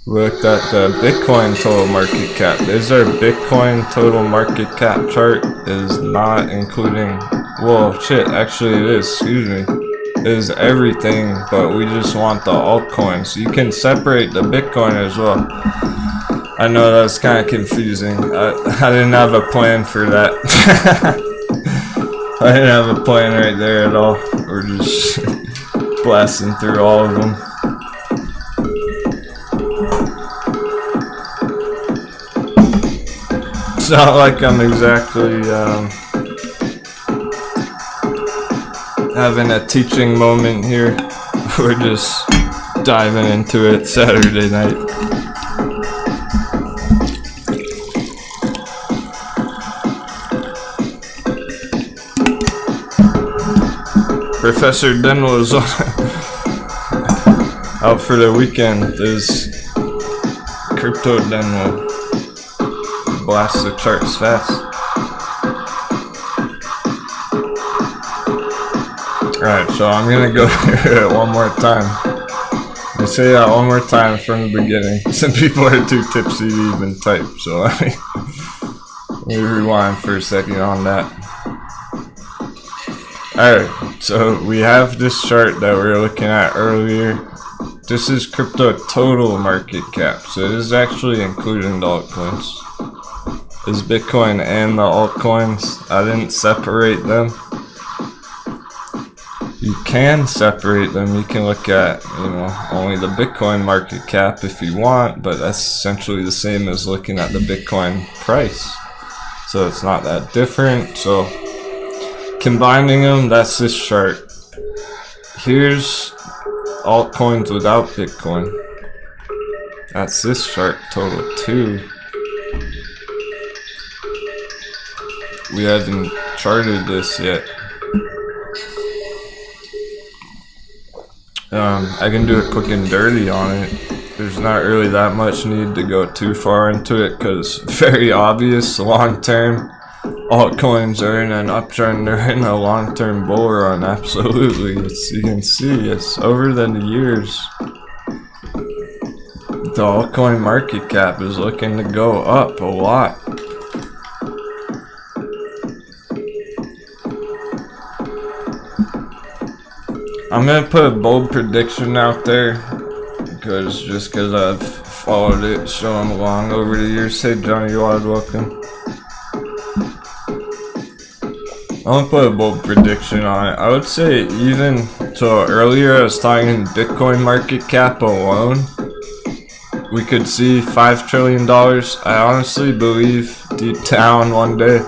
We looked at the Bitcoin total market cap. There's our Bitcoin total market cap chart. Is not including, well, shit, actually it is, excuse me. It is everything, but we just want the altcoins. You can separate the Bitcoin as well. I know that's kind of confusing. I didn't have a plan for that. I didn't have a plan right there at all. We're just blasting through all of them. It's not like I'm exactly having a teaching moment here. We're just diving into it Saturday night. Professor Denwo is out for the weekend. Is Crypto Denwo. Blast the charts fast. Alright, so I'm gonna go through it one more time. I say that one more time from the beginning. Some people are too tipsy to even type, so let me rewind for a second on that. Alright, so we have this chart that we were looking at earlier. This is crypto total market cap, so it is actually including the altcoins. It's Bitcoin and the altcoins. I didn't separate them. You can separate them. You can look at, only the Bitcoin market cap if you want, but that's essentially the same as looking at the Bitcoin price. So it's not that different. So combining them, that's this chart. Here's altcoins without Bitcoin. That's this chart total too. We haven't charted this yet. I can do it quick and dirty on it. There's not really that much need to go too far into it because very obvious long term. Altcoins are in an uptrend, they're in a long-term bull run, absolutely. You can see, it's over the years. The altcoin market cap is looking to go up a lot. I'm gonna put a bold prediction out there, just because I've followed it so long over the years. Hey Johnny Wad, welcome. I'm gonna put a bold prediction on it. I would say even, so earlier I was talking Bitcoin market cap alone, we could see $5 trillion. I honestly believe deep down one day,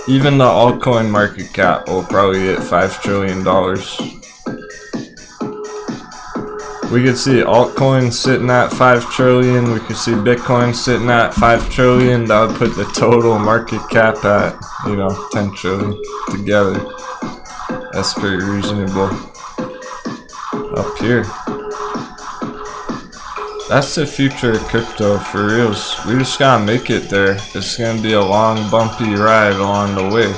even the altcoin market cap will probably hit $5 trillion. We could see altcoins sitting at 5 trillion. We could see Bitcoin sitting at 5 trillion. That would put the total market cap at, you know, 10 trillion together. That's pretty reasonable. Up here. That's the future of crypto, for reals. We just gotta make it there. It's gonna be a long, bumpy ride along the way.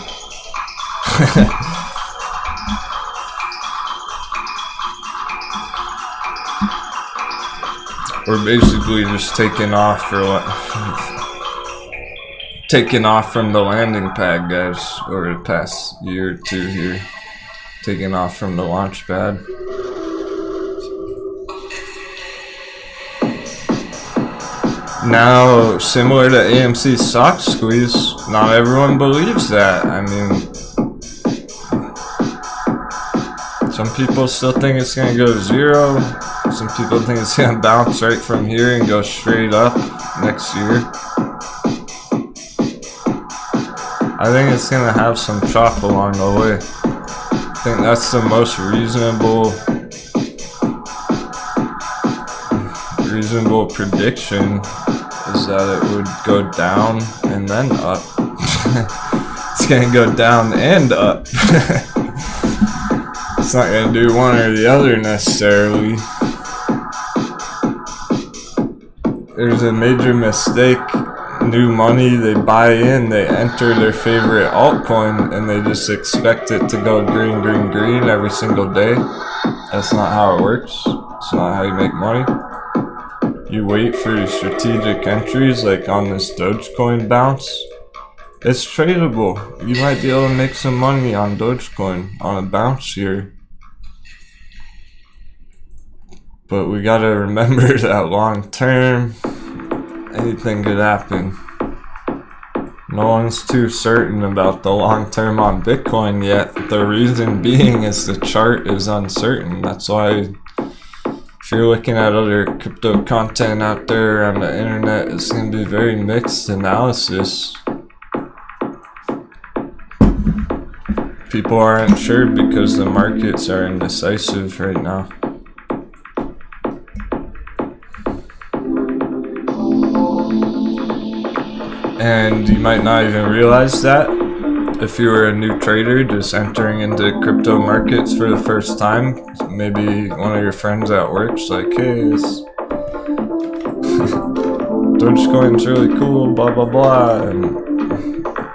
We're basically just taking off from the landing pad, guys, over the past year or two here. Taking off from the launch pad. Now, similar to AMC's stock squeeze, not everyone believes that. I mean, some people still think it's gonna go to 0. Some people think it's gonna bounce right from here and go straight up next year. I think it's gonna have some chop along the way. I think that's the most reasonable prediction, is that it would go down and then up. It's gonna go down and up. It's not gonna do one or the other necessarily. There's a major mistake. New money, they buy in, they enter their favorite altcoin, and they just expect it to go green, green, green every single day. That's not how it works. It's not how you make money. You wait for your strategic entries, like on this Dogecoin bounce. It's tradable. You might be able to make some money on Dogecoin on a bounce here. But we gotta remember that long term, anything could happen. No one's too certain about the long term on Bitcoin yet. The reason being is the chart is uncertain. That's why if you're looking at other crypto content out there on the internet, it's going to be very mixed analysis. People aren't sure because the markets are indecisive right now. And you might not even realize that if you were a new trader just entering into crypto markets for the first time. Maybe one of your friends at work's like, hey, this Dogecoin's really cool, blah blah blah, and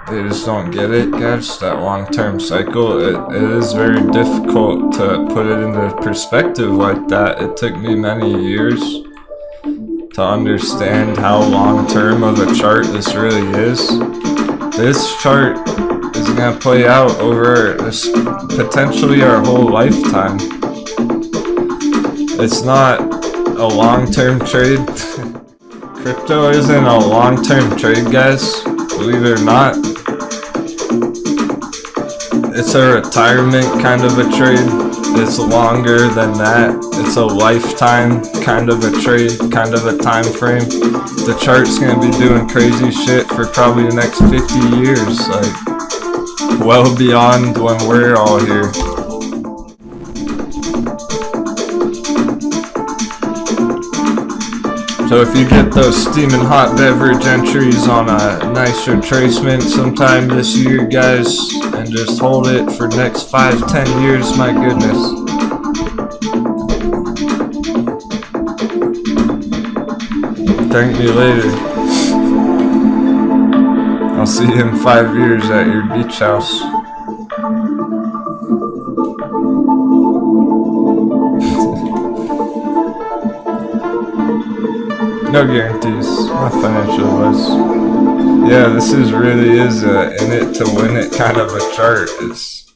they just don't get it, guys. That long-term cycle, it is very difficult to put it into perspective like that. It took me many years to understand how long-term of a chart this really is. This chart is gonna play out over potentially our whole lifetime. It's not a long-term trade. Crypto isn't a long-term trade, guys. Believe it or not. It's a retirement kind of a trade. It's longer than that. It's a lifetime kind of a trade, kind of a time frame. The chart's gonna be doing crazy shit for probably the next 50 years, like well beyond when we're all here. So if you get those steaming hot beverage entries on a nice retracement sometime this year, guys, and just hold it for the next 5-10 years, my goodness. Thank me later. I'll see you in 5 years at your beach house. No guarantees, not financial advice. Yeah, this really is a in it to win it kind of a chart. It's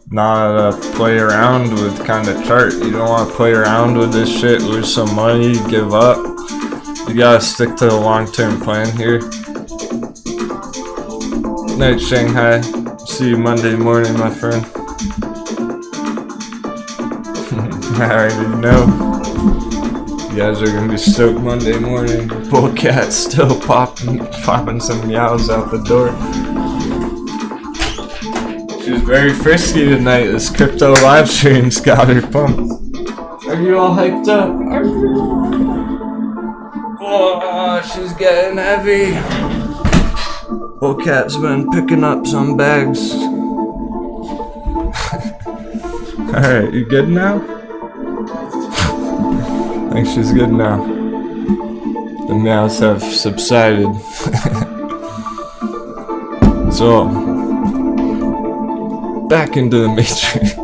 not a play around with kind of chart. You don't want to play around with this shit, lose some money, give up. You gotta stick to the long-term plan here. Night, Shanghai. See you Monday morning, my friend. I already know. You guys are gonna be stoked Monday morning. Bullcat still popping some meows out the door. She was very frisky tonight. This crypto live stream's got her pumped. Are you all hyped up? Oh, she's getting heavy. Cat's been picking up some bags. Alright, you good now? I think she's good now. The meows have subsided. So, back into the matrix.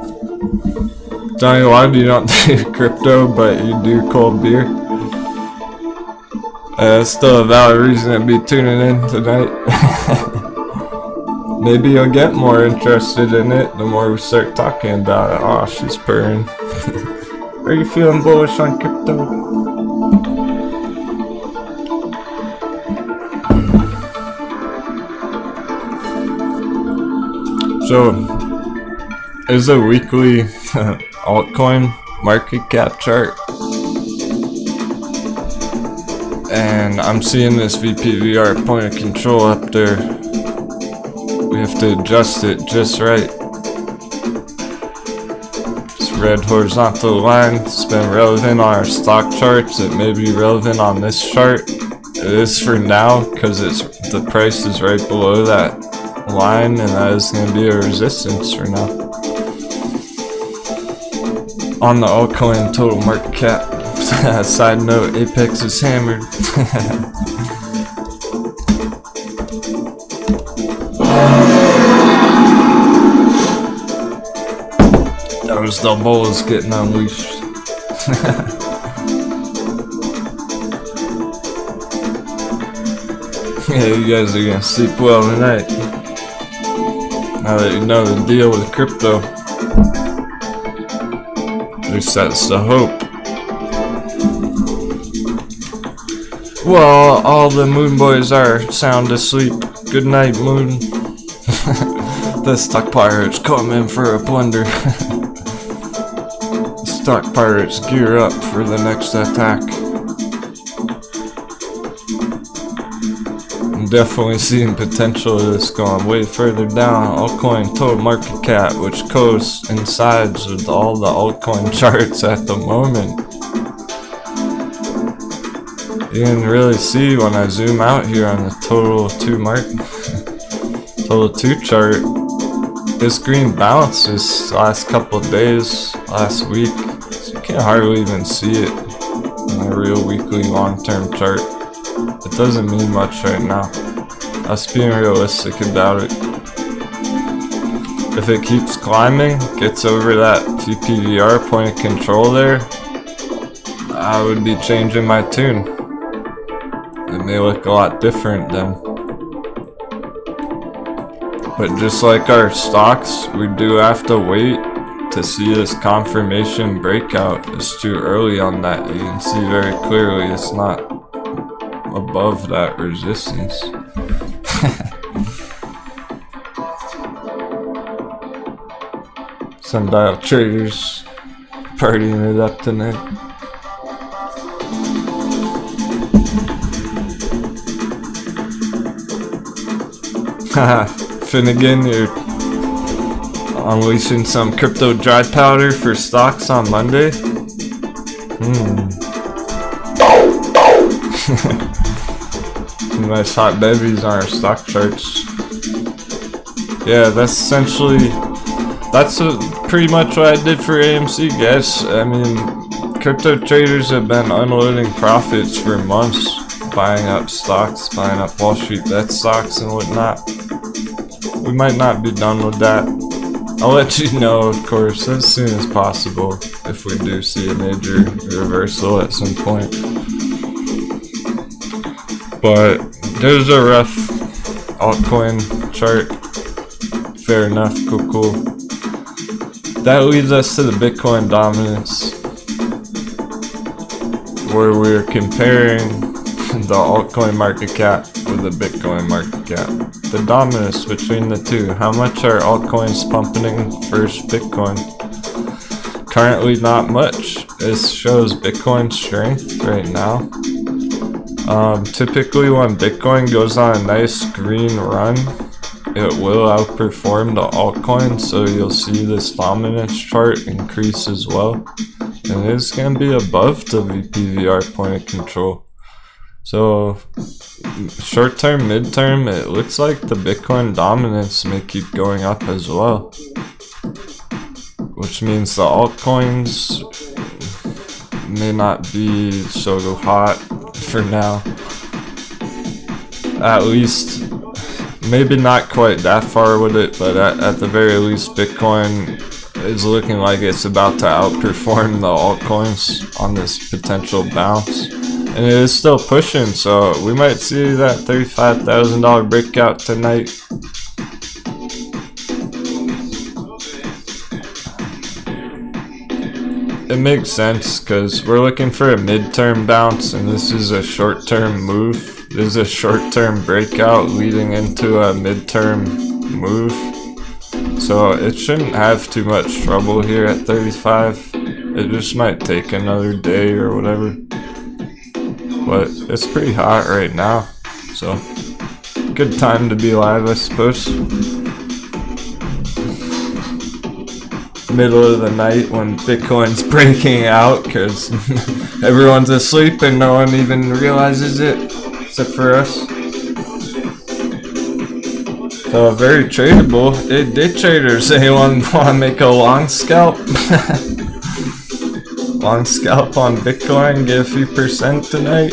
Johnny, why do you not do crypto, but you do cold beer? That's still a valid reason to be tuning in tonight. Maybe you'll get more interested in it the more we start talking about it. Oh, she's purring. Are you feeling bullish on crypto? So, is a weekly altcoin market cap chart. And I'm seeing this VPVR point of control up there. We have to adjust it just right. This red horizontal line, it's been relevant on our stock charts. It may be relevant on this chart. It is for now because the price is right below that line, and that is going to be a resistance for now. On the altcoin total market cap. Side note, Apex is hammered. That was the bulls getting unleashed. Yeah, you guys are gonna sleep well tonight. Now that you know the deal with crypto. At least that's the hope. Well, all the moon boys are sound asleep. Good night, moon. The stock pirates come in for a plunder. Stock pirates gear up for the next attack. I'm definitely seeing potential of this going way further down. Altcoin total market cap, which coincides with all the altcoin charts at the moment. You can really see when I zoom out here on the total 2 chart. This green bounce this last couple of days, last week, so you can hardly even see it in a real weekly long-term chart. It doesn't mean much right now. Us being realistic about it. If it keeps climbing, gets over that VPVR point of control there, I would be changing my tune. It may look a lot different then. But just like our stocks, we do have to wait to see this confirmation breakout. It's too early on that. You can see very clearly it's not above that resistance. Sundial traders partying it up tonight. Finnegan, you're unleashing some crypto dry powder for stocks on Monday? Some nice hot bevies on our stock charts. Yeah, that's pretty much what I did for AMC, guys. I mean, crypto traders have been unloading profits for months, buying up stocks, buying up Wall Street bet stocks and whatnot. We might not be done with that. I'll let you know, of course, as soon as possible if we do see a major reversal at some point. But there's a rough altcoin chart. Fair enough, cool. That leads us to the Bitcoin dominance, where we're comparing the altcoin market cap with the Bitcoin market cap. The dominance between the two. How much are altcoins pumping versus Bitcoin? Currently not much. This shows Bitcoin's strength right now. Typically when Bitcoin goes on a nice green run, it will outperform the altcoin, so you'll see this dominance chart increase as well. and it's gonna be above the VPVR point of control. So short term, mid term, it looks like the Bitcoin dominance may keep going up as well, which means the altcoins may not be so hot for now. At least, maybe not quite that far with it, but at the very least, Bitcoin is looking like it's about to outperform the altcoins on this potential bounce. And it is still pushing, so we might see that $35,000 breakout tonight. It makes sense because we're looking for a mid-term bounce, and this is a short-term move. This is a short-term breakout leading into a mid-term move. So it shouldn't have too much trouble here at 35. It just might take another day or whatever. But it's pretty hot right now, so good time to be live, I suppose. Middle of the night when Bitcoin's breaking out because everyone's asleep and no one even realizes it, except for us. So very tradable. Hey, day traders, anyone want to make a long scalp? Long scalp on Bitcoin, get a few percent tonight.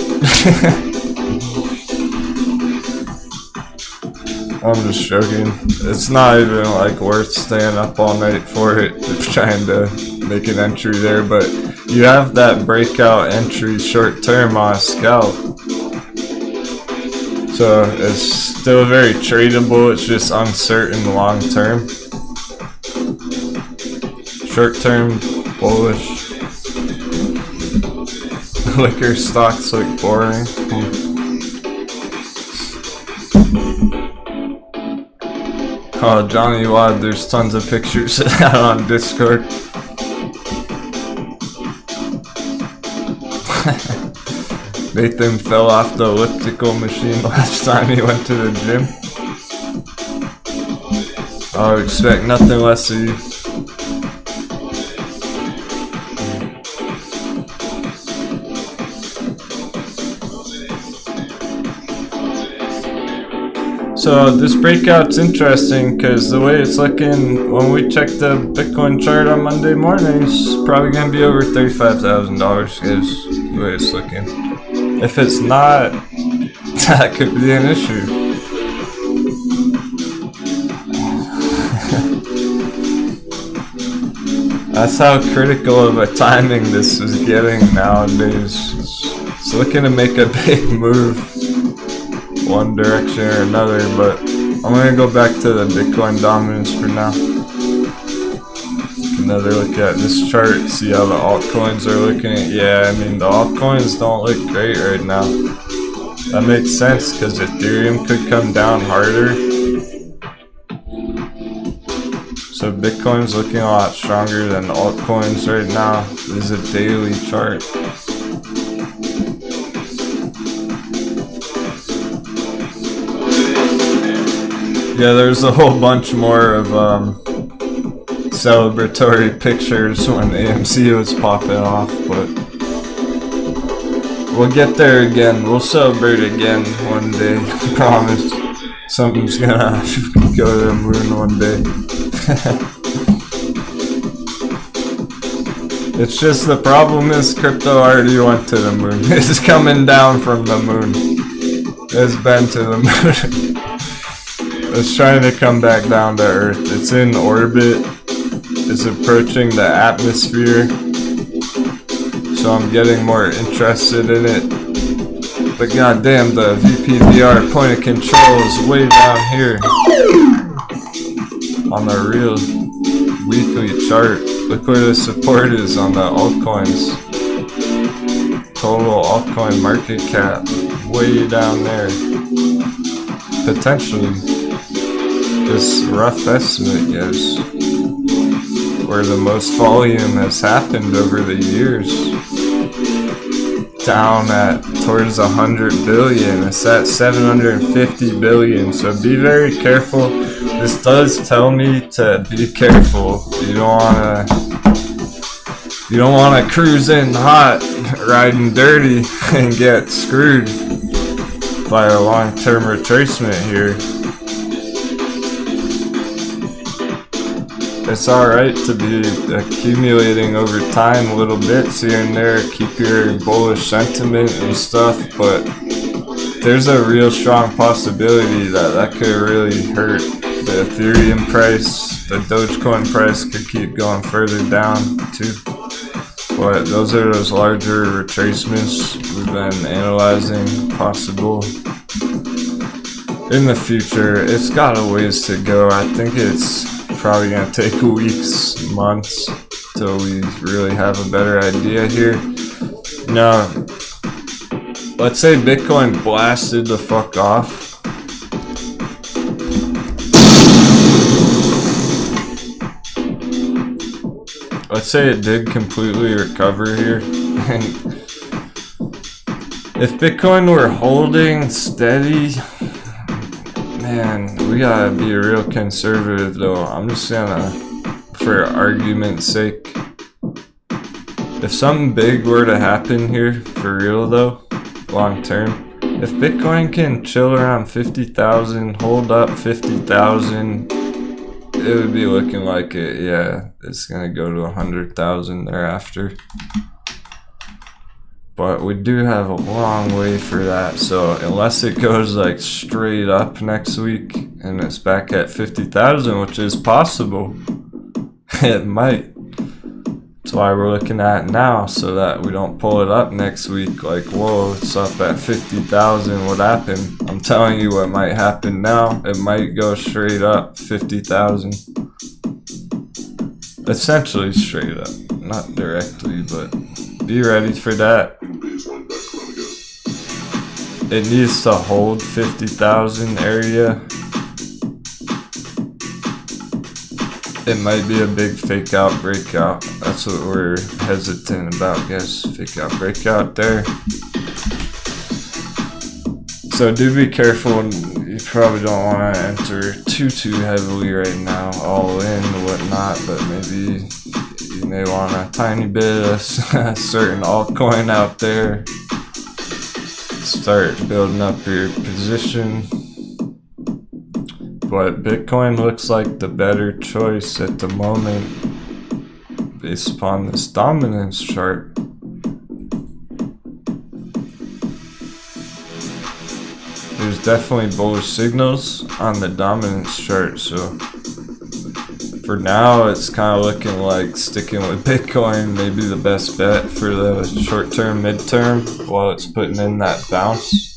I'm just joking. It's not even like worth staying up all night for it. Just trying to make an entry there, but you have that breakout entry short term on a scalp. So it's still very tradable, it's just uncertain long term. Short term, bullish. Liquor stocks look boring. Oh, Johnny Wad, there's tons of pictures of that on Discord. Nathan fell off the elliptical machine last time he went to the gym. I would expect nothing less of you. So this breakout's interesting because the way it's looking, when we check the Bitcoin chart on Monday morning, it's probably going to be over $35,000 is the way it's looking. If it's not, that could be an issue. That's how critical of a timing this is getting nowadays. It's looking to make a big move one direction or another, but I'm gonna go back to the Bitcoin dominance for now. Another look at this chart, see how the altcoins are looking. Yeah, I mean the altcoins don't look great right now. That makes sense because Ethereum could come down harder. So Bitcoin's looking a lot stronger than the altcoins right now. This is a daily chart. Yeah, there's a whole bunch more of celebratory pictures when AMC was popping off, but we'll get there again. We'll celebrate again one day, I promise. Something's gonna go to the moon one day. It's just the problem is crypto already went to the moon. It's coming down from the moon. It's been to the moon. It's trying to come back down to Earth. It's in orbit. It's approaching the atmosphere. So I'm getting more interested in it. But goddamn, the VPVR point of control is way down here. On the real weekly chart. Look where the support is on the altcoins. Total altcoin market cap. Way down there. Potentially. This rough estimate is where the most volume has happened over the years. Down at towards 100 billion. It's at 750 billion. So be very careful. This does tell me to be careful. You don't want to You don't want to cruise in hot, riding dirty, and get screwed by a long-term retracement here. It's alright to be accumulating over time little bits here and there, keep your bullish sentiment and stuff, but there's a real strong possibility that could really hurt the Ethereum price. The Dogecoin price could keep going further down too. But those are those larger retracements we've been analyzing possible in the future. It's got a ways to go. I think it's probably gonna take weeks, months till we really have a better idea here. Now, let's say Bitcoin blasted the fuck off. Let's say it did completely recover here. If Bitcoin were holding steady, man, we gotta be real conservative though. I'm just gonna, for argument's sake, if something big were to happen here, for real though, long term, if Bitcoin can chill around 50,000, hold up 50,000, it would be looking like it, yeah, it's gonna go to 100,000 thereafter. But we do have a long way for that, so unless it goes like straight up next week and it's back at 50,000, which is possible, it might. That's why we're looking at it now, so that we don't pull it up next week like, whoa, it's up at 50,000, what happened? I'm telling you what might happen now. It might go straight up 50,000. Essentially straight up, not directly, but be ready for that. It needs to hold 50,000 area. It might be a big fake out breakout. That's what we're hesitant about, guess. Fake out breakout there. So do be careful. You probably don't want to enter too heavily right now, all in and whatnot, but maybe you may want a tiny bit of a certain altcoin out there. Start building up your position. But Bitcoin looks like the better choice at the moment based upon this dominance chart. There's definitely bullish signals on the dominance chart, so for now it's kind of looking like sticking with Bitcoin may be the best bet for the short term, mid-term, while it's putting in that bounce.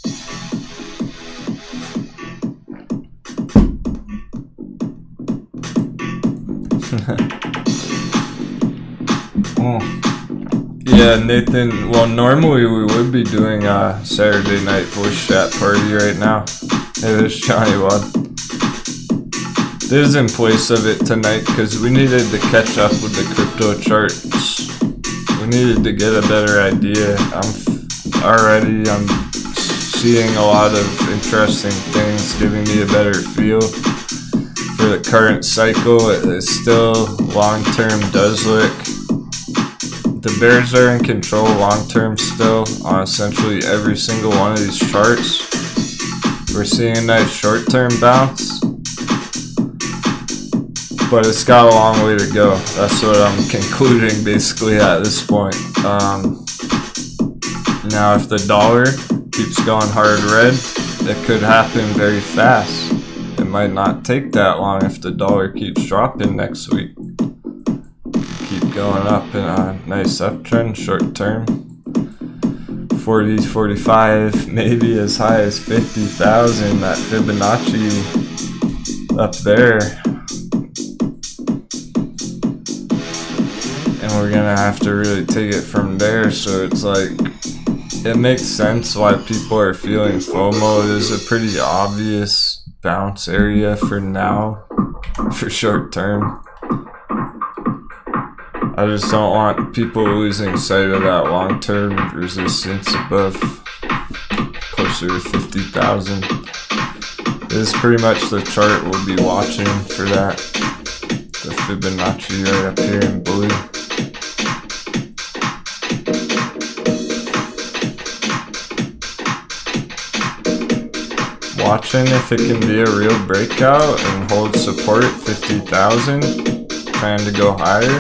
Yeah, Nathan, well, normally we would be doing a Saturday night voice chat party right now. Hey, there's Johnny Wad. This is in place of it tonight because we needed to catch up with the crypto charts. We needed to get a better idea. I'm seeing a lot of interesting things, giving me a better feel for the current cycle. It is still long-term does look. The bears are in control long-term still on essentially every single one of these charts. We're seeing a nice short-term bounce, but it's got a long way to go. That's what I'm concluding basically at this point. Now if the dollar keeps going hard red, it could happen very fast. It might not take that long if the dollar keeps dropping next week. Keep going up in a nice uptrend short term. 40, 45, maybe as high as 50,000, that Fibonacci up there. And we're gonna have to really take it from there, so it's like, it makes sense why people are feeling FOMO. It is a pretty obvious bounce area for now, for short term. I just don't want people losing sight of that long-term resistance above closer to 50,000. This is pretty much the chart we'll be watching for that. The Fibonacci right up here in blue. watching if it can be a real breakout and hold support 50,000, trying to go higher,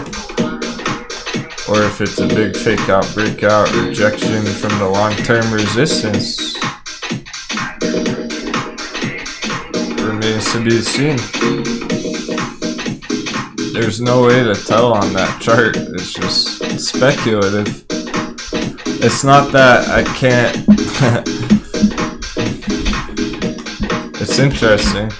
or if it's a big fake out breakout rejection from the long-term resistance. Remains to be seen. There's no way to tell on that chart. It's just speculative. It's not that I can't. It's interesting.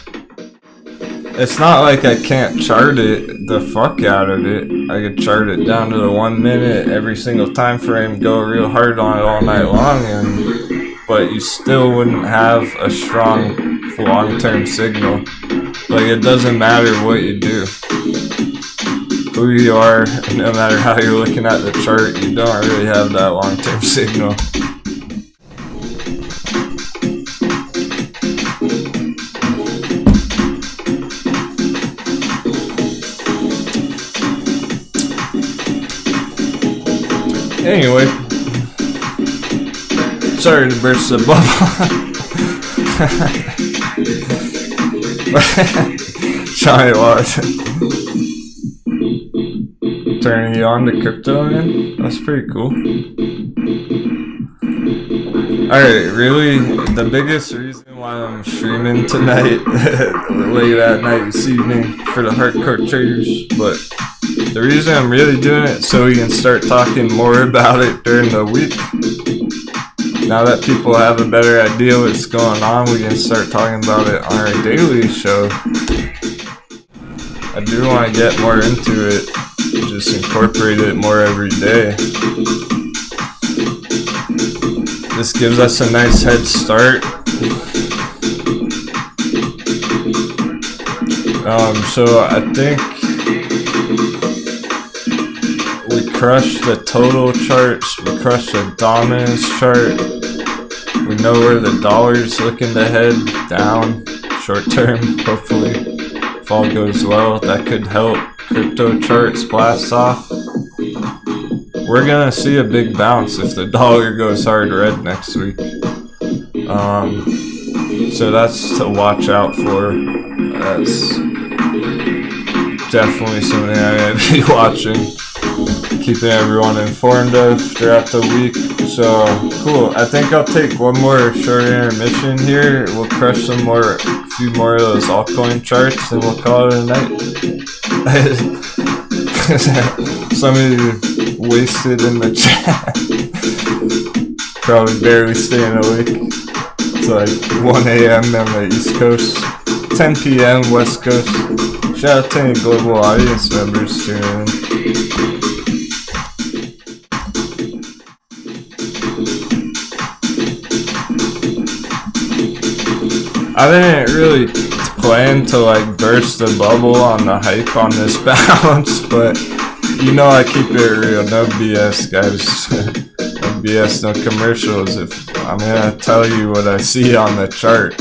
It's not like I can't chart it the fuck out of it. I could chart it down to the 1 minute every single time frame, go real hard on it all night long, but you still wouldn't have a strong long-term signal. Like, it doesn't matter what you do, who you are, no matter how you're looking at the chart, you don't really have that long-term signal. Anyway, sorry to burst the bubble. Johnny Watson turning you on to crypto, man. That's pretty cool. Alright, really, the biggest reason why I'm streaming tonight, late at night, this evening, for the hardcore traders, but the reason I'm really doing it so we can start talking more about it during the week. Now that people have a better idea what's going on, we can start talking about it on our daily show. I do want to get more into it, just incorporate it more every day. This gives us a nice head start. So I think we crushed the total charts, we crushed the dominance chart. We know where the dollar's looking to head down short term, hopefully. If all goes well, that could help crypto charts blast off. We're gonna see a big bounce if the dollar goes hard red next week. So that's to watch out for. That's definitely something I'm gonna be watching, keeping everyone informed of throughout the week. So cool. I think I'll take one more short intermission here. We'll crush a few more of those altcoin charts, and we'll call it a night. Somebody wasted in the chat. Probably barely staying awake. It's like 1 a.m. on the East Coast, 10 p.m. West Coast. Shout out to any global audience members tuning in. I didn't really plan to like burst the bubble on the hype on this bounce, but you know I keep it real, no BS, guys. No BS, no commercials. If I'm gonna tell you what I see on the chart,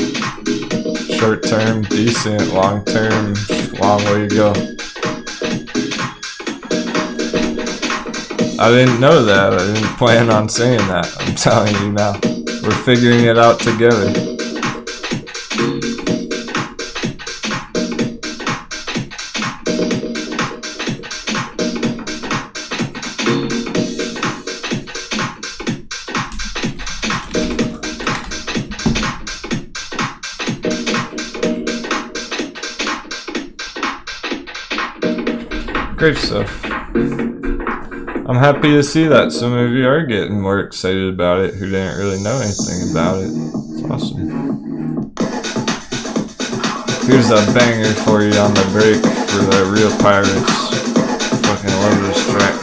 short term, decent, long term, long way to go. I didn't know that. I didn't plan on saying that. I'm telling you now. We're figuring it out together. Great stuff. I'm happy to see that some of you are getting more excited about it who didn't really know anything about it. It's awesome. Here's a banger for you on the break for the real pirates. Fucking love this track.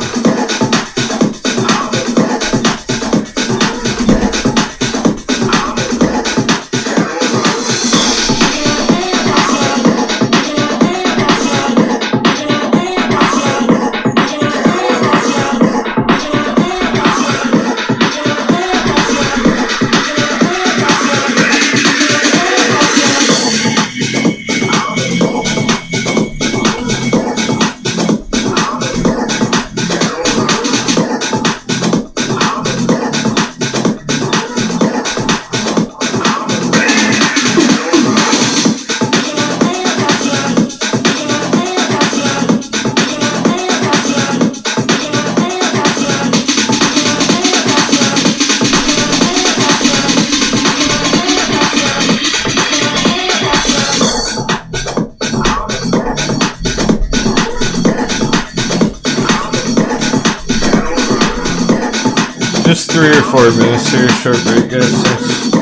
Just 3 or 4 minutes here, short break, guys. Thanks.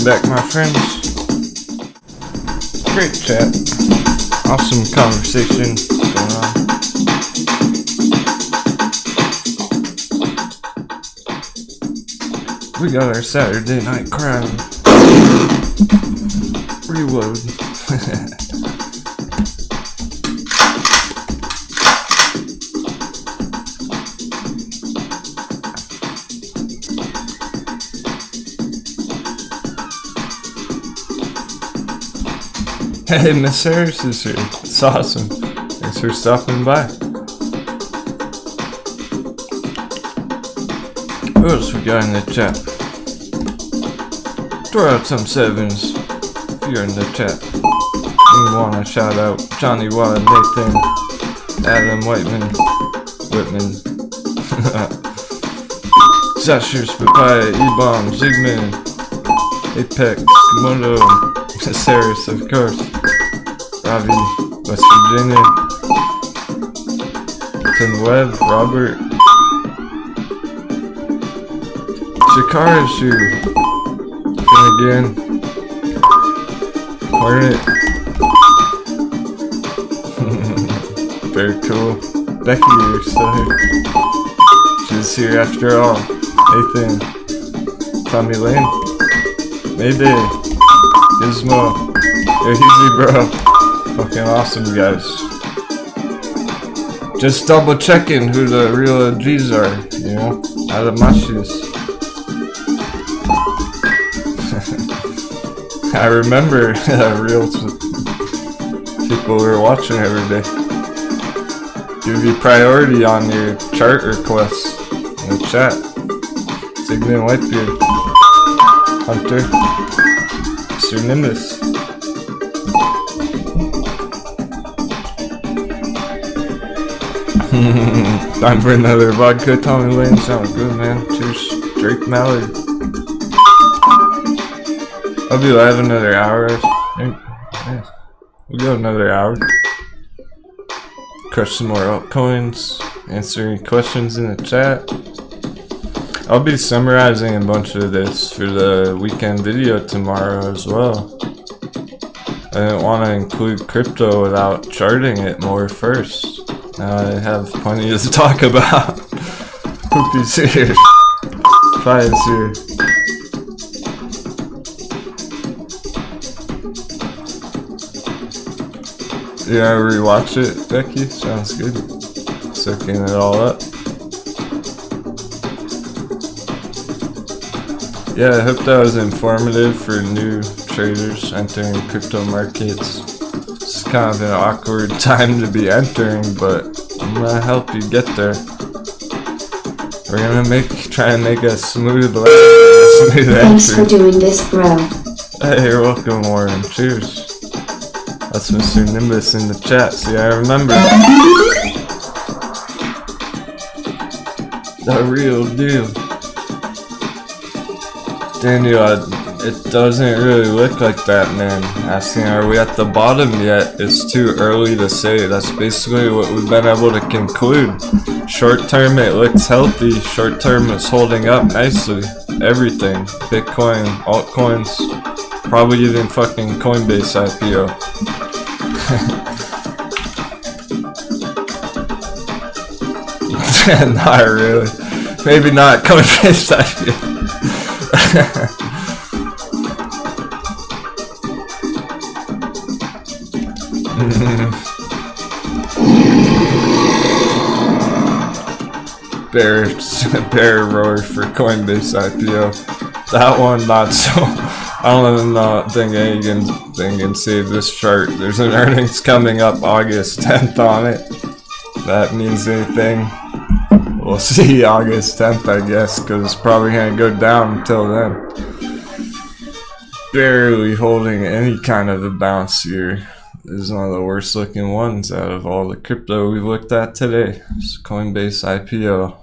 back, my friends. Great chat. Awesome conversation going on. We got our Saturday night crowd. Reload. Hey, Miss Harris is here. It's awesome. Thanks for stopping by. Who else we got in the chat? Throw out some sevens if you're in the chat. You want to shout out Johnny Watt, Nathan, Adam Whitman, Zashers, Papaya, E-Bomb, Zigman, Apex, Komodo, Miss Harris, of course. Ravi, West Virginia. Jonathan Webb, Robert, Shikara Shoe, Finnegan, Hornet, very cool. Becky, you're still here. She's here after all. Nathan, Tommy Lane, Mayday, Gizmo, you're easy, bro. Fucking awesome, guys. Just double checking who the real OGs are, you know, out of my shoes. I remember real people we were watching every day. Give you priority on your chart requests in the chat. Signet Whitebeard, Hunter, Sir Nimbus. Time for another vodka. Tommy Lane, sound good, man. Cheers, Drake Mallard. I'll be live another hour. Yeah. We'll go another hour. Crush some more altcoins. Answering questions in the chat. I'll be summarizing a bunch of this for the weekend video tomorrow as well. I didn't want to include crypto without charting it more first. Now I have plenty to talk about. Poopy's here. Five's here. Yeah, rewatch it, Becky. Sounds good. Soaking it all up. Yeah, I hope that was informative for new traders entering crypto markets. It's kind of an awkward time to be entering, but I'm gonna help you get there. We're gonna try and make a smooth smooth Thanks entry. for doing this, bro. Hey, you're welcome, Warren. Cheers. That's Mr. Nimbus in the chat. See, I remember. The real deal. Daniel, it doesn't really look like that, man. Asking, are we at the bottom yet? It's too early to say. That's basically what we've been able to conclude. Short term, it looks healthy. Short term is holding up nicely. Everything. Bitcoin, altcoins, probably even fucking Coinbase IPO. Not really. Maybe not Coinbase IPO. Bear roar for Coinbase IPO. That one not so. I don't think anything can save this chart. There's an earnings coming up August 10th on it. If that means anything. We'll see August 10th, I guess, because it's probably going to go down until then. Barely holding any kind of a bounce here. This is one of the worst looking ones out of all the crypto we've looked at today. It's Coinbase IPO.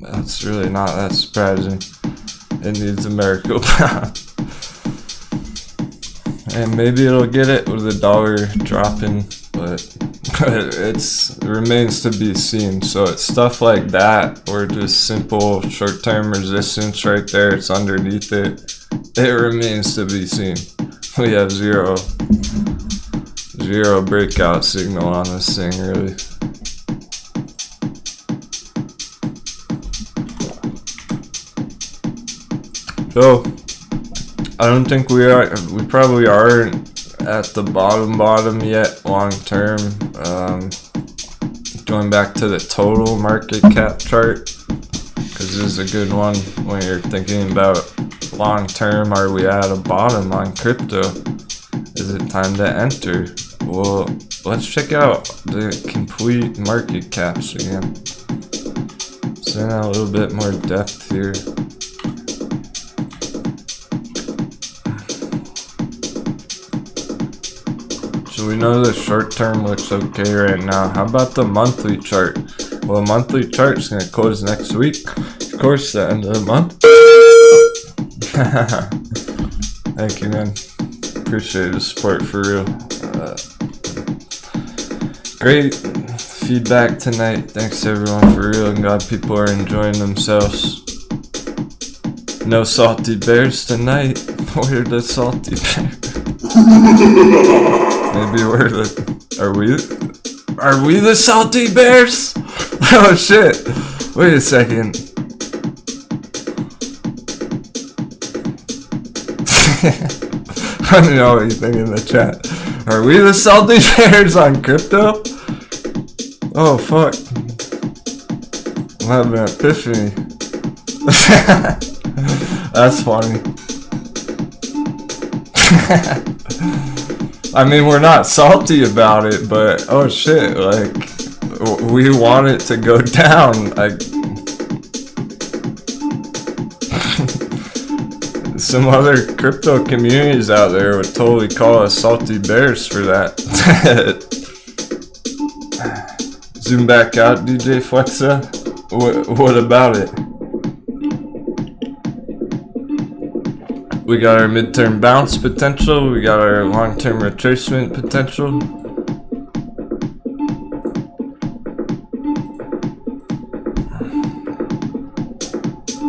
That's really not that surprising. It needs a miracle. And maybe it'll get it with $1 dropping, but it remains to be seen. So it's stuff like that, or just simple short-term resistance right there. It's underneath it. It remains to be seen. We have zero breakout signal on this thing, really. So I don't think we probably aren't at the bottom yet long term. Going back to the total market cap chart, because this is a good one when you're thinking about long term. Are we at a bottom on crypto? Is it time to enter? Well, let's check out the complete market caps again. Send out a little bit more depth here. So we know the short term looks okay right now. How about the monthly chart? Well, monthly chart is going to close next week. Of course, the end of the month. Thank you, man. Appreciate the support for real. Great feedback tonight. Thanks everyone for real. I'm glad people are enjoying themselves. No salty bears tonight. Where are the salty bears? Maybe we're the... Are we the salty bears? Oh shit. Wait a second. I don't know what you think in the chat. Are we the salty bears on crypto? Oh fuck. I'm having an epiphany. That's funny. I mean, we're not salty about it, but oh shit, like, we want it to go down. Like, some other crypto communities out there would totally call us salty bears for that. Zoom back out, DJ Flexa. What about it? We got our midterm bounce potential. We got our long-term retracement potential.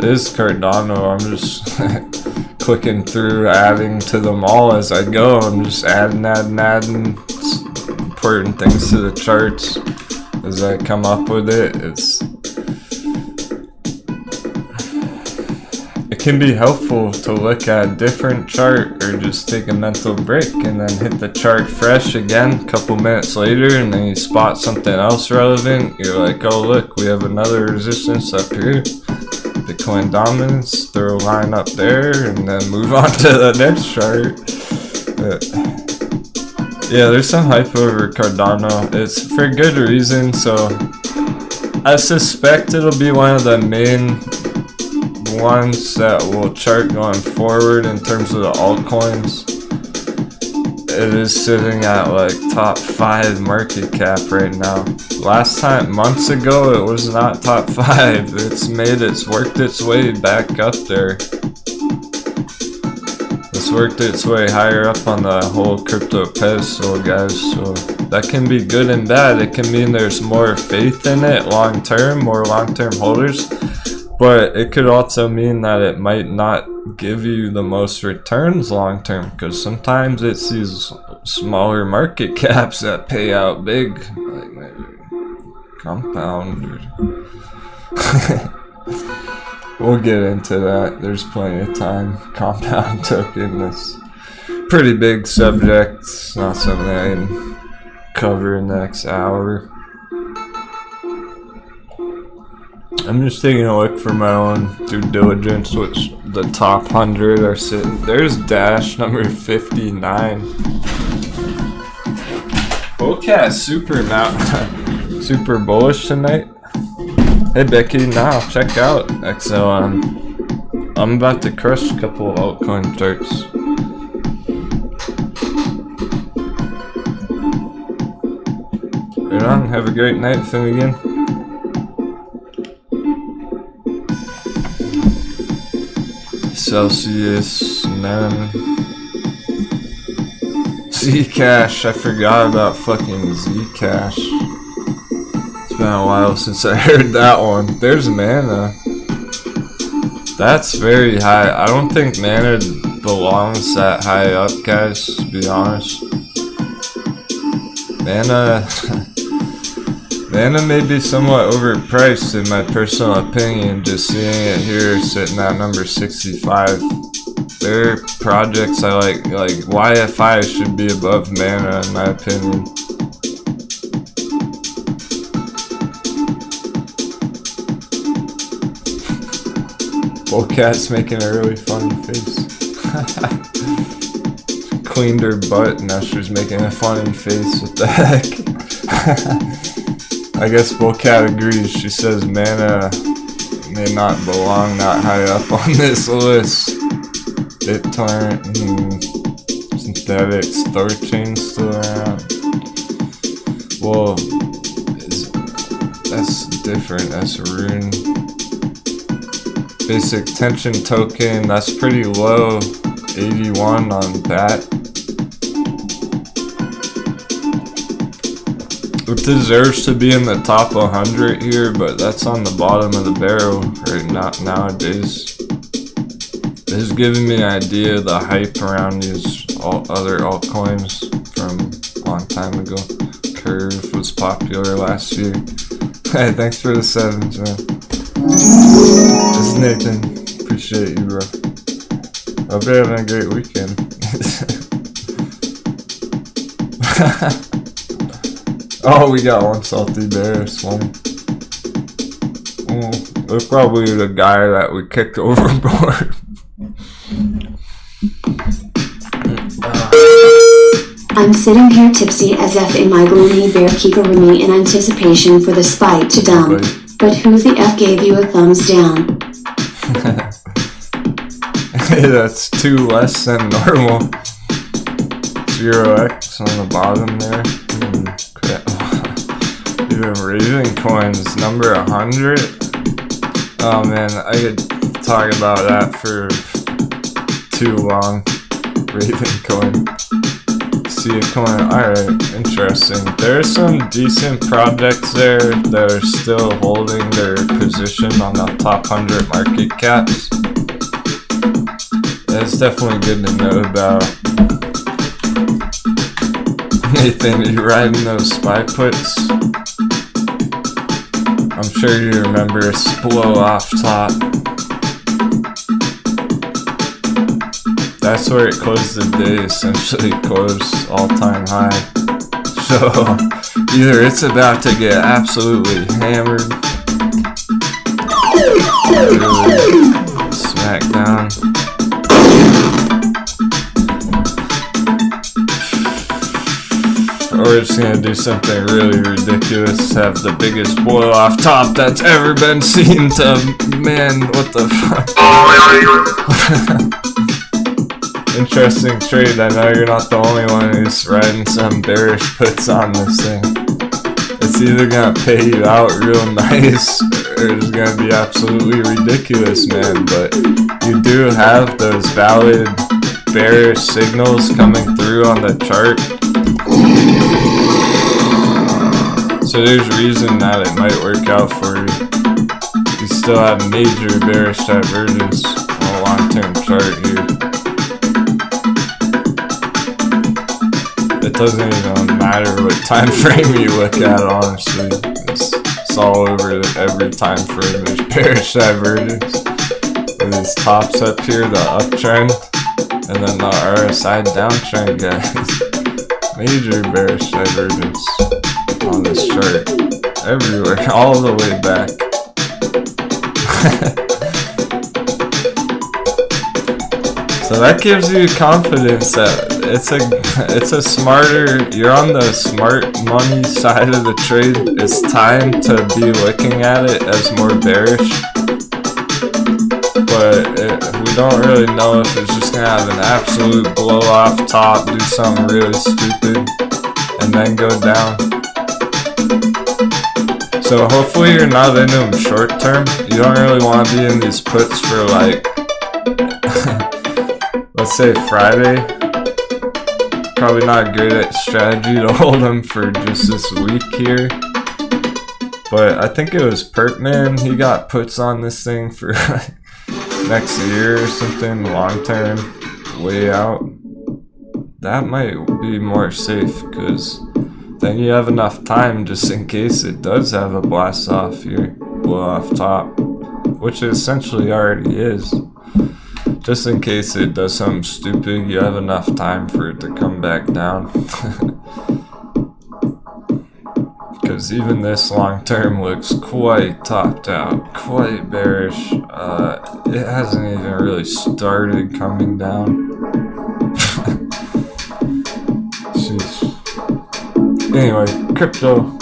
This is Cardano. I'm just clicking through, adding to them all as I go. I'm just adding, important things to the charts as I come up with it. It can be helpful to look at a different chart or just take a mental break and then hit the chart fresh again a couple minutes later, and then you spot something else relevant. You're like, oh look, we have another resistance up here. Bitcoin dominance, throw a line up there, and then move on to the next chart. Yeah, there's some hype over Cardano. It's for good reason, so I suspect it'll be one of the main ones that will chart going forward in terms of the altcoins. It is sitting at like top 5 market cap right now. Last time, months ago, it was not top 5. It's worked its way back up there. It's worked its way higher up on the whole crypto pedestal, guys. So that can be good and bad. It can mean there's more faith in it long term, more long term holders. But it could also mean that it might not give you the most returns long term, because sometimes it's these smaller market caps that pay out big, like maybe Compound. We'll get into that. There's plenty of time. Compound token is pretty big subject. It's not something I can cover in the next hour. I'm just taking a look for my own due diligence, which the top 100 are sitting. There's Dash number 59. Bullcat super bullish tonight. Hey Becky, now check out XLM. I'm about to crush a couple of altcoin charts. Right on, have a great night, Finnegan. Celsius, and then Zcash. I forgot about fucking Zcash. It's been a while since I heard that one. There's Mana. That's very high. I don't think Mana belongs that high up, guys, to be honest. Mana may be somewhat overpriced in my personal opinion, just seeing it here sitting at number 65. There are projects I like YFI should be above Mana in my opinion. Bullcat's making a really funny face. Cleaned her butt, now she's making a funny face. What the heck? I guess Bullcat agrees. She says Mana may not belong that high up on this list. BitTorrent, Synthetics, Thorchain still around. Well, that's different. That's Rune. Basic Tension Token, that's pretty low. 81 on that. It deserves to be in the top 100 here, but that's on the bottom of the barrel right now nowadays. This is giving me an idea of the hype around these other altcoins from a long time ago. Curve was popular last year. Hey, thanks for the 7s, man. This is Nathan. Appreciate you, bro. Hope you're having a great weekend. Oh, we got one salty bearish one. They're probably the guy that we kicked overboard. I'm sitting here tipsy as F in my gloomy bear-keeper room in anticipation for the spike to dump. But who the F gave you a thumbs down? Hey, that's 2 less than normal. 0x on the bottom there. Even Raven coins number 100. Oh man, I could talk about that for too long. Raven coin. See a coin. Alright, interesting. There are some decent projects there that are still holding their position on the top 100 market caps. That's definitely good to know about. Nathan, you riding those SPY puts? I'm sure you remember Splo off top. That's where it closed the day, essentially closed all-time high. So, either it's about to get absolutely hammered, really smacked down, or it's gonna do something really ridiculous, have the biggest blow off top that's ever been seen to, man, what the fuck. Interesting trade. I know you're not the only one who's riding some bearish puts on this thing. It's either gonna pay you out real nice, or it's gonna be absolutely ridiculous, man. But you do have those valid bearish signals coming through on the chart. So there's reason that it might work out for you. You still have major bearish divergence on a long-term chart here. It doesn't even matter what time frame you look at, honestly. It's all over every time frame. There's bearish divergence. And these tops up here, the uptrend, and then the RSI downtrend, guys. Major bearish divergence on this chart. Everywhere, all the way back. So that gives you confidence that it's a smarter, you're on the smart money side of the trade. It's time to be looking at it as more bearish. But we don't really know if it's just gonna have an absolute blow off top, do something really stupid, and then go down. So hopefully you're not into them short term. You don't really want to be in these puts for like, let's say Friday. Probably not good at strategy to hold them for just this week here. But I think it was Pertman, he got puts on this thing for like next year or something, long term, way out. That might be more safe, because then you have enough time just in case it does have a blast off here, blow off top, which it essentially already is. Just in case it does something stupid, you have enough time for it to come back down. Because even this long term looks quite topped out, quite bearish. It hasn't even really started coming down. Sheesh. Anyway, crypto.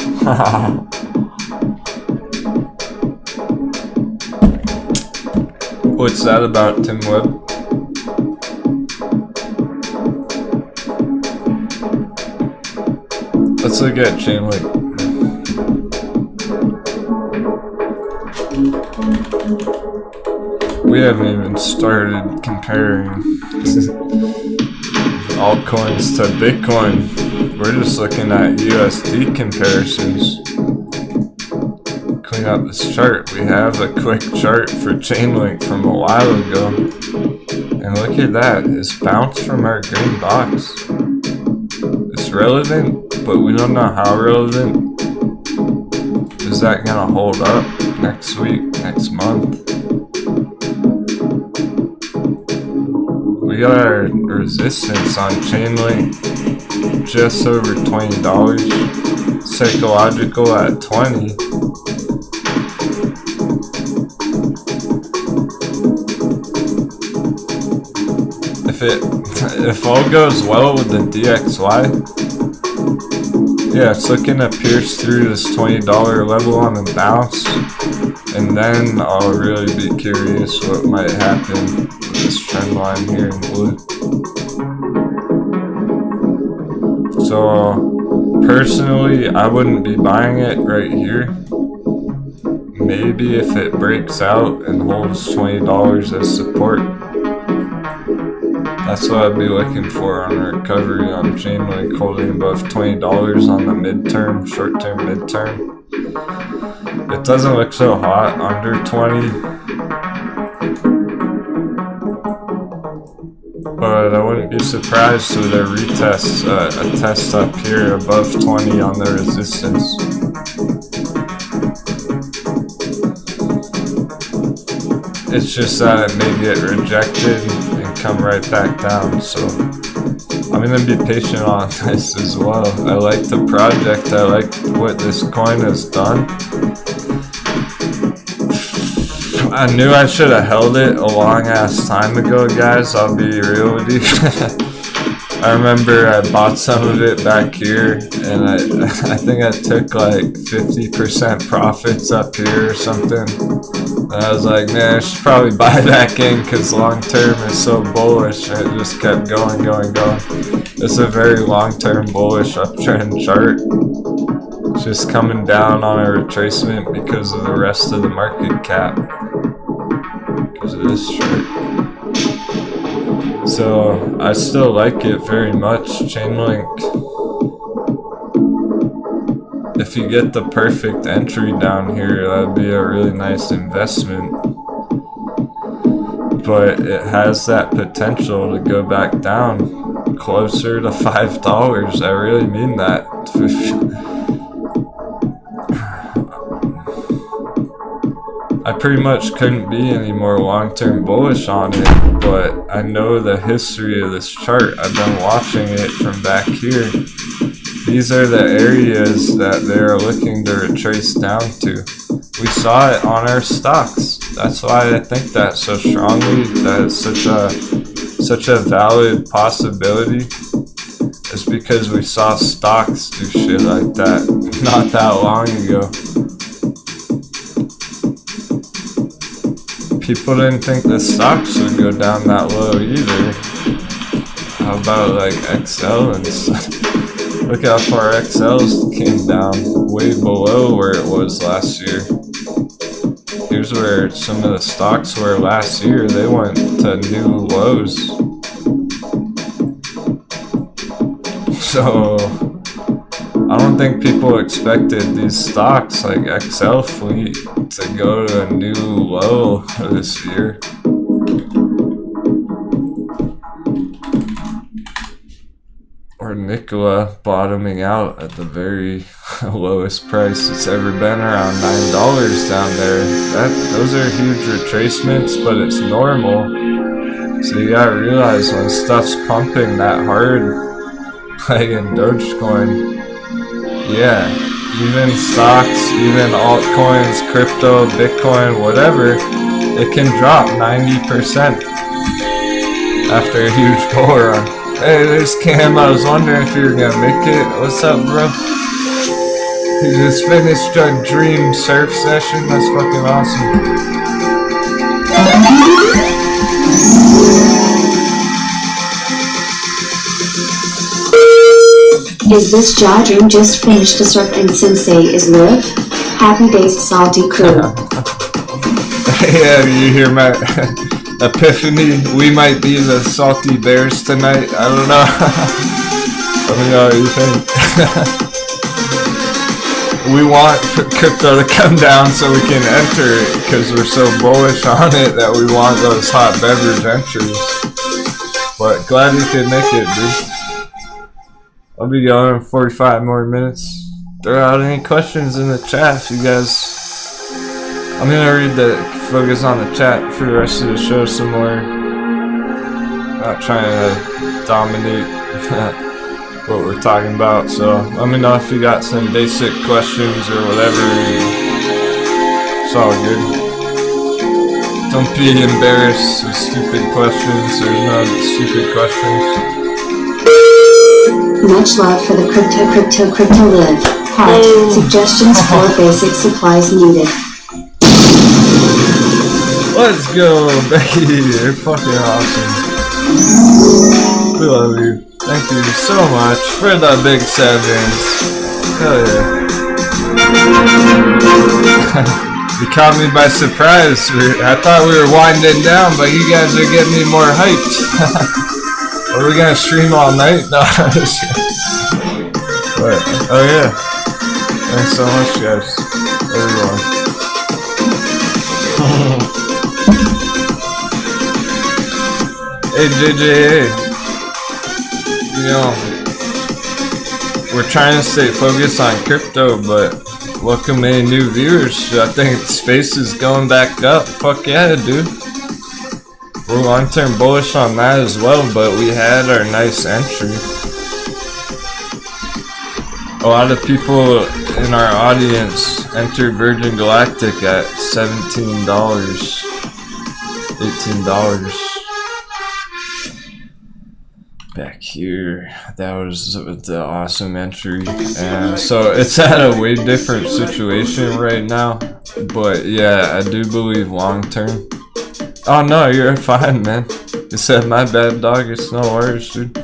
What's that about, Tim Webb? Let's look at Chainlink. We haven't even started comparing altcoins to Bitcoin. we're just looking at USD comparisons. Clean up this chart. We have a quick chart for Chainlink from a while ago. And look at that. It's bounced from our green box. It's relevant, but we don't know how relevant. Is that gonna hold up next week, next month? We got our resistance on Chainlink just over $20. Psychological at 20. If all goes well with the DXY, yeah, it's looking to pierce through this $20 level on a bounce, and then I'll really be curious what might happen with this trend line here in blue. So personally, I wouldn't be buying it right here. Maybe if it breaks out and holds $20 as support. That's what I'd be looking for on a recovery on Chainlink, holding above $20 on the midterm, short-term midterm. It doesn't look so hot under 20, but I wouldn't be surprised with a retest, a test up here above 20 on the resistance. It's just that it may get rejected and come right back down, so I'm gonna be patient on this as well. I like the project, I like what this coin has done. I knew I should have held it a long ass time ago, guys, I'll be real with you. I remember I bought some of it back here, and I think I took like 50% profits up here or something. And I was like, man, I should probably buy back in because long term is so bullish. And it just kept going. It's a very long term bullish uptrend chart. It's just coming down on a retracement because of the rest of the market cap. Because of this chart. So I still like it very much. Chainlink, if you get the perfect entry down here, that'd be a really nice investment. But it has that potential to go back down closer to $5. I really mean that. I pretty much couldn't be any more long-term bullish on it, but I know the history of this chart. I've been watching it from back here. These are the areas that they're looking to retrace down to. We saw it on our stocks. That's why I think that so strongly, that it's such a valid possibility. It's because we saw stocks do shit like that not that long ago. People didn't think the stocks would go down that low either. How about like XL and stuff? Look how far XLs came down, way below where it was last year. Here's where some of the stocks were last year. They went to new lows. So I don't think people expected these stocks like XL Fleet to go to a new low this year. Or Nikola bottoming out at the very lowest price it's ever been, around $9 down there. Those are huge retracements, but it's normal. So you gotta realize when stuff's pumping that hard, like in Dogecoin, yeah, even stocks, even altcoins, crypto, Bitcoin, whatever, it can drop 90% after a huge bull run. Hey, there's Cam. I was wondering if you were gonna make it. What's up, bro? You just finished a dream surf session? That's fucking awesome. Is this jaw dream just finished a surf and sensei is live? Happy days, salty crew. Yeah, you hear my epiphany? We might be the salty bears tonight. I don't know. Let me know what you think. We want crypto to come down so we can enter it because we're so bullish on it that we want those hot beverage entries. But glad you could make it, dude. I'll be going in 45 more minutes. Throw out any questions in the chat if you guys. I'm gonna focus on the chat for the rest of the show some more. Not trying to dominate what we're talking about, so let me know if you got some basic questions or whatever. It's all good. Don't be embarrassed with stupid questions. There's no stupid questions. Much love for the crypto live. Heart. Suggestions for basic supplies needed. Let's go, Becky. You're fucking awesome. We love you. Thank you so much for the big 7s. Hell yeah. You caught me by surprise. I thought we were winding down, but you guys are getting me more hyped. Are we gonna stream all night? No. But, oh yeah. Thanks so much, guys. Everyone. Hey JJ, you know, we're trying to stay focused on crypto, but welcome any new viewers. I think space is going back up. Fuck yeah, dude. We're long-term bullish on that as well, but we had our nice entry. A lot of people in our audience entered Virgin Galactic at $17, $18. Back here, that was the awesome entry, and so it's at a way different situation right now, but yeah, I do believe long term. Oh no, you're fine, man. You said my bad, dog. It's no worries, dude.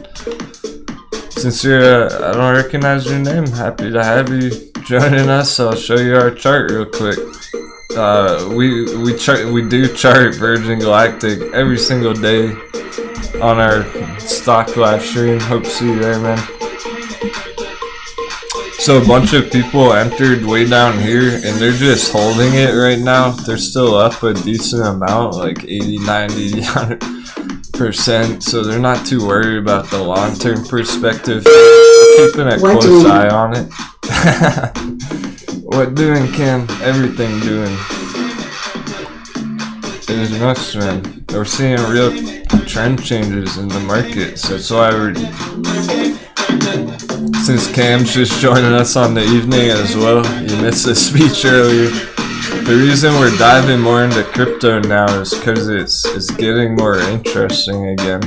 Since you're I don't recognize your name, happy to have you joining us. I'll show you our chart real quick. We do chart Virgin Galactic every single day on our stock live stream. Hope to see you there, man. So a bunch of people entered way down here and they're just holding it right now. They're still up a decent amount, like 80, 90, 100%. So they're not too worried about the long-term perspective. We're keeping a close eye on it. What doing, Ken? Everything doing. It is nuts, man. We're seeing real trend changes in the market, so that's why since Cam's just joining us on the evening as well, you missed the speech earlier. The reason we're diving more into crypto now is because it's getting more interesting again.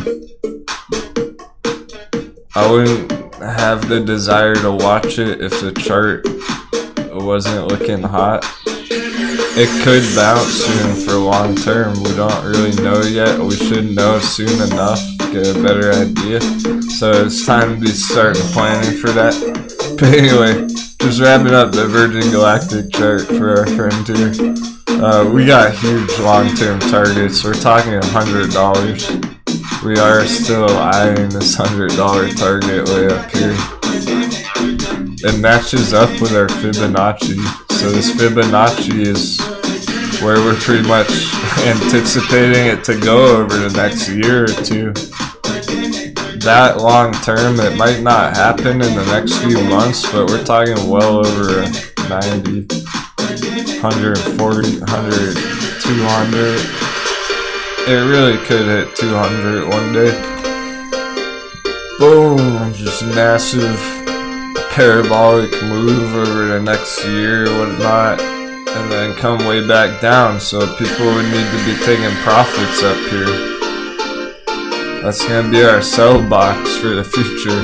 I wouldn't have the desire to watch it if the chart wasn't looking hot. It could bounce soon for long term. We don't really know yet. We should know soon enough, get a better idea. So it's time to be starting planning for that. But anyway, just wrapping up the Virgin Galactic chart for our friend here. We got huge long-term targets. We're talking $100. We are still eyeing this $100 target way up here. It matches up with our Fibonacci. So this Fibonacci is where we're pretty much anticipating it to go over the next year or two. That long term, it might not happen in the next few months, but we're talking well over 90, 140, 100, 200. It really could hit 200 one day. Boom, just massive parabolic move over the next year or whatnot, and then come way back down, so people would need to be taking profits up here. That's gonna be our sell box for the future.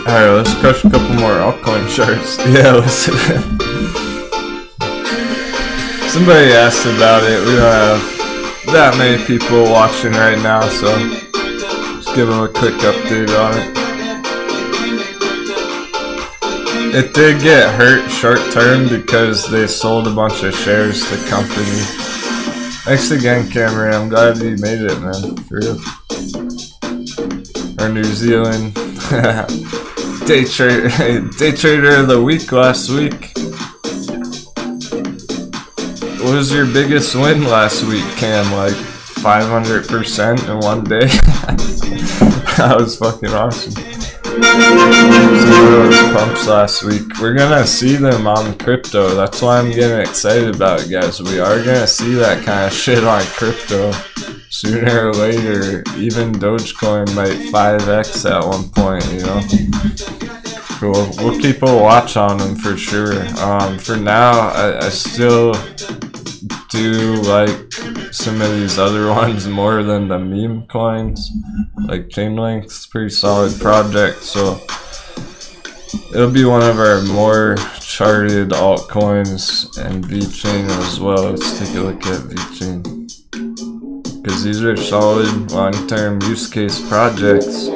Alright, let's crush a couple more altcoin charts. Yeah, listen. Somebody asked about it. We don't have that many people watching right now, so give them a quick update on it. It did get hurt short term because they sold a bunch of shares to the company. Thanks again, Cameron. I'm glad you made it, man. For real. or New Zealand. Day trader of the week last week. What was your biggest win last week, Cam? Like 500% in one day? That was fucking awesome. Some of those pumps last week. We're gonna see them on crypto. That's why I'm getting excited about it, guys. We are gonna see that kind of shit on crypto sooner or later. Even Dogecoin might 5x at one point, you know? We'll keep a watch on them for sure. For now, I still do like some of these other ones more than the meme coins. Like Chainlink's pretty solid project, so it'll be one of our more charted altcoins, and VChain as well. Let's take a look at VChain, because these are solid long-term use case projects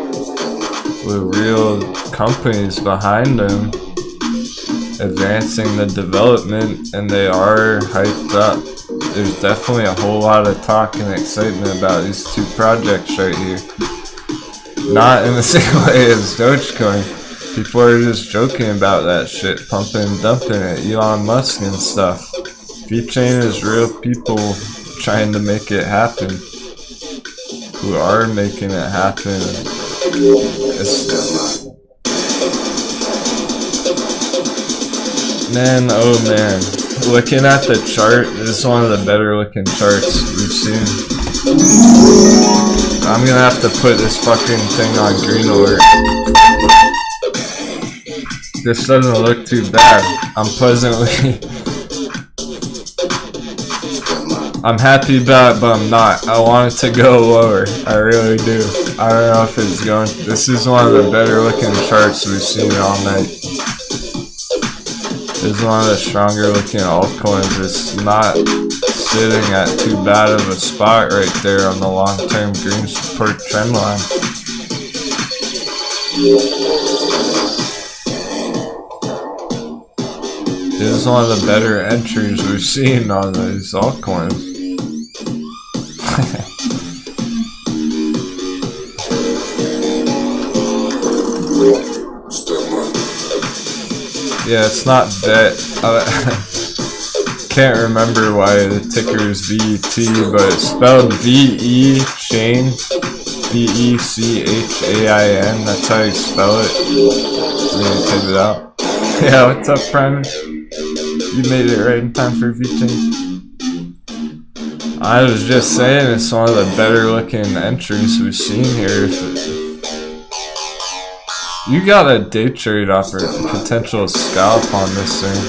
with real companies behind them advancing the development, and they are hyped up. There's definitely a whole lot of talk and excitement about these two projects right here. Not in the same way as Dogecoin. People are just joking about that shit, pumping and dumping it, Elon Musk and stuff. VChain is real people trying to make it happen, who are making it happen. Man, oh man. Looking at the chart, this is one of the better looking charts we've seen. I'm gonna have to put this fucking thing on green alert. This doesn't look too bad. I'm happy about it, but I'm not. I want it to go lower. I really do. I don't know if it's going. This is one of the better looking charts we've seen all night. This is one of the stronger looking altcoins. It's not sitting at too bad of a spot right there on the long term green support trend line. This is one of the better entries we've seen on these altcoins. Yeah, it's not that. Can't remember why the ticker is VET, but it's spelled VChain. VECHAIN. That's how you spell it. Let me type it out. Yeah, what's up, Primer? You made it right in time for VChain. I was just saying it's one of the better looking entries we've seen here. You got a day trade offer, potential scalp on this thing.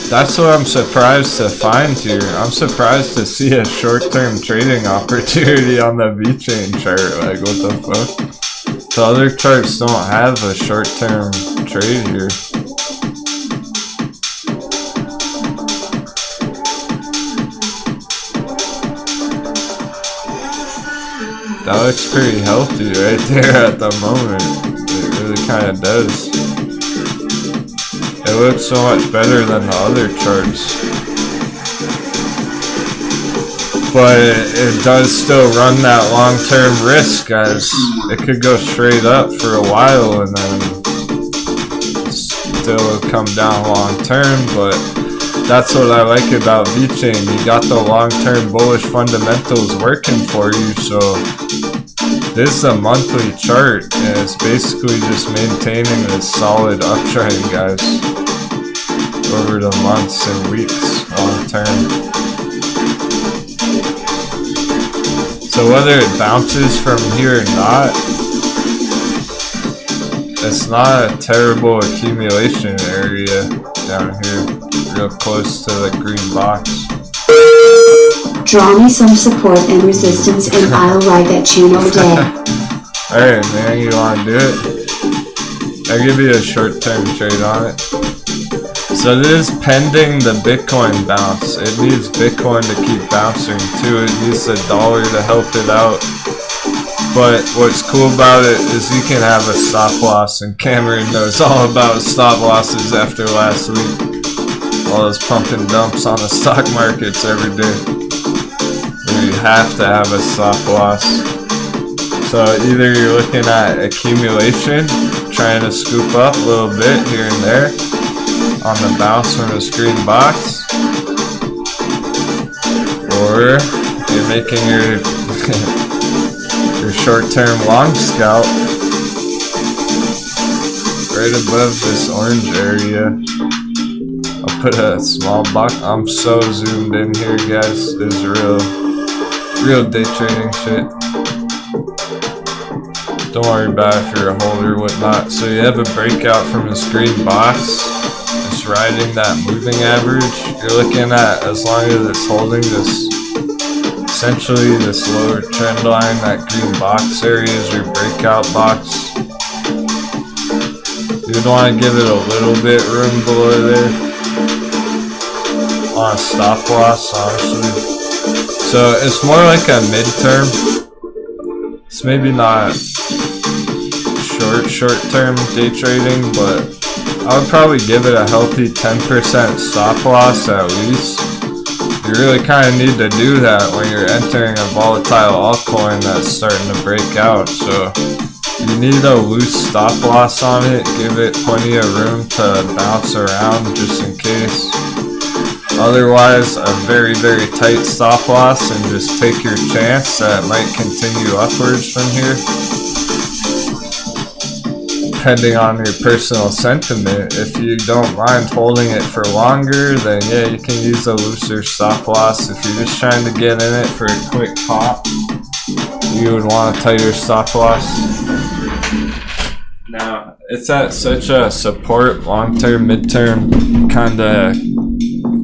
That's what I'm surprised to find here. I'm surprised to see a short-term trading opportunity on the VChain chart. Like, what the fuck? The other charts don't have a short-term trade here. That looks pretty healthy right there at the moment. It really kind of does. It looks so much better than the other charts. But it does still run that long-term risk, guys. It could go straight up for a while and then still come down long-term, but that's what I like about VChain. You got the long-term bullish fundamentals working for you, so this is a monthly chart, and it's basically just maintaining this solid uptrend, guys, over the months and weeks long-term. So whether it bounces from here or not, it's not a terrible accumulation area down here, real close to the green box. Draw me some support and resistance and I'll ride that you all day. Alright, man, you wanna do it? I'll give you a short-term trade on it. So this is pending the Bitcoin bounce. It needs Bitcoin to keep bouncing too. It needs the dollar to help it out. But what's cool about it is you can have a stop loss, and Cameron knows all about stop losses after last week. all those pump and dumps on the stock markets every day. You have to have a stop loss. So either you're looking at accumulation, trying to scoop up a little bit here and there on the bounce from the screen box, or you're making your your short-term long scalp right above this orange area. I'll put a small box. I'm so zoomed in here, guys. This is real day trading shit. Don't worry about it if you're a holder or whatnot. So you have a breakout from the screen box. It's riding that moving average. You're looking at, as long as it's holding this, essentially this lower trend line, that green box area is your breakout box. You'd want to give it a little bit room below there on a stop loss, honestly. So it's more like a midterm. It's maybe not short-term day trading, but I would probably give it a healthy 10% stop loss at least. You really kind of need to do that when you're entering a volatile altcoin that's starting to break out. So you need a loose stop loss on it. Give it plenty of room to bounce around just in case. Otherwise, a very tight stop loss, and just take your chance that it might continue upwards from here. Depending on your personal sentiment, if you don't mind holding it for longer, then yeah, you can use a looser stop loss. If you're just trying to get in it for a quick pop, you would want a tighter stop loss. Now, it's at such a support, long-term, midterm kind of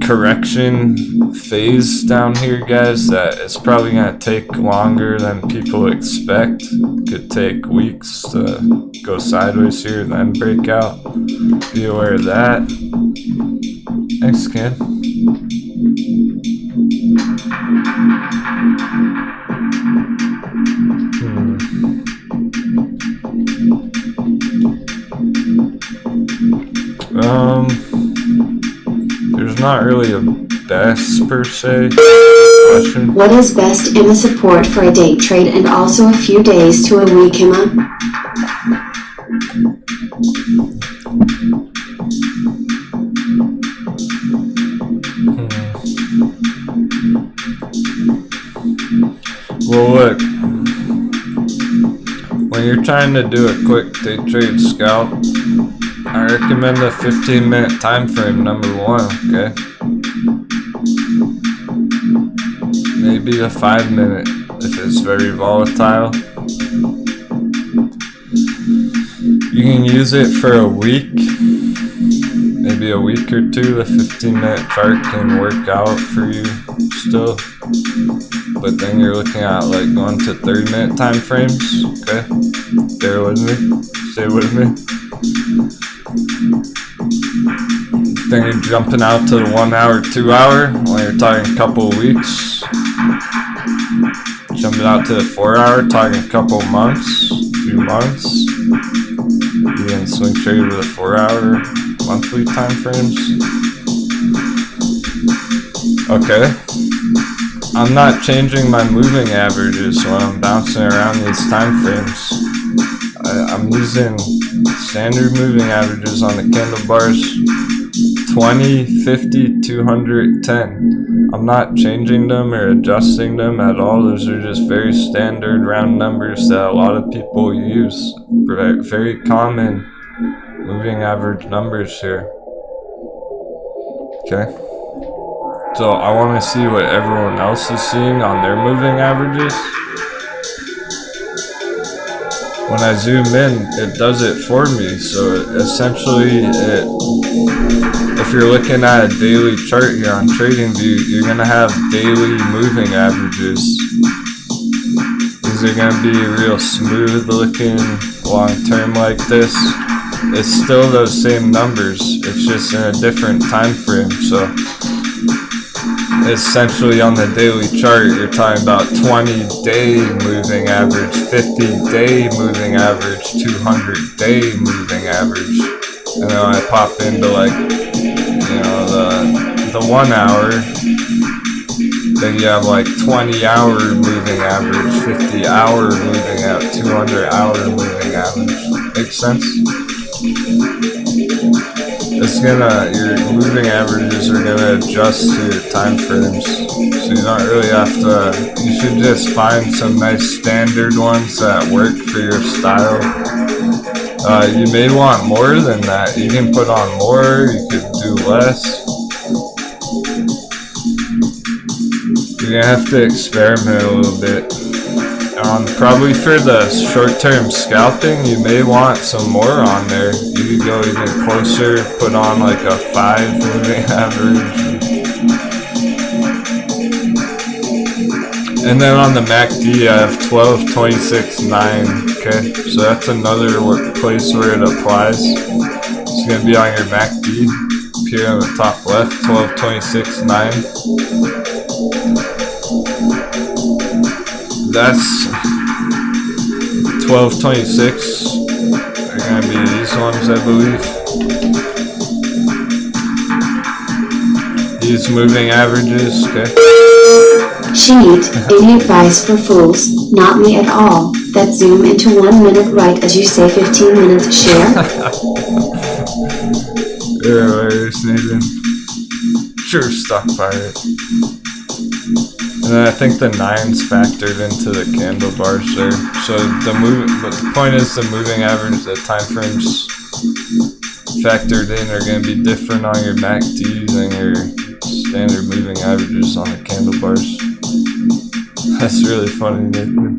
correction phase down here, guys, that it's probably going to take longer than people expect. Could take weeks to go sideways here and then break out. Be aware of that. Thanks, Ken. There's not really a best per se question. What is best in the support for a day trade and also a few days to a week, Emma? Well, look, when you're trying to do a quick day trade scalp, I recommend a 15-minute time frame, number one, okay? Maybe a 5-minute if it's very volatile. You can use it for a week, maybe a week or two. The 15-minute chart can work out for you still. But then you're looking at like 1 to 30-minute time frames, okay? Bear with me, stay with me. Then you're jumping out to the 1 hour, 2 hour when you're talking a couple of weeks. Jumping out to the 4 hour, talking a couple of months, few months. Even swing trade with the 4 hour monthly time frames. Okay. I'm not changing my moving averages when I'm bouncing around these time frames. I'm using standard moving averages on the candle bars. 20, 50, 200, 10. I'm not changing them or adjusting them at all. Those are just very standard round numbers that a lot of people use. Very common moving average numbers here. Okay. So I want to see what everyone else is seeing on their moving averages. When I zoom in, it does it for me. So essentially, if you're looking at a daily chart here on TradingView, you're going to have daily moving averages. These are going to be real smooth looking, long term like this. It's still those same numbers, it's just in a different time frame. So essentially on the daily chart, you're talking about 20-day moving average, 50-day moving average, 200-day moving average. And then I pop into like, you know, the 1 hour. Then you have like 20-hour moving average, 50-hour moving average, 200-hour moving average. Makes sense? It's gonna, your moving averages are gonna adjust to your time frames. So you don't really have to, you should just find some nice standard ones that work for your style. You may want more than that. You can put on more, you could do less. You're gonna have to experiment a little bit. Probably for the short-term scalping, you may want some more on there. You could go even closer, put on like a 5 moving average. And then on the MACD, I have 12, 26, 9. Okay, so that's another place where it applies. It's gonna be on your MACD, up here on the top left, 12, 26, 9. That's 1226. They're gonna be these ones, I believe. These moving averages, okay. Cheat, any advice for fools, not me at all, that zoom into 1 minute right as you say 15 minutes share? You're hilarious, Nathan. Sure, stock pirate. And then I think the 9's factored into the candle bars there. So but the point is the moving average, the time frames factored in are going to be different on your MACD than your standard moving averages on the candle bars. That's really funny, Nathan.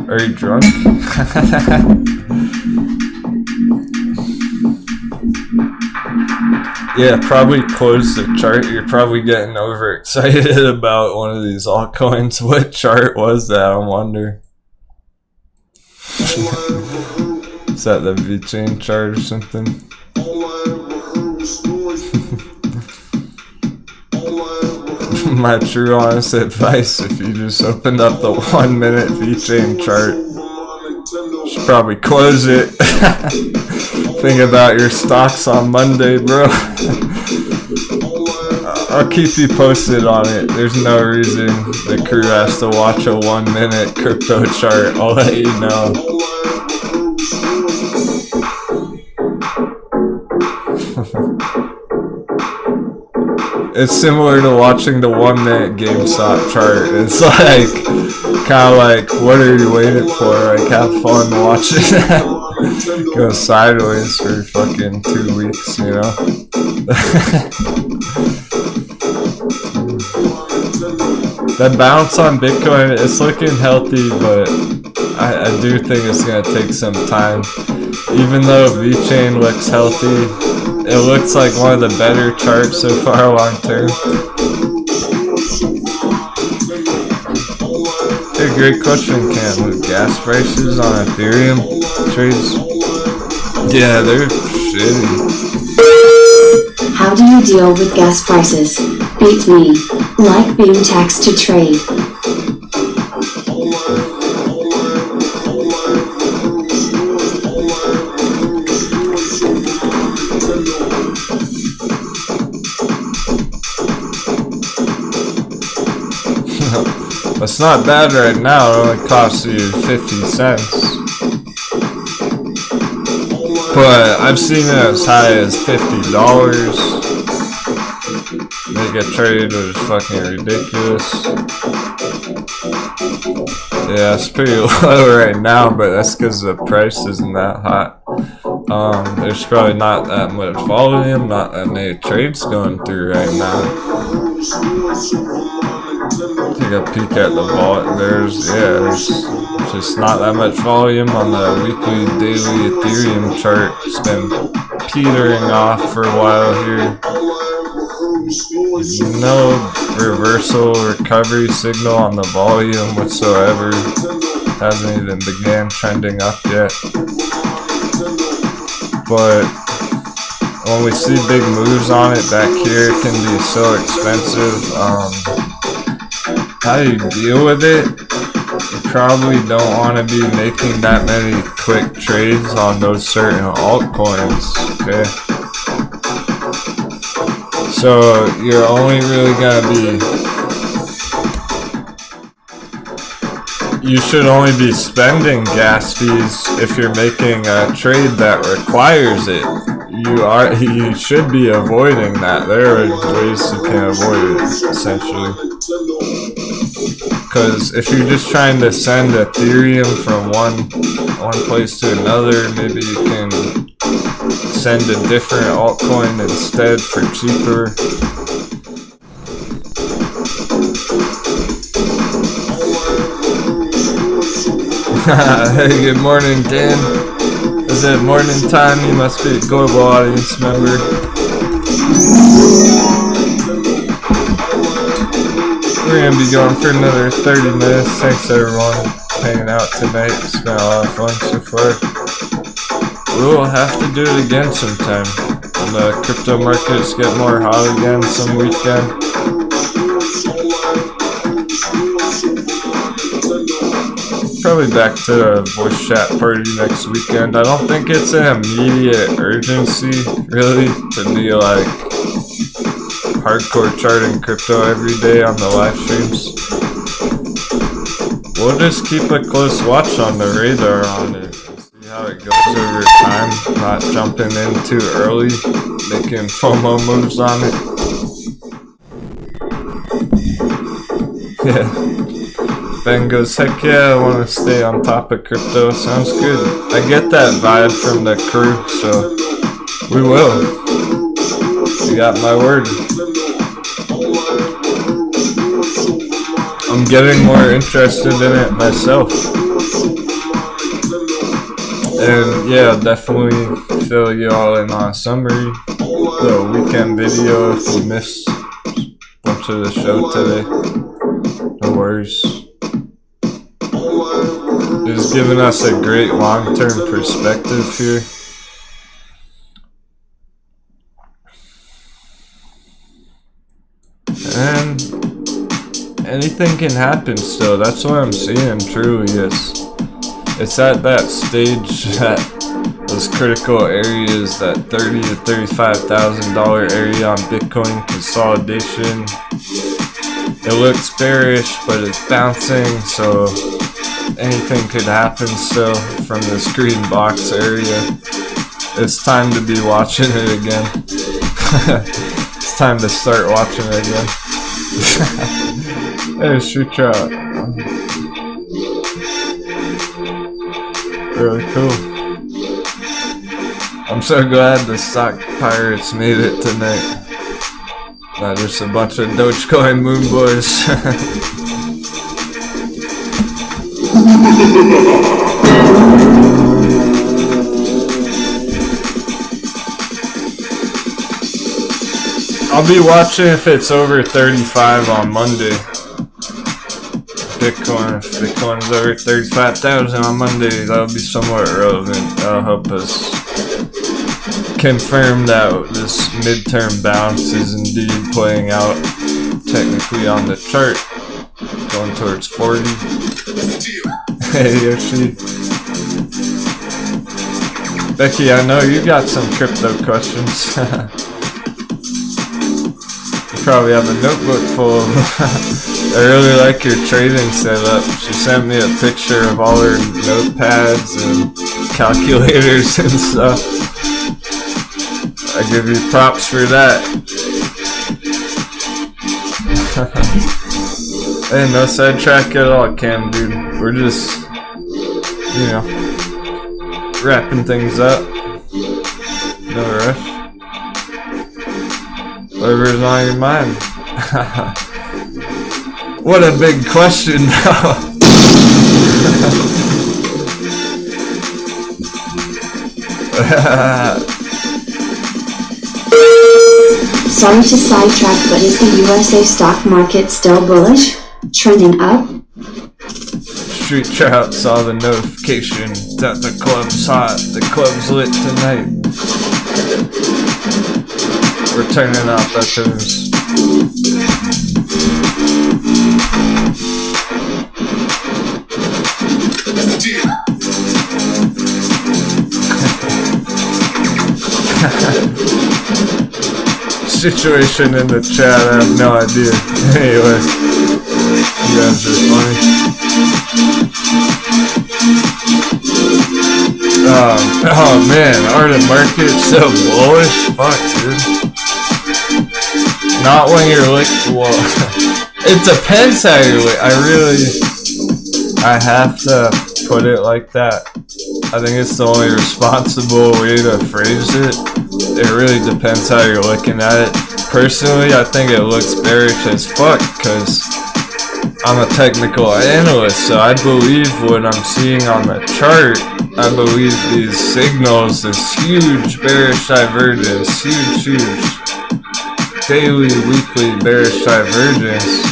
Are you drunk? Yeah, probably close the chart. You're probably getting overexcited about one of these altcoins. What chart was that, I wonder? Is that the VChain chart or something? My true honest advice, if you just opened up the 1 minute VChain chart, you should probably close it. Think about your stocks on Monday, bro. I'll keep you posted on it. There's no reason the crew has to watch a 1 minute crypto chart. I'll let you know. It's similar to watching the 1 minute GameStop chart. It's like, kind of like, what are you waiting for? Like, have fun watching that. Go sideways for fucking 2 weeks, you know? That bounce on Bitcoin, it's looking healthy, but I do think it's gonna take some time. Even though VChain looks healthy, it looks like one of the better charts so far long term. Hey, great question, Cam. With gas prices on Ethereum trades? Yeah, they're shitty. How do you deal with gas prices? Beats me. Like being taxed to trade. It's not bad right now. It only costs you 50 cents. But I've seen it as high as $50. Make a trade was fucking ridiculous. Yeah, it's pretty low right now, but that's because the price isn't that hot. There's probably not that much volume, not that many trades going through right now. Take a peek at the vault. There's just not that much volume on the weekly, daily Ethereum chart. It's been petering off for a while here. No reversal recovery signal on the volume whatsoever. Hasn't even began trending up yet. But when we see big moves on it back here, it can be so expensive. How do you deal with it? you probably don't want to be making that many quick trades on those certain altcoins, okay? So you're only really gonna you should only be spending gas fees if you're making a trade that requires it. You should be avoiding that. There are ways you can avoid it, essentially. Because if you're just trying to send Ethereum from one place to another, maybe you can send a different altcoin instead for cheaper. Hey, good morning, Dan. Is it morning time? You must be a global audience member. We're gonna be going for another 30 minutes. Thanks everyone hanging out tonight. It's been a lot of fun so far. We'll have to do it again sometime when the crypto markets get more hot again some weekend. Probably back to the voice chat party next weekend. I don't think it's an immediate urgency, really, to be like hardcore charting crypto every day on the live streams. We'll just keep a close watch on the radar on it. See how it goes over time. Not jumping in too early, making FOMO moves on it. Yeah. Ben goes, heck yeah, I want to stay on top of crypto. Sounds good. I get that vibe from the crew, so we will. You got my word. I'm getting more interested in it myself. And yeah, definitely fill you all in on a summary. The weekend video if you missed a bunch of the show today. No worries. It's giving us a great long-term perspective here. And anything can happen still. That's what I'm seeing, truly. It's at that stage, that those critical areas, that $30,000 to $35,000 area on Bitcoin consolidation. It looks bearish, but it's bouncing, so anything could happen still from this green box area. It's time to be watching it again. It's time to start watching it again. Hey, shoot out. Really cool. I'm so glad the stock pirates made it tonight. Not just a bunch of Dogecoin moon boys. I'll be watching if it's over 35 on Monday. Bitcoin, if Bitcoin is over 35,000 on Monday, that'll be somewhat relevant. That'll help us confirm that this midterm bounce is indeed playing out technically on the chart, going towards 40. Hey Yoshi. Becky, I know you got some crypto questions. You probably have a notebook full of them. I really like your trading setup. She sent me a picture of all her notepads and calculators and stuff. I give you props for that. Hey, no sidetrack at all, Cam, dude. We're just, you know, wrapping things up. No rush. Whatever's on your mind. What a big question, though. Sorry to sidetrack, but is the USA stock market still bullish? Trending up? Street Trout saw the notification that the club's hot. The club's lit tonight. We're turning off Ethereum. situation in the chat, I have no idea. Anyway, you guys are funny. Oh man, are the markets so bullish? Fuck, dude. Not when you're well, it depends how you're I have to put it like that. I think it's the only responsible way to phrase it. It really depends how you're looking at it. Personally, I think it looks bearish as fuck because I'm a technical analyst, so I believe what I'm seeing on the chart. I believe these signals, this huge bearish divergence, huge daily, weekly bearish divergence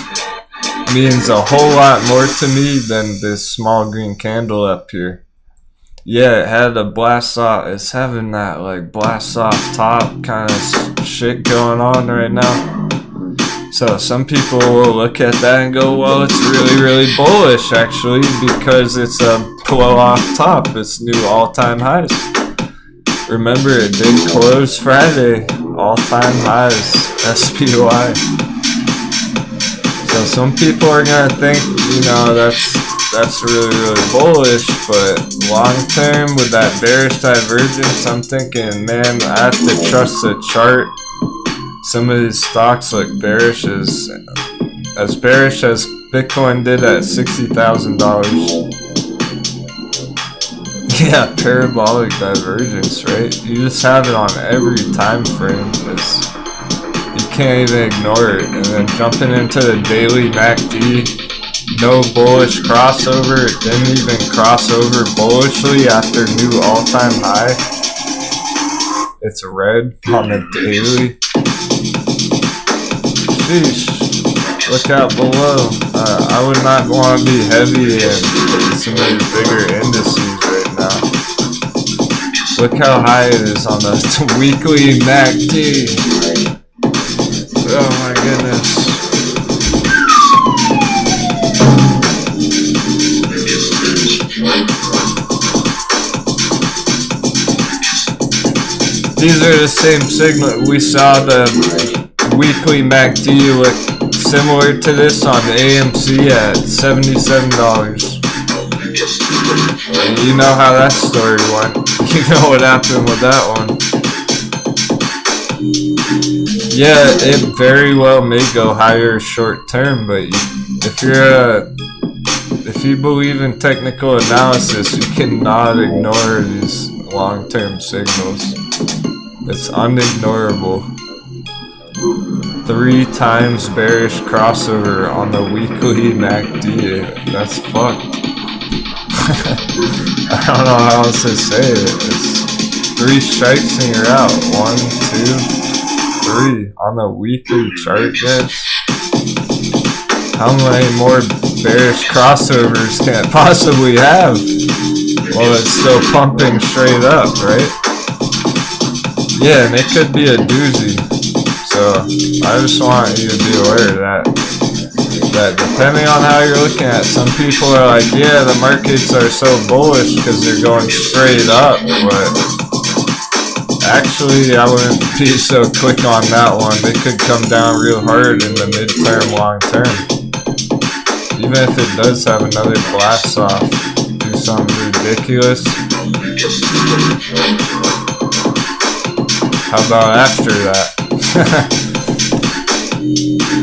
means a whole lot more to me than this small green candle up here. Yeah, it had a blast off. It's having that like blast off top kind of shit going on right now. So some people will look at that and go, well, it's really bullish actually because it's a blow off top. It's new all-time highs. Remember, it did close Friday, all-time highs, SPY. So some people are gonna think, you know, that's really bullish, but long term with that bearish divergence, I'm thinking, man, I have to trust the chart. Some of these stocks look bearish, as bearish as Bitcoin did at $60,000. Yeah, parabolic divergence, right? You just have it on every time frame. You can't even ignore it. And then jumping into the daily MACD, no bullish crossover. It didn't even cross over bullishly after new all-time high. It's red on the daily. Sheesh. Look out below. I would not want to be heavy in some of the bigger indices right now. Look how high it is on the weekly MACD. Oh my goodness. These are the same signal. We saw the weekly MACD look similar to this on the AMC at $77. And you know how that story went. You know what happened with that one. Yeah, it very well may go higher short term, but if you believe in technical analysis, you cannot ignore these long-term signals. It's unignorable. 3 times bearish crossover on the weekly MACD. That's fucked. I don't know how else to say it. It's 3 strikes and you're out. 1, 2, 3 on the weekly chart, guys. How many more bearish crossovers can it possibly have? Well, it's still pumping straight up, right? Yeah, and it could be a doozy. So I just want you to be aware of that. That depending on how you're looking at it, some people are like, yeah, the markets are so bullish because they're going straight up, but actually I wouldn't be so quick on that one. They could come down real hard in the midterm, long term. Even if it does have another blast off, do something ridiculous. How about after that?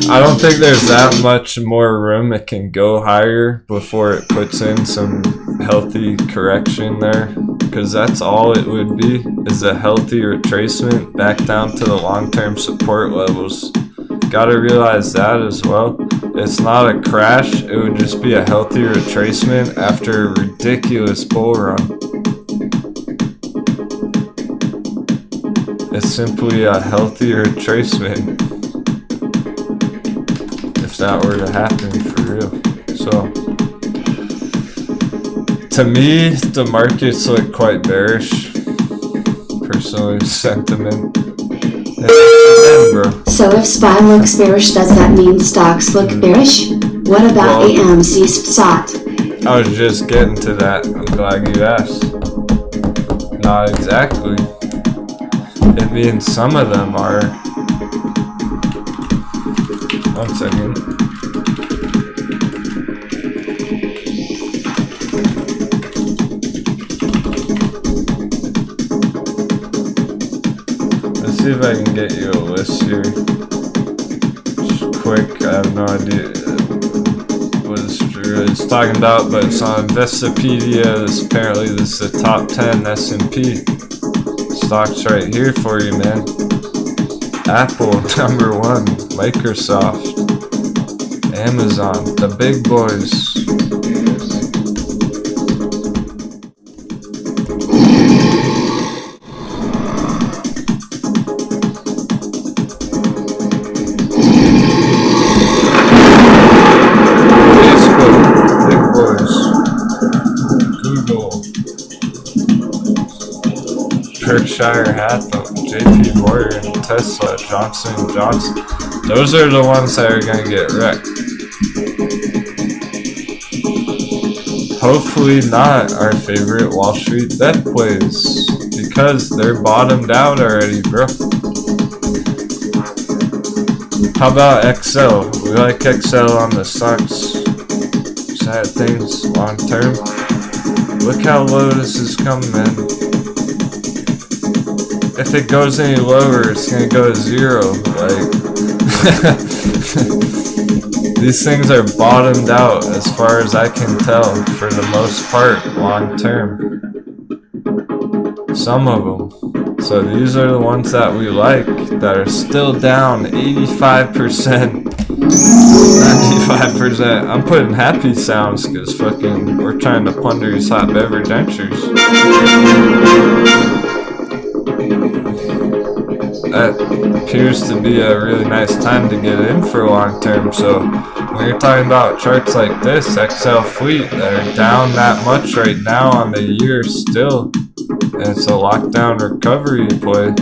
I don't think there's that much more room it can go higher before it puts in some healthy correction there, because that's all it would be, is a healthy retracement back down to the long-term support levels. Gotta realize that as well. It's not a crash, it would just be a healthy retracement after a ridiculous bull run. It's simply a healthy retracement. If that were to happen for real. So, to me, the markets look quite bearish. Personally, sentiment. Bro. So if SPY looks bearish, does that mean stocks look bearish? What about AMC SPSOT? I was just getting to that. I'm glad you asked. Not exactly. It means some of them are 1 second. Let's see if I can get you a list here. Just quick, I have no idea what it's talking about, but it's on Investopedia. Apparently this is the top 10 S&P stocks right here for you, man. Apple, number 1. Microsoft. Amazon. The big boys. Berkshire Hathaway, JP Morgan, Tesla, Johnson & Johnson. Those are the ones that are going to get wrecked. Hopefully not our favorite Wall Street death plays, because they're bottomed out already, bro. How about XL? We like XL on the stocks side of things long term. Look how low this is coming, man. If it goes any lower, it's gonna go to 0. Like, these things are bottomed out as far as I can tell, for the most part, long term. Some of them. So these are the ones that we like, that are still down 85%. 95%. I'm putting happy sounds because fucking we're trying to plunder these hot beverage ventures. That appears to be a really nice time to get in for long term. So when you're talking about charts like this, XL Fleet, that are down that much right now on the year still, and it's a lockdown recovery play,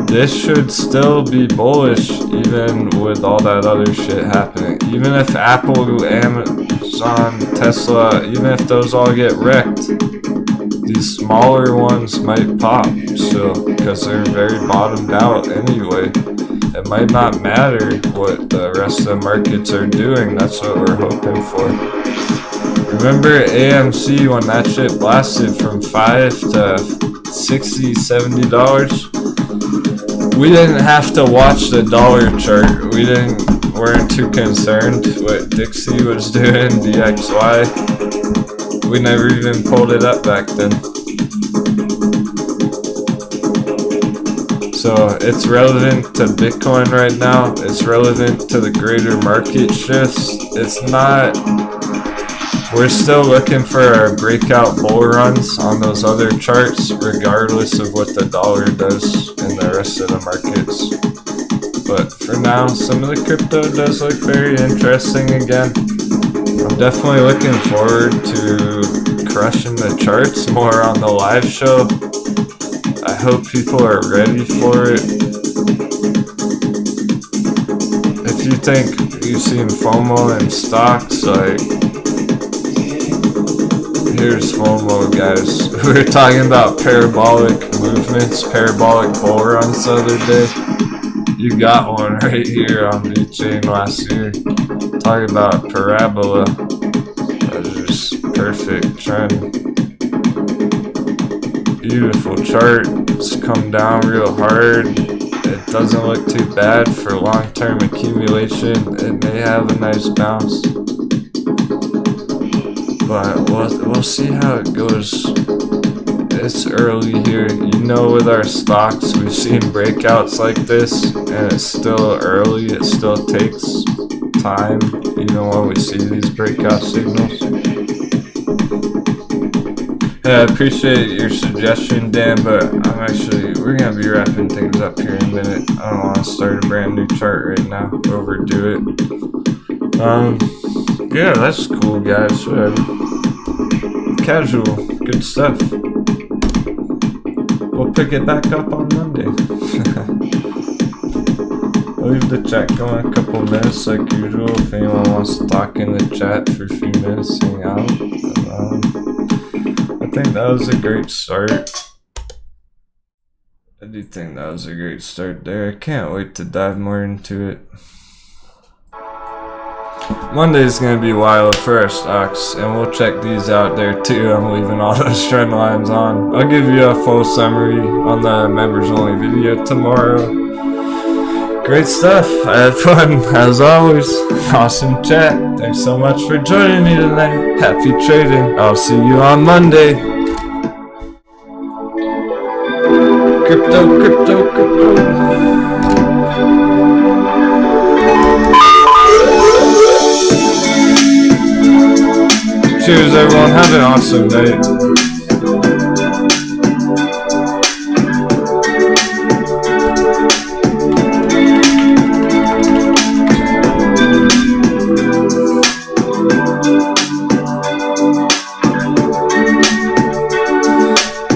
this should still be bullish even with all that other shit happening. Even if Apple, Amazon, Tesla, even if those all get wrecked, these smaller ones might pop still, because they're very bottomed out anyway. It might not matter what the rest of the markets are doing. That's what we're hoping for. Remember AMC when that shit blasted from $5 to $60, $70? We didn't have to watch the dollar chart. Weren't too concerned what Dixie was doing, DXY. We never even pulled it up back then. So it's relevant to Bitcoin right now. It's relevant to the greater market shifts. It's not. We're still looking for our breakout bull runs on those other charts, regardless of what the dollar does in the rest of the markets. But for now, some of the crypto does look very interesting again. I'm definitely looking forward to crushing the charts more on the live show. I hope people are ready for it. If you think you've seen FOMO in stocks, like, here's FOMO, guys. We were talking about parabolic movements, parabolic bull runs the other day. You got one right here on VChain last year. Talking about parabola. That's just perfect trend. Beautiful chart. It's come down real hard. It doesn't look too bad for long-term accumulation. It may have a nice bounce. But we'll see how it goes. It's early here. You know, with our stocks, we've seen breakouts like this, and it's still early. It still takes time, even when we see these breakout signals. Yeah, I appreciate your suggestion, Dan, but we're gonna be wrapping things up here in a minute. I don't want to start a brand new chart right now, overdo it. Yeah, that's cool, guys. Casual, good stuff. We'll pick it back up on Monday. I'll leave the chat going a couple minutes like usual. If anyone wants to talk in the chat for a few minutes, hang out. I think that was a great start. I do think that was a great start there. I can't wait to dive more into it. Monday is going to be wild for our stocks, and we'll check these out there too. I'm leaving all those trend lines on. I'll give you a full summary on the members only video tomorrow. Great stuff. I had fun as always. Awesome chat. Thanks so much for joining me tonight. Happy trading. I'll see you on Monday. Crypto, crypto, crypto. Cheers, everyone. Have an awesome night.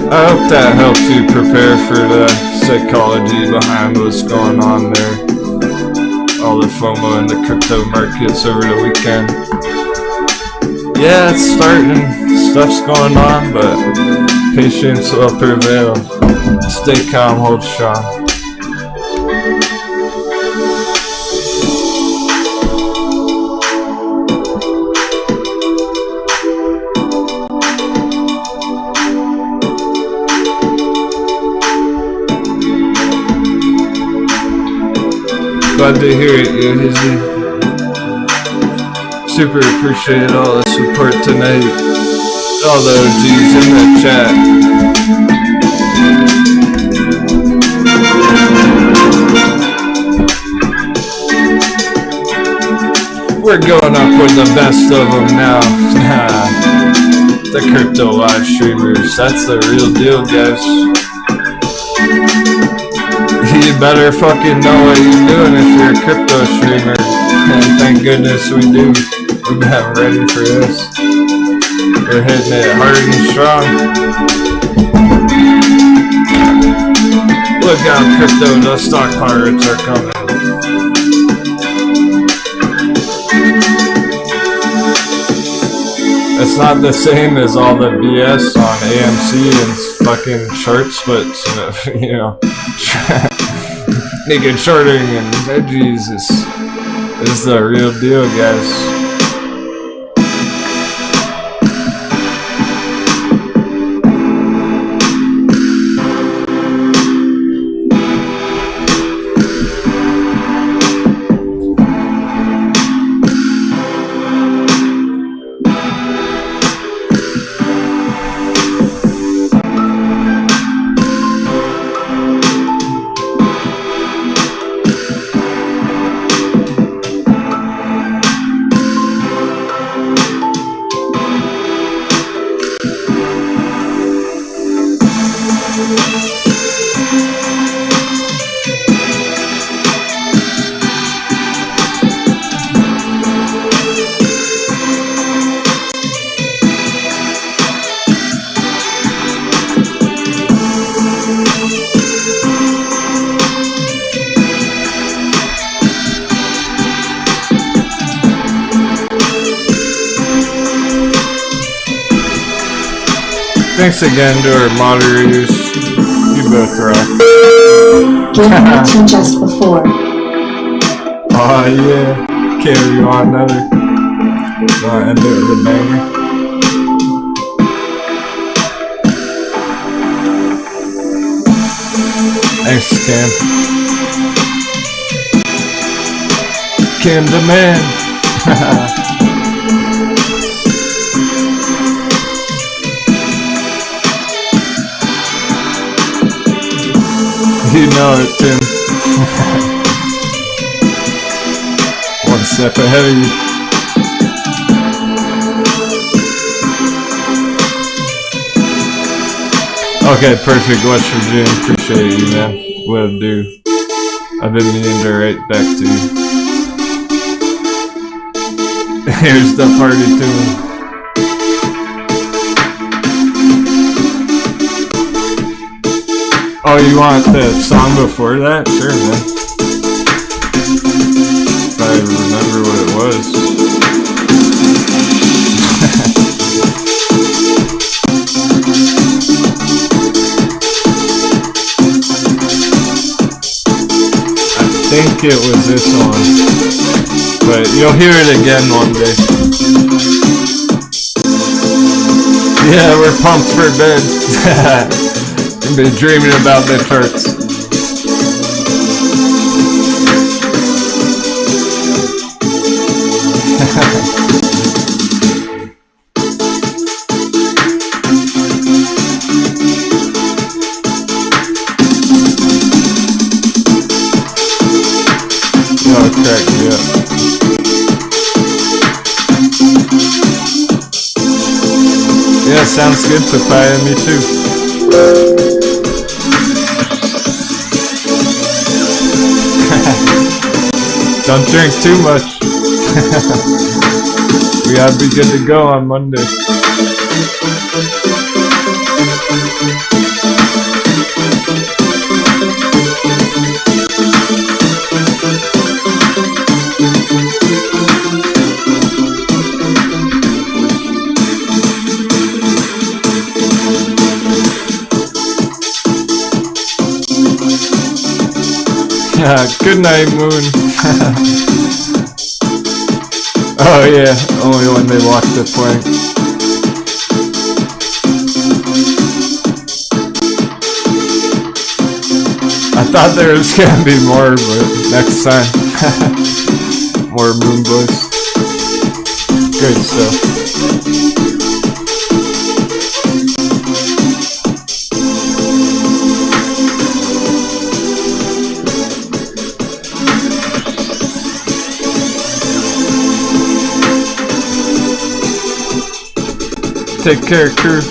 I hope that helps you prepare for the psychology behind what's going on there. All the FOMO in the crypto markets over the weekend. Yeah, it's starting. Stuff's going on, but patience will prevail. Stay calm, hold strong. Glad to hear it, Izzy. Super appreciate all the support tonight. All the OGs in the chat. We're going up with the best of them now. The crypto live streamers. That's the real deal, guys. You better fucking know what you're doing if you're a crypto streamer. And thank goodness we do. We've been ready for this. We're hitting it hard and strong. Look out, crypto, the stock pirates are coming. It's not the same as all the BS on AMC and fucking shorts, but, you know, naked shorting and veggies is the real deal, guys. Thanks again to our moderators. You both rock. Give me two just before. Oh yeah. Carry on another. Wanna end it with a banger? Thanks, Cam. Cam the man. You know it, Tim. One step ahead of you. Okay, perfect. West Virginia. Appreciate you, man. Will do. I've been meaning to write back to you. Here's the party tune. Oh, you want the song before that? Sure, man. If I remember what it was. think it was this one, but you'll hear it again one day. Yeah, we're pumped for bed. I've been dreaming about the charts. Oh, crack me up. Yeah, sounds good, Papaya, me too. Don't drink too much. We gotta be good to go on Monday. Good night, Moon. Oh yeah, only when they walk the plank. I thought there was gonna be more, but next time. More Moon Boys. Good stuff. Take care, crew.